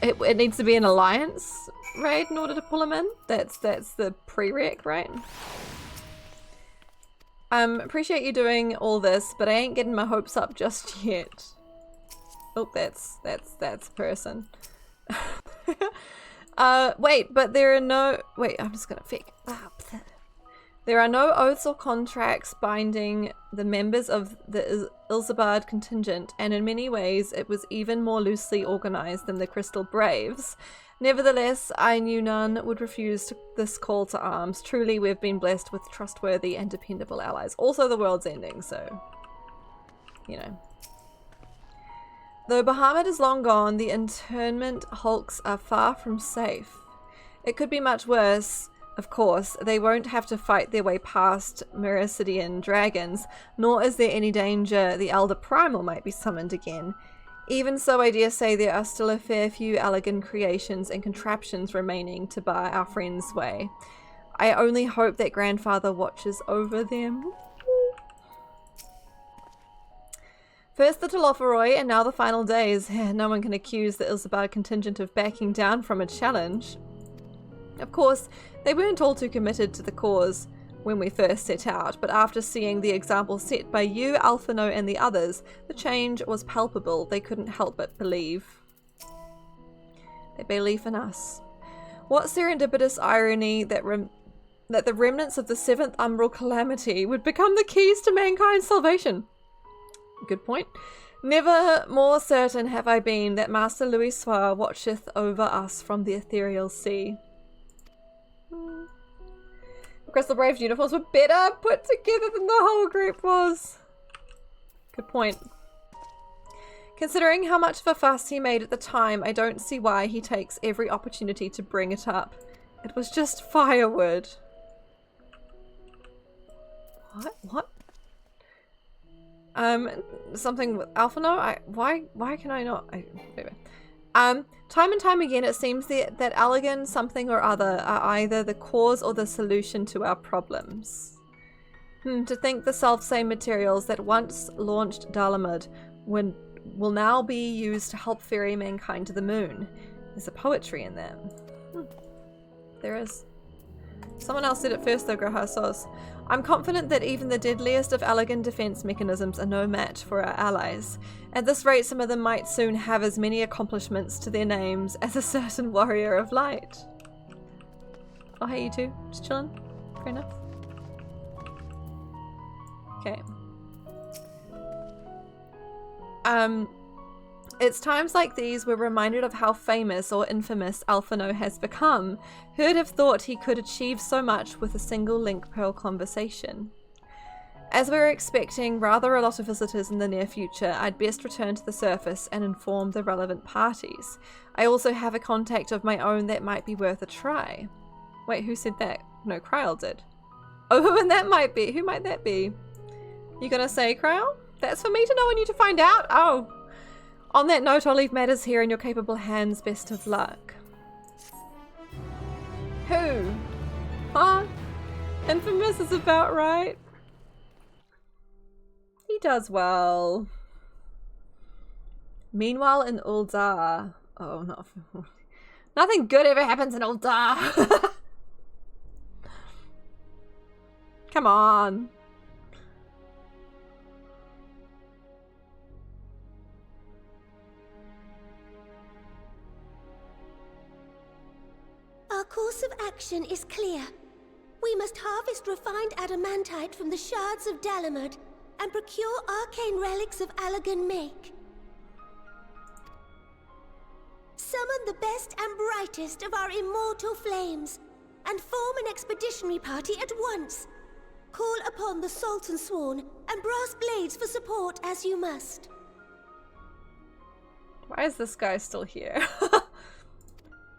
It needs to be an alliance raid in order to pull him in. That's the prereq, right? Appreciate you doing all this, but I ain't getting my hopes up just yet. Oh, that's a person. Wait, but there are no. Wait, I'm just gonna fake. There are no oaths or contracts binding the members of the Ilsabard contingent, and in many ways it was even more loosely organized than the Crystal Braves. Nevertheless, I knew none would refuse this call to arms. Truly, we've been blessed with trustworthy and dependable allies. Also, the world's ending, so, you know. Though Bahamut is long gone, the internment hulks are far from safe. It could be much worse. Of course, they won't have to fight their way past Mericidian dragons, nor is there any danger the Elder Primal might be summoned again. Even so, I dare say there are still a fair few elegant creations and contraptions remaining to bar our friends' way. I only hope that Grandfather watches over them. First the Telophoroi, and now the final days. No one can accuse the Ilsabard contingent of backing down from a challenge. Of course, they weren't all too committed to the cause when we first set out, but after seeing the example set by you, Alphino, and the others, the change was palpable. They couldn't help but believe. They believe in us. What serendipitous irony that the remnants of the 7th Umbral Calamity would become the keys to mankind's salvation. Good point. Never more certain have I been that Master Louis Soir watcheth over us from the ethereal sea. Crystal Brave's uniforms were better put together than the whole group was. Good point. Considering how much of a fuss he made at the time, I don't see why he takes every opportunity to bring it up. It was just firewood. What? Something with Alphino? Why can I not? Anyway. Time and time again, it seems that Allegan something or other are either the cause or the solution to our problems. To think the self-same materials that once launched Dalamud will now be used to help ferry mankind to the moon. There's a poetry in that. There is. Someone else said it first though, Grahasos. I'm confident that even the deadliest of Allegan defense mechanisms are no match for our allies. At this rate, some of them might soon have as many accomplishments to their names as a certain warrior of light. Oh, hey, you two. Just chilling. Fair enough. Okay. It's times like these we're reminded of how famous or infamous Alphino has become. Who'd have thought he could achieve so much with a single link pearl conversation? As we're expecting rather a lot of visitors in the near future, I'd best return to the surface and inform the relevant parties. I also have a contact of my own that might be worth a try. Wait, who said that? No, Kryl did. Oh, who and that might be? Who might that be? You gonna say, Kryl? That's for me to know and you to find out? Oh. On that note, I'll leave matters here in your capable hands. Best of luck. Who? Huh? Infamous is about right. He does well. Meanwhile, in Uldar. Oh, no. Nothing good ever happens in Uldar. Come on. Our course of action is clear. We must harvest refined adamantite from the shards of Dalamud and procure arcane relics of Allagan make. Summon the best and brightest of our immortal flames and form an expeditionary party at once. Call upon the Sultan Sworn and Brass Blades for support as you must. Why is this guy still here?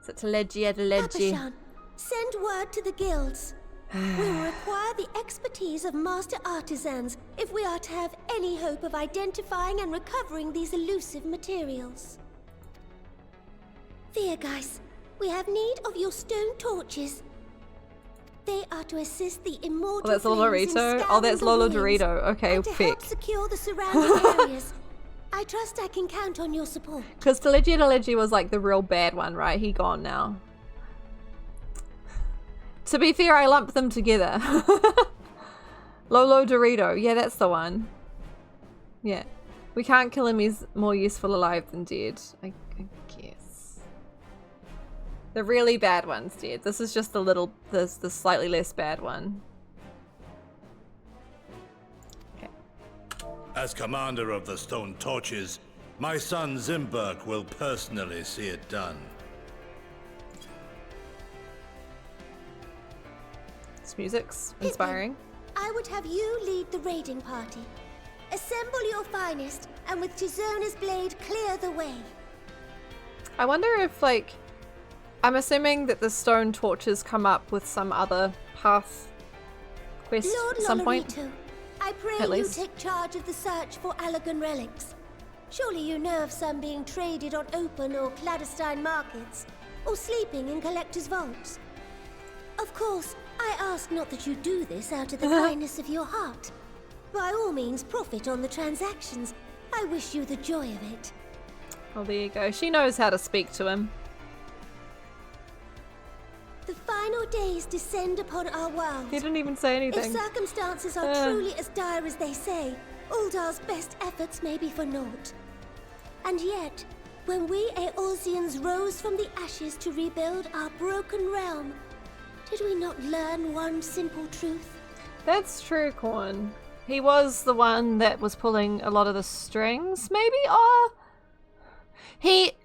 Is it Telegia Telegia? Papashan, send word to the guilds. We will require the expertise of master artisans if we are to have any hope of identifying and recovering these elusive materials. Viergeist, we have need of your stone torches. They are to assist the immortal Oh, that's Lolorito? Oh, that's Lolo Dorito. Okay, and to help secure the surrounding areas. I trust I can count on your support. Because Telegia Telegia was like the real bad one, right? He gone now. To be fair, I lumped them together. Lolo Dorito. Yeah, that's the one. Yeah. We can't kill him. He's more useful alive than dead. I guess. The really bad one's dead. This is just the slightly less bad one. Okay. As commander of the Stone Torches, my son Zimberk will personally see it done. This music's inspiring. I would have you lead the raiding party. Assemble your finest, and with Tizona's blade, clear the way. I wonder if, like, I'm assuming that the stone torches come up with some other path quest Lord at some point. Lolorito, I pray At you least. take charge of the search for Allagan relics. Surely you know of some being traded on open or clandestine markets, or sleeping in collectors' vaults. Of course, I ask not that you do this out of the kindness of your heart. By all means, profit on the transactions. I wish you the joy of it. Oh, there you go. She knows how to speak to him. The final days descend upon our world. He didn't even say anything. If circumstances are truly as dire as they say, Uldar's best efforts may be for naught. And yet, when we Eorzeans rose from the ashes to rebuild our broken realm, did we not learn one simple truth? That's true, Corn. He was the one that was pulling a lot of the strings, maybe? Or he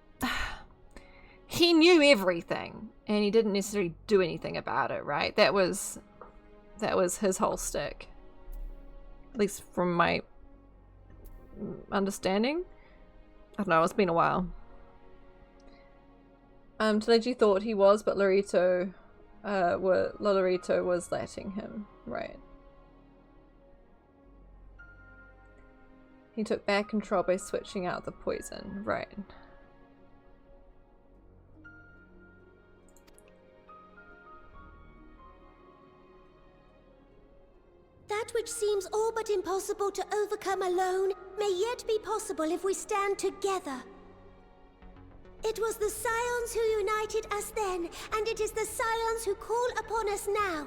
knew everything and he didn't necessarily do anything about it, right? That was his whole stick. At least from my understanding. I don't know, it's been a while. Telegia thought he was, but Lolorito was letting him, right? He took back control by switching out the poison, right? That which seems all but impossible to overcome alone may yet be possible if we stand together. It was the Scions who united us then, and it is the Scions who call upon us now.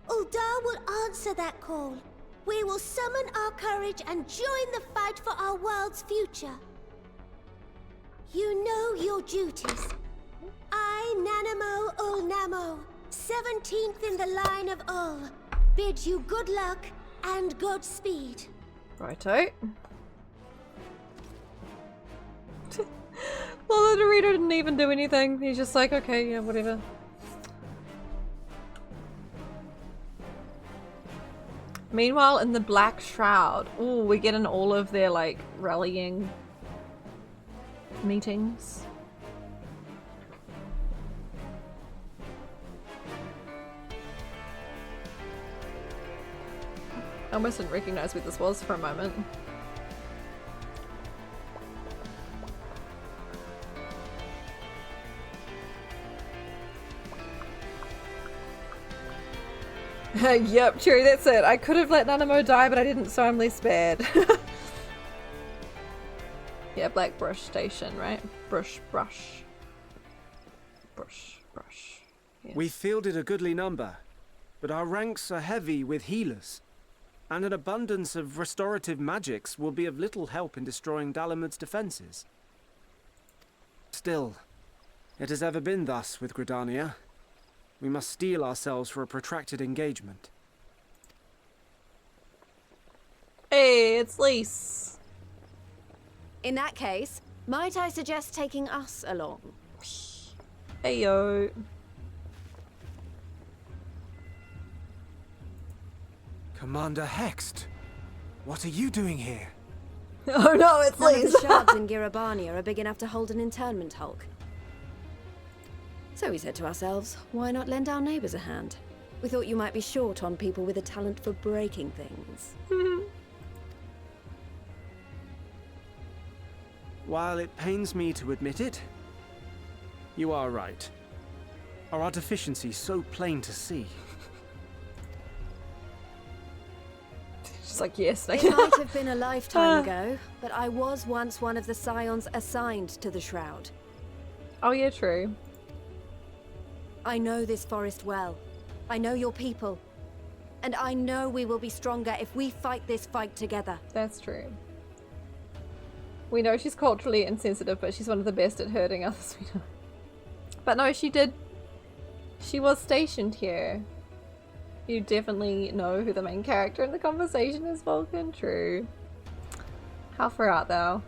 Uldar will answer that call. We will summon our courage and join the fight for our world's future. You know your duties. I, Nanamo Ulnamo, 17th in the line of Ul, bid you good luck and Godspeed. Righto. Well, the Dorito didn't even do anything. He's just like, okay, yeah, whatever. Meanwhile, in the Black Shroud, ooh, we're getting all of their, like, rallying meetings. I almost didn't recognize where this was for a moment. Yep, Cherry, that's it. I could have let Nanamo die, but I didn't, so I'm less bad. Yeah, Black Brush Station, right? Brush. Yeah. We fielded a goodly number, but our ranks are heavy with healers, and an abundance of restorative magics will be of little help in destroying Dalamud's defenses. Still, it has ever been thus with Gridania. We must steel ourselves for a protracted engagement. Hey, it's Lise. In that case, might I suggest taking us along? Hey, yo. Commander Hext, what are you doing here? Oh no, it's None of Lise. the shards in Girabania are big enough to hold an internment hulk. So we said to ourselves, why not lend our neighbors a hand? We thought you might be short on people with a talent for breaking things. While it pains me to admit it, you are right. Our deficiency so plain to see. She's like, yes. It might have been a lifetime ago, but I was once one of the scions assigned to the Shroud. Oh yeah, true. I know this forest well. I know your people. And I know we will be stronger if we fight this fight together. That's true. We know she's culturally insensitive, but she's one of the best at hurting others we know. But no, she did. She was stationed here. You definitely know who the main character in the conversation is, Vulcan. True. How far out thou?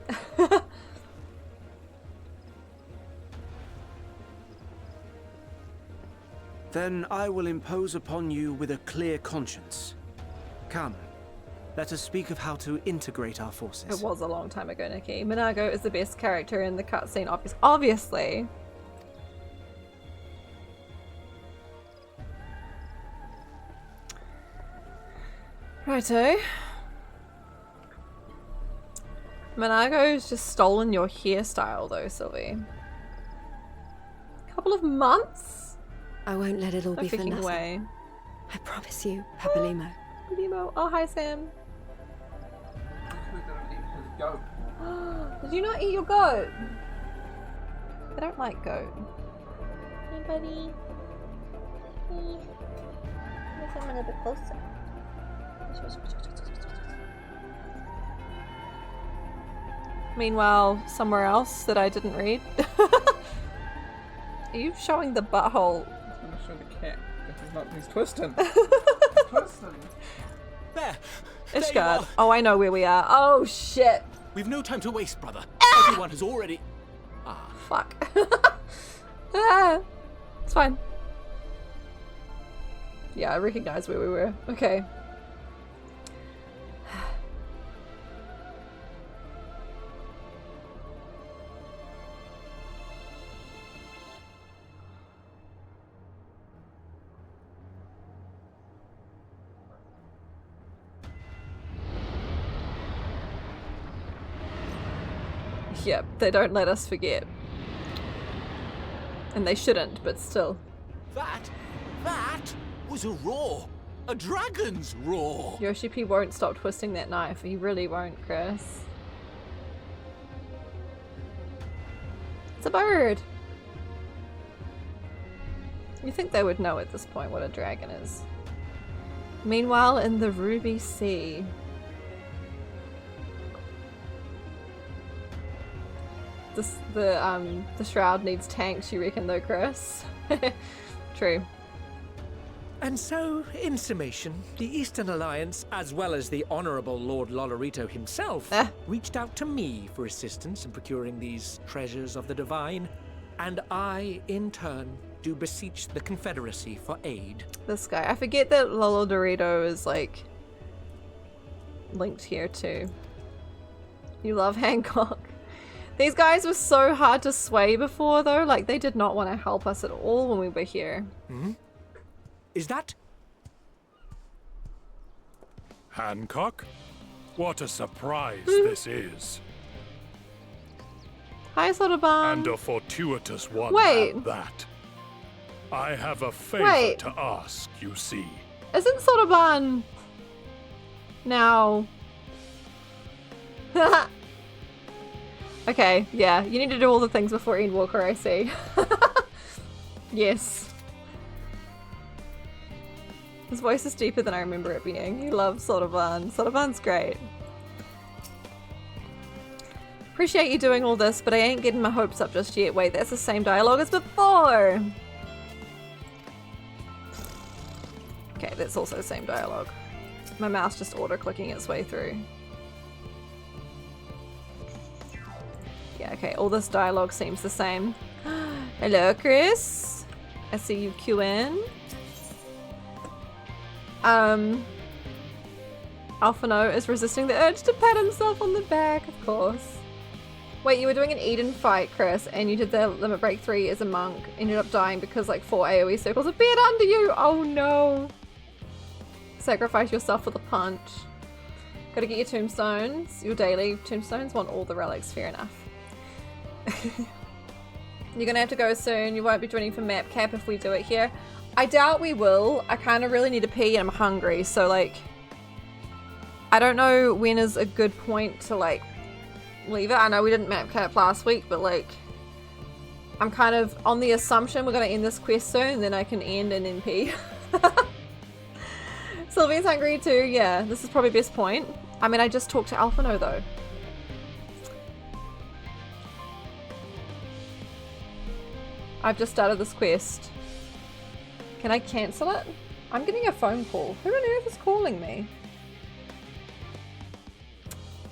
Then I will impose upon you with a clear conscience. Come, let us speak of how to integrate our forces. It was a long time ago, Nikki. Minago is the best character in the cutscene, obviously. Righto. Minago's just stolen your hairstyle though, Sylvie. Couple of months? I won't let it all No be for freaking nothing. way. I promise you, Papalimo. Limo. Oh, hi, Sam. Did you not eat your goat? I don't like goat. Hey, buddy. Hey. Let's come a little bit closer. Meanwhile, somewhere else that I didn't read. Are you showing the butthole? I'm gonna show the cat. He's twisting. Twisting. There! Ishgard. Oh, I know where we are. Oh, shit. We've no time to waste, brother. Everyone has already... Fuck. Ah, it's fine. Yeah, I recognize where we were. Okay. Yep, they don't let us forget. And they shouldn't, but still. That was a roar. A dragon's roar. Yoshi P won't stop twisting that knife. He really won't, Chris. It's a bird. You think they would know at this point what a dragon is. Meanwhile, in the Ruby Sea. The Shroud needs tanks, you reckon though, Chris? True. And so, in summation, the Eastern Alliance, as well as the Honourable Lord Lolorito himself, reached out to me for assistance in procuring these treasures of the divine, and I, in turn, do beseech the Confederacy for aid. This guy. I forget that Lolorito is, like, linked here too. You love Hancock. These guys were so hard to sway before, though. Like, they did not want to help us at all when we were here. Hmm? Is that... Hancock? What a surprise this is. Hi, Sotoban. And a fortuitous one Wait. at that. I have a favor Wait. to ask, you see. Isn't Sotoban now... Okay, yeah, you need to do all the things before Endwalker, I see. Yes. His voice is deeper than I remember it being. You love Sotoban. Sotoban's great. Appreciate you doing all this, but I ain't getting my hopes up just yet. Wait, that's the same dialogue as before! Okay, that's also the same dialogue. My mouse just auto-clicking its way through. Yeah, okay, all this dialogue seems the same. Hello, Chris. I see you queuing. Alphino is resisting the urge to pat himself on the back, of course. Wait, you were doing an Eden fight, Chris, and you did the Limit Break 3 as a monk. Ended up dying because like 4 AoE circles appeared under you! Oh no! Sacrifice yourself for the punch. Gotta get your tombstones. Your daily tombstones want all the relics, fair enough. You're gonna have to go soon. You won't be joining for map cap if we do it here. I doubt we will. I kind of really need to pee and I'm hungry, so like... I don't know when is a good point to like leave it. I know we didn't map cap last week, but like I'm kind of on the assumption we're gonna end this quest soon, then I can end and then pee. Sylvia's hungry too. Yeah, this is probably best point. I mean, I just talked to Alphino though. I've just started this quest. Can I cancel it? I'm getting a phone call. Who on earth is calling me?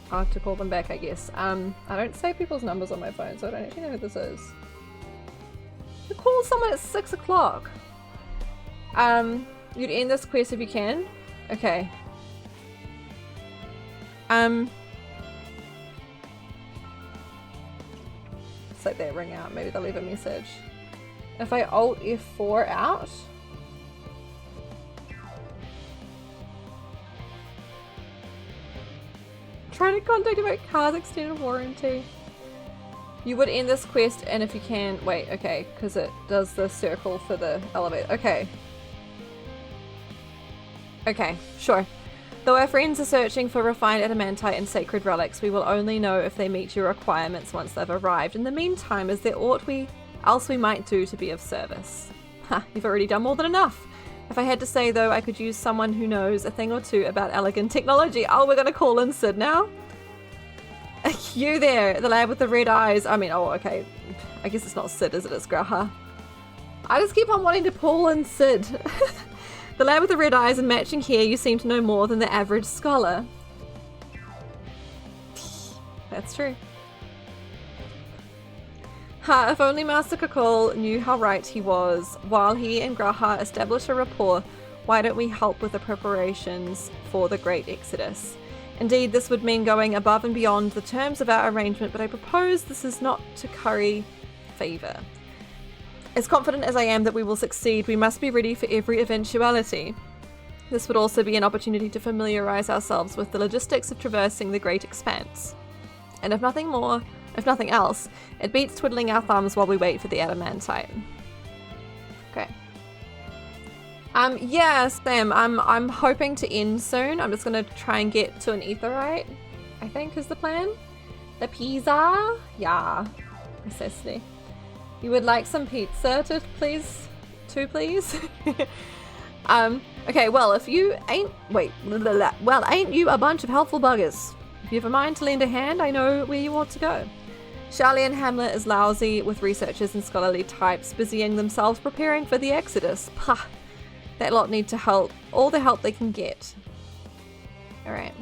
I'll have to call them back, I guess. I don't save people's numbers on my phone, so I don't actually know who this is. You call someone at 6 o'clock. You'd end this quest if you can. Okay. It's like they ring out. Maybe they'll leave a message. If I Alt F4 out. Trying to contact about car's extended warranty. You would end this quest, and if you can, wait, okay, because it does the circle for the elevator. Okay. Okay, sure. Though our friends are searching for refined adamantite and sacred relics, we will only know if they meet your requirements once they've arrived. In the meantime, is there aught else we might do to be of service? Ha, you've already done more than enough. If I had to say, though, I could use someone who knows a thing or two about elegant technology. Oh, we're gonna call in Sid now? You there, the lad with the red eyes. I mean, oh, okay. I guess it's not Sid, is it? It's Graha. I just keep on wanting to pull in Sid. The lad with the red eyes and matching hair, you seem to know more than the average scholar. That's true. Ha, if only Master Kakol knew how right he was. While he and Graha establish a rapport, why don't we help with the preparations for the Great Exodus? Indeed, this would mean going above and beyond the terms of our arrangement, but I propose this is not to curry favour. As confident as I am that we will succeed, we must be ready for every eventuality. This would also be an opportunity to familiarise ourselves with the logistics of traversing the Great Expanse. And if nothing else, it beats twiddling our thumbs while we wait for the adamantite. Okay. Yeah, Sam, I'm hoping to end soon. I'm just gonna try and get to an aetherite, I think is the plan. The pizza? Yeah, precisely. You would like some pizza please? Okay, well, if you ain't... Wait. Well, ain't you a bunch of helpful buggers? If you have a mind to lend a hand, I know where you want to go. Charlie and Hamlet is lousy with researchers and scholarly types busying themselves preparing for the Exodus. Pah! That lot need to help. All the help they can get. Alright.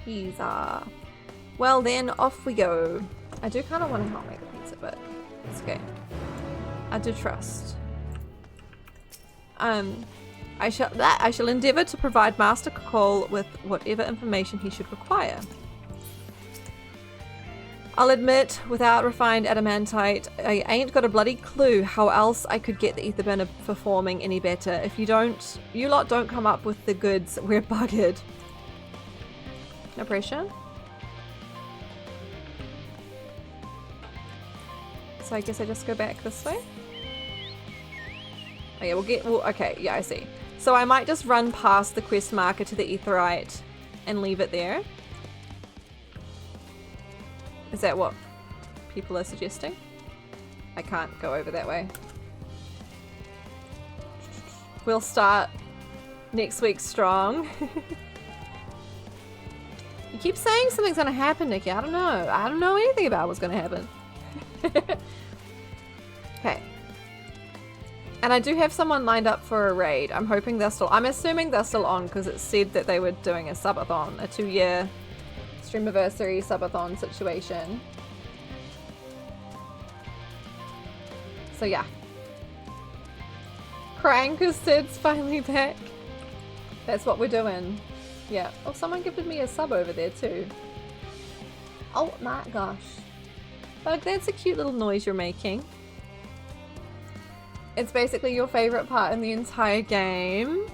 Pizza. Well then, off we go. I do kind of want to help make the pizza, but it's okay. I do trust. I shall endeavour to provide Master Kakol with whatever information he should require. I'll admit, without refined adamantite, I ain't got a bloody clue how else I could get the etherburner performing any better. If you lot don't come up with the goods, we're buggered. No pressure. So I guess I just go back this way. Oh yeah, okay, yeah, I see. So I might just run past the quest marker to the aetherite and leave it there. Is that what people are suggesting? I can't go over that way. We'll start next week strong. You keep saying something's gonna happen, Nikki. I don't know. I don't know anything about what's gonna happen. Okay. And I do have someone lined up for a raid. I'm hoping they're still, I'm assuming they're still on because it said that they were doing a subathon, a 2-year streamiversary subathon situation. So yeah. Crying because Sid's finally back. That's what we're doing. Yeah. Oh, someone gifted me a sub over there too. Oh my gosh. Bug, that's a cute little noise you're making. It's basically your favorite part in the entire game.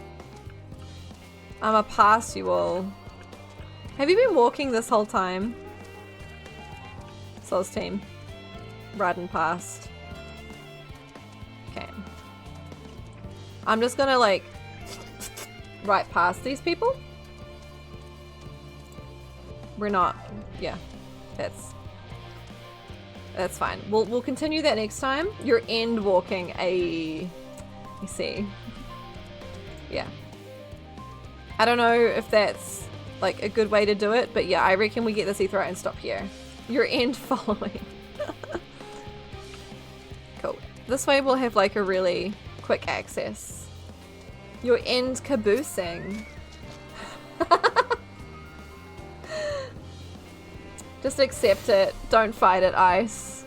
I'ma pass you all. Have you been walking this whole time? Soul's team. Riding past. Okay. I'm just gonna like right past these people. We're not. Yeah. That's fine. We'll continue that next time. You're end walking a. You see. Yeah. I don't know if that's like a good way to do it, but yeah, I reckon we get this ether out and stop here. You're end following. Cool. This way we'll have like a really quick access. You're end caboosing. Just accept it. Don't fight it, Ice.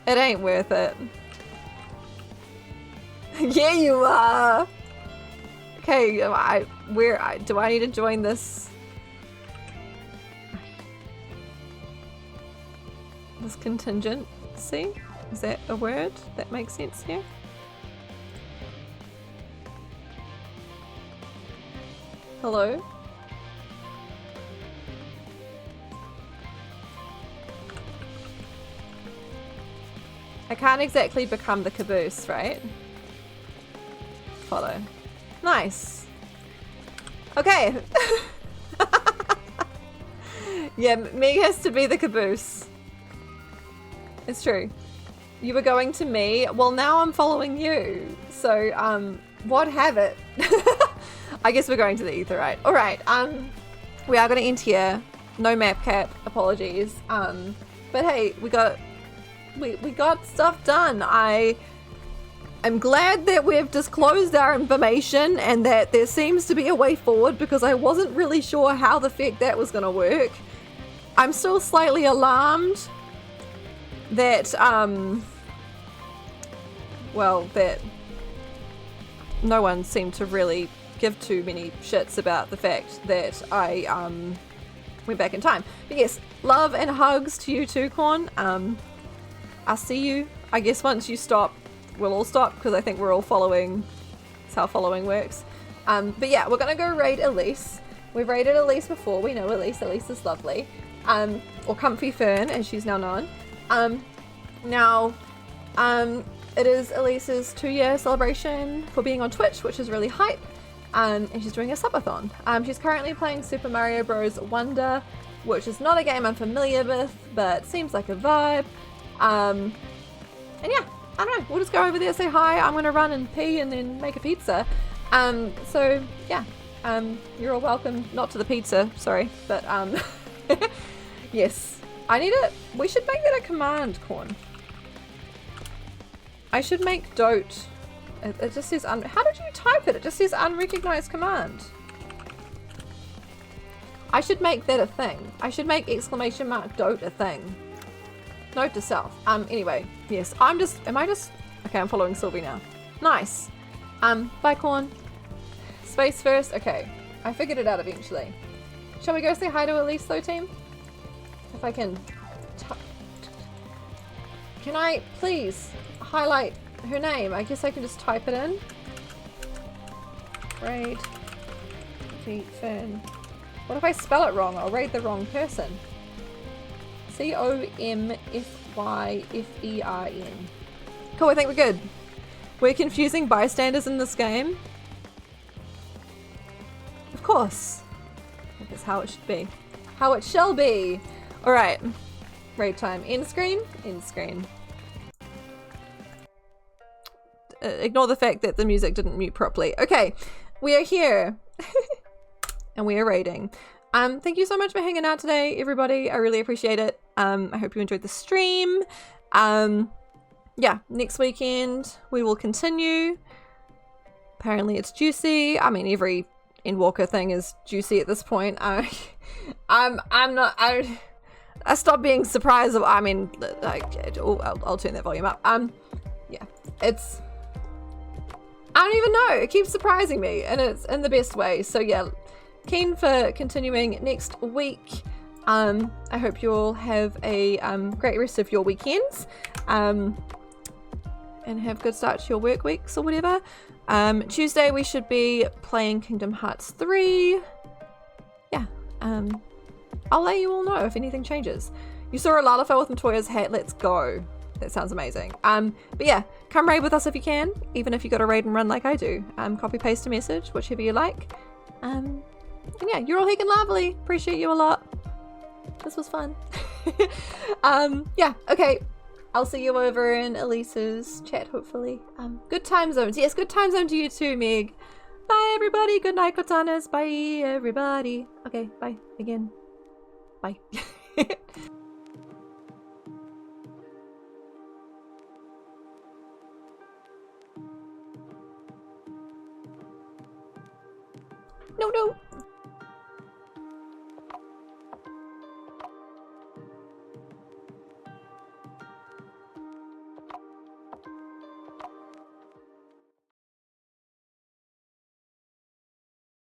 It ain't worth it. Yeah, you are. Okay, do I need to join this? This contingency? Is that a word that makes sense here? Hello? I can't exactly become the caboose, right? Follow. Nice. Okay. Yeah, me has to be the caboose. It's true. You were going to me. Well, now I'm following you. So, what have it? I guess we're going to the etherite. All right. We are going to end here. No map cap. Apologies. But hey, we got stuff done. I'm glad that we've disclosed our information and that there seems to be a way forward because I wasn't really sure how the feck that was going to work. I'm still slightly alarmed that, well, that no one seemed to really give too many shits about the fact that I, went back in time. But yes, love and hugs to you too, Corn. I'll see you. I guess once you stop, we'll all stop because I think we're all following. That's how following works. But yeah, we're gonna go raid Elise. We've raided Elise before. We know Elise. Elise is lovely. Or Comfy Fern, as she's now known. It is Elise's 2-year celebration for being on Twitch, which is really hype. And she's doing a subathon. She's currently playing Super Mario Bros. Wonder, which is not a game I'm familiar with, but seems like a vibe. And yeah, I don't know, we'll just go over there, say hi. I'm gonna run and pee and then make a pizza. So yeah, you're all welcome, not to the pizza, sorry, but yes, we should make that a command, Corn. I should make dote. It just says, how did you type it? It just says unrecognized command. I should make that a thing. I should make exclamation mark dote a thing. Note to self. Anyway, yes, okay, I'm following Sylvie now. Nice. Bye, Corn. Space first. Okay, I figured it out eventually. Shall we go say hi to Elise though, team? If I can. Can I please highlight her name? I guess I can just type it in. Raid. Fern. What if I spell it wrong? I'll raid the wrong person. Comfyfern. Cool, I think we're good. We're confusing bystanders in this game. Of course. That's how it should be. How it shall be. Alright. Raid time. End screen? End screen. Ignore the fact that the music didn't mute properly. Okay. We are here. And we are raiding. Thank you so much for hanging out today, everybody. I really appreciate it. I hope you enjoyed the stream. Yeah, next weekend we will continue. Apparently it's juicy. I mean, every Endwalker thing is juicy at this point. I stopped being surprised. I mean, like, I'll turn that volume up. Yeah, it's, I don't even know. It keeps surprising me, and it's in the best way. So yeah, keen for continuing next week. I hope you all have a great rest of your weekends, and have good start to your work weeks or whatever. Tuesday we should be playing Kingdom Hearts 3. Yeah, I'll let you all know if anything changes. You saw a Lalafell with Matoya's hat. Let's go. That sounds amazing. But yeah, come raid with us if you can, even if you got to raid and run like I do. Copy paste a message, whichever you like. And yeah, you're all heckin' lovely. Appreciate you a lot. This was fun. Yeah, okay. I'll see you over in Elisa's chat, hopefully. Good time zones. Yes, good time zone to you too, Meg. Bye, everybody. Good night, Katanas. Bye, everybody. Okay, bye again. Bye. No.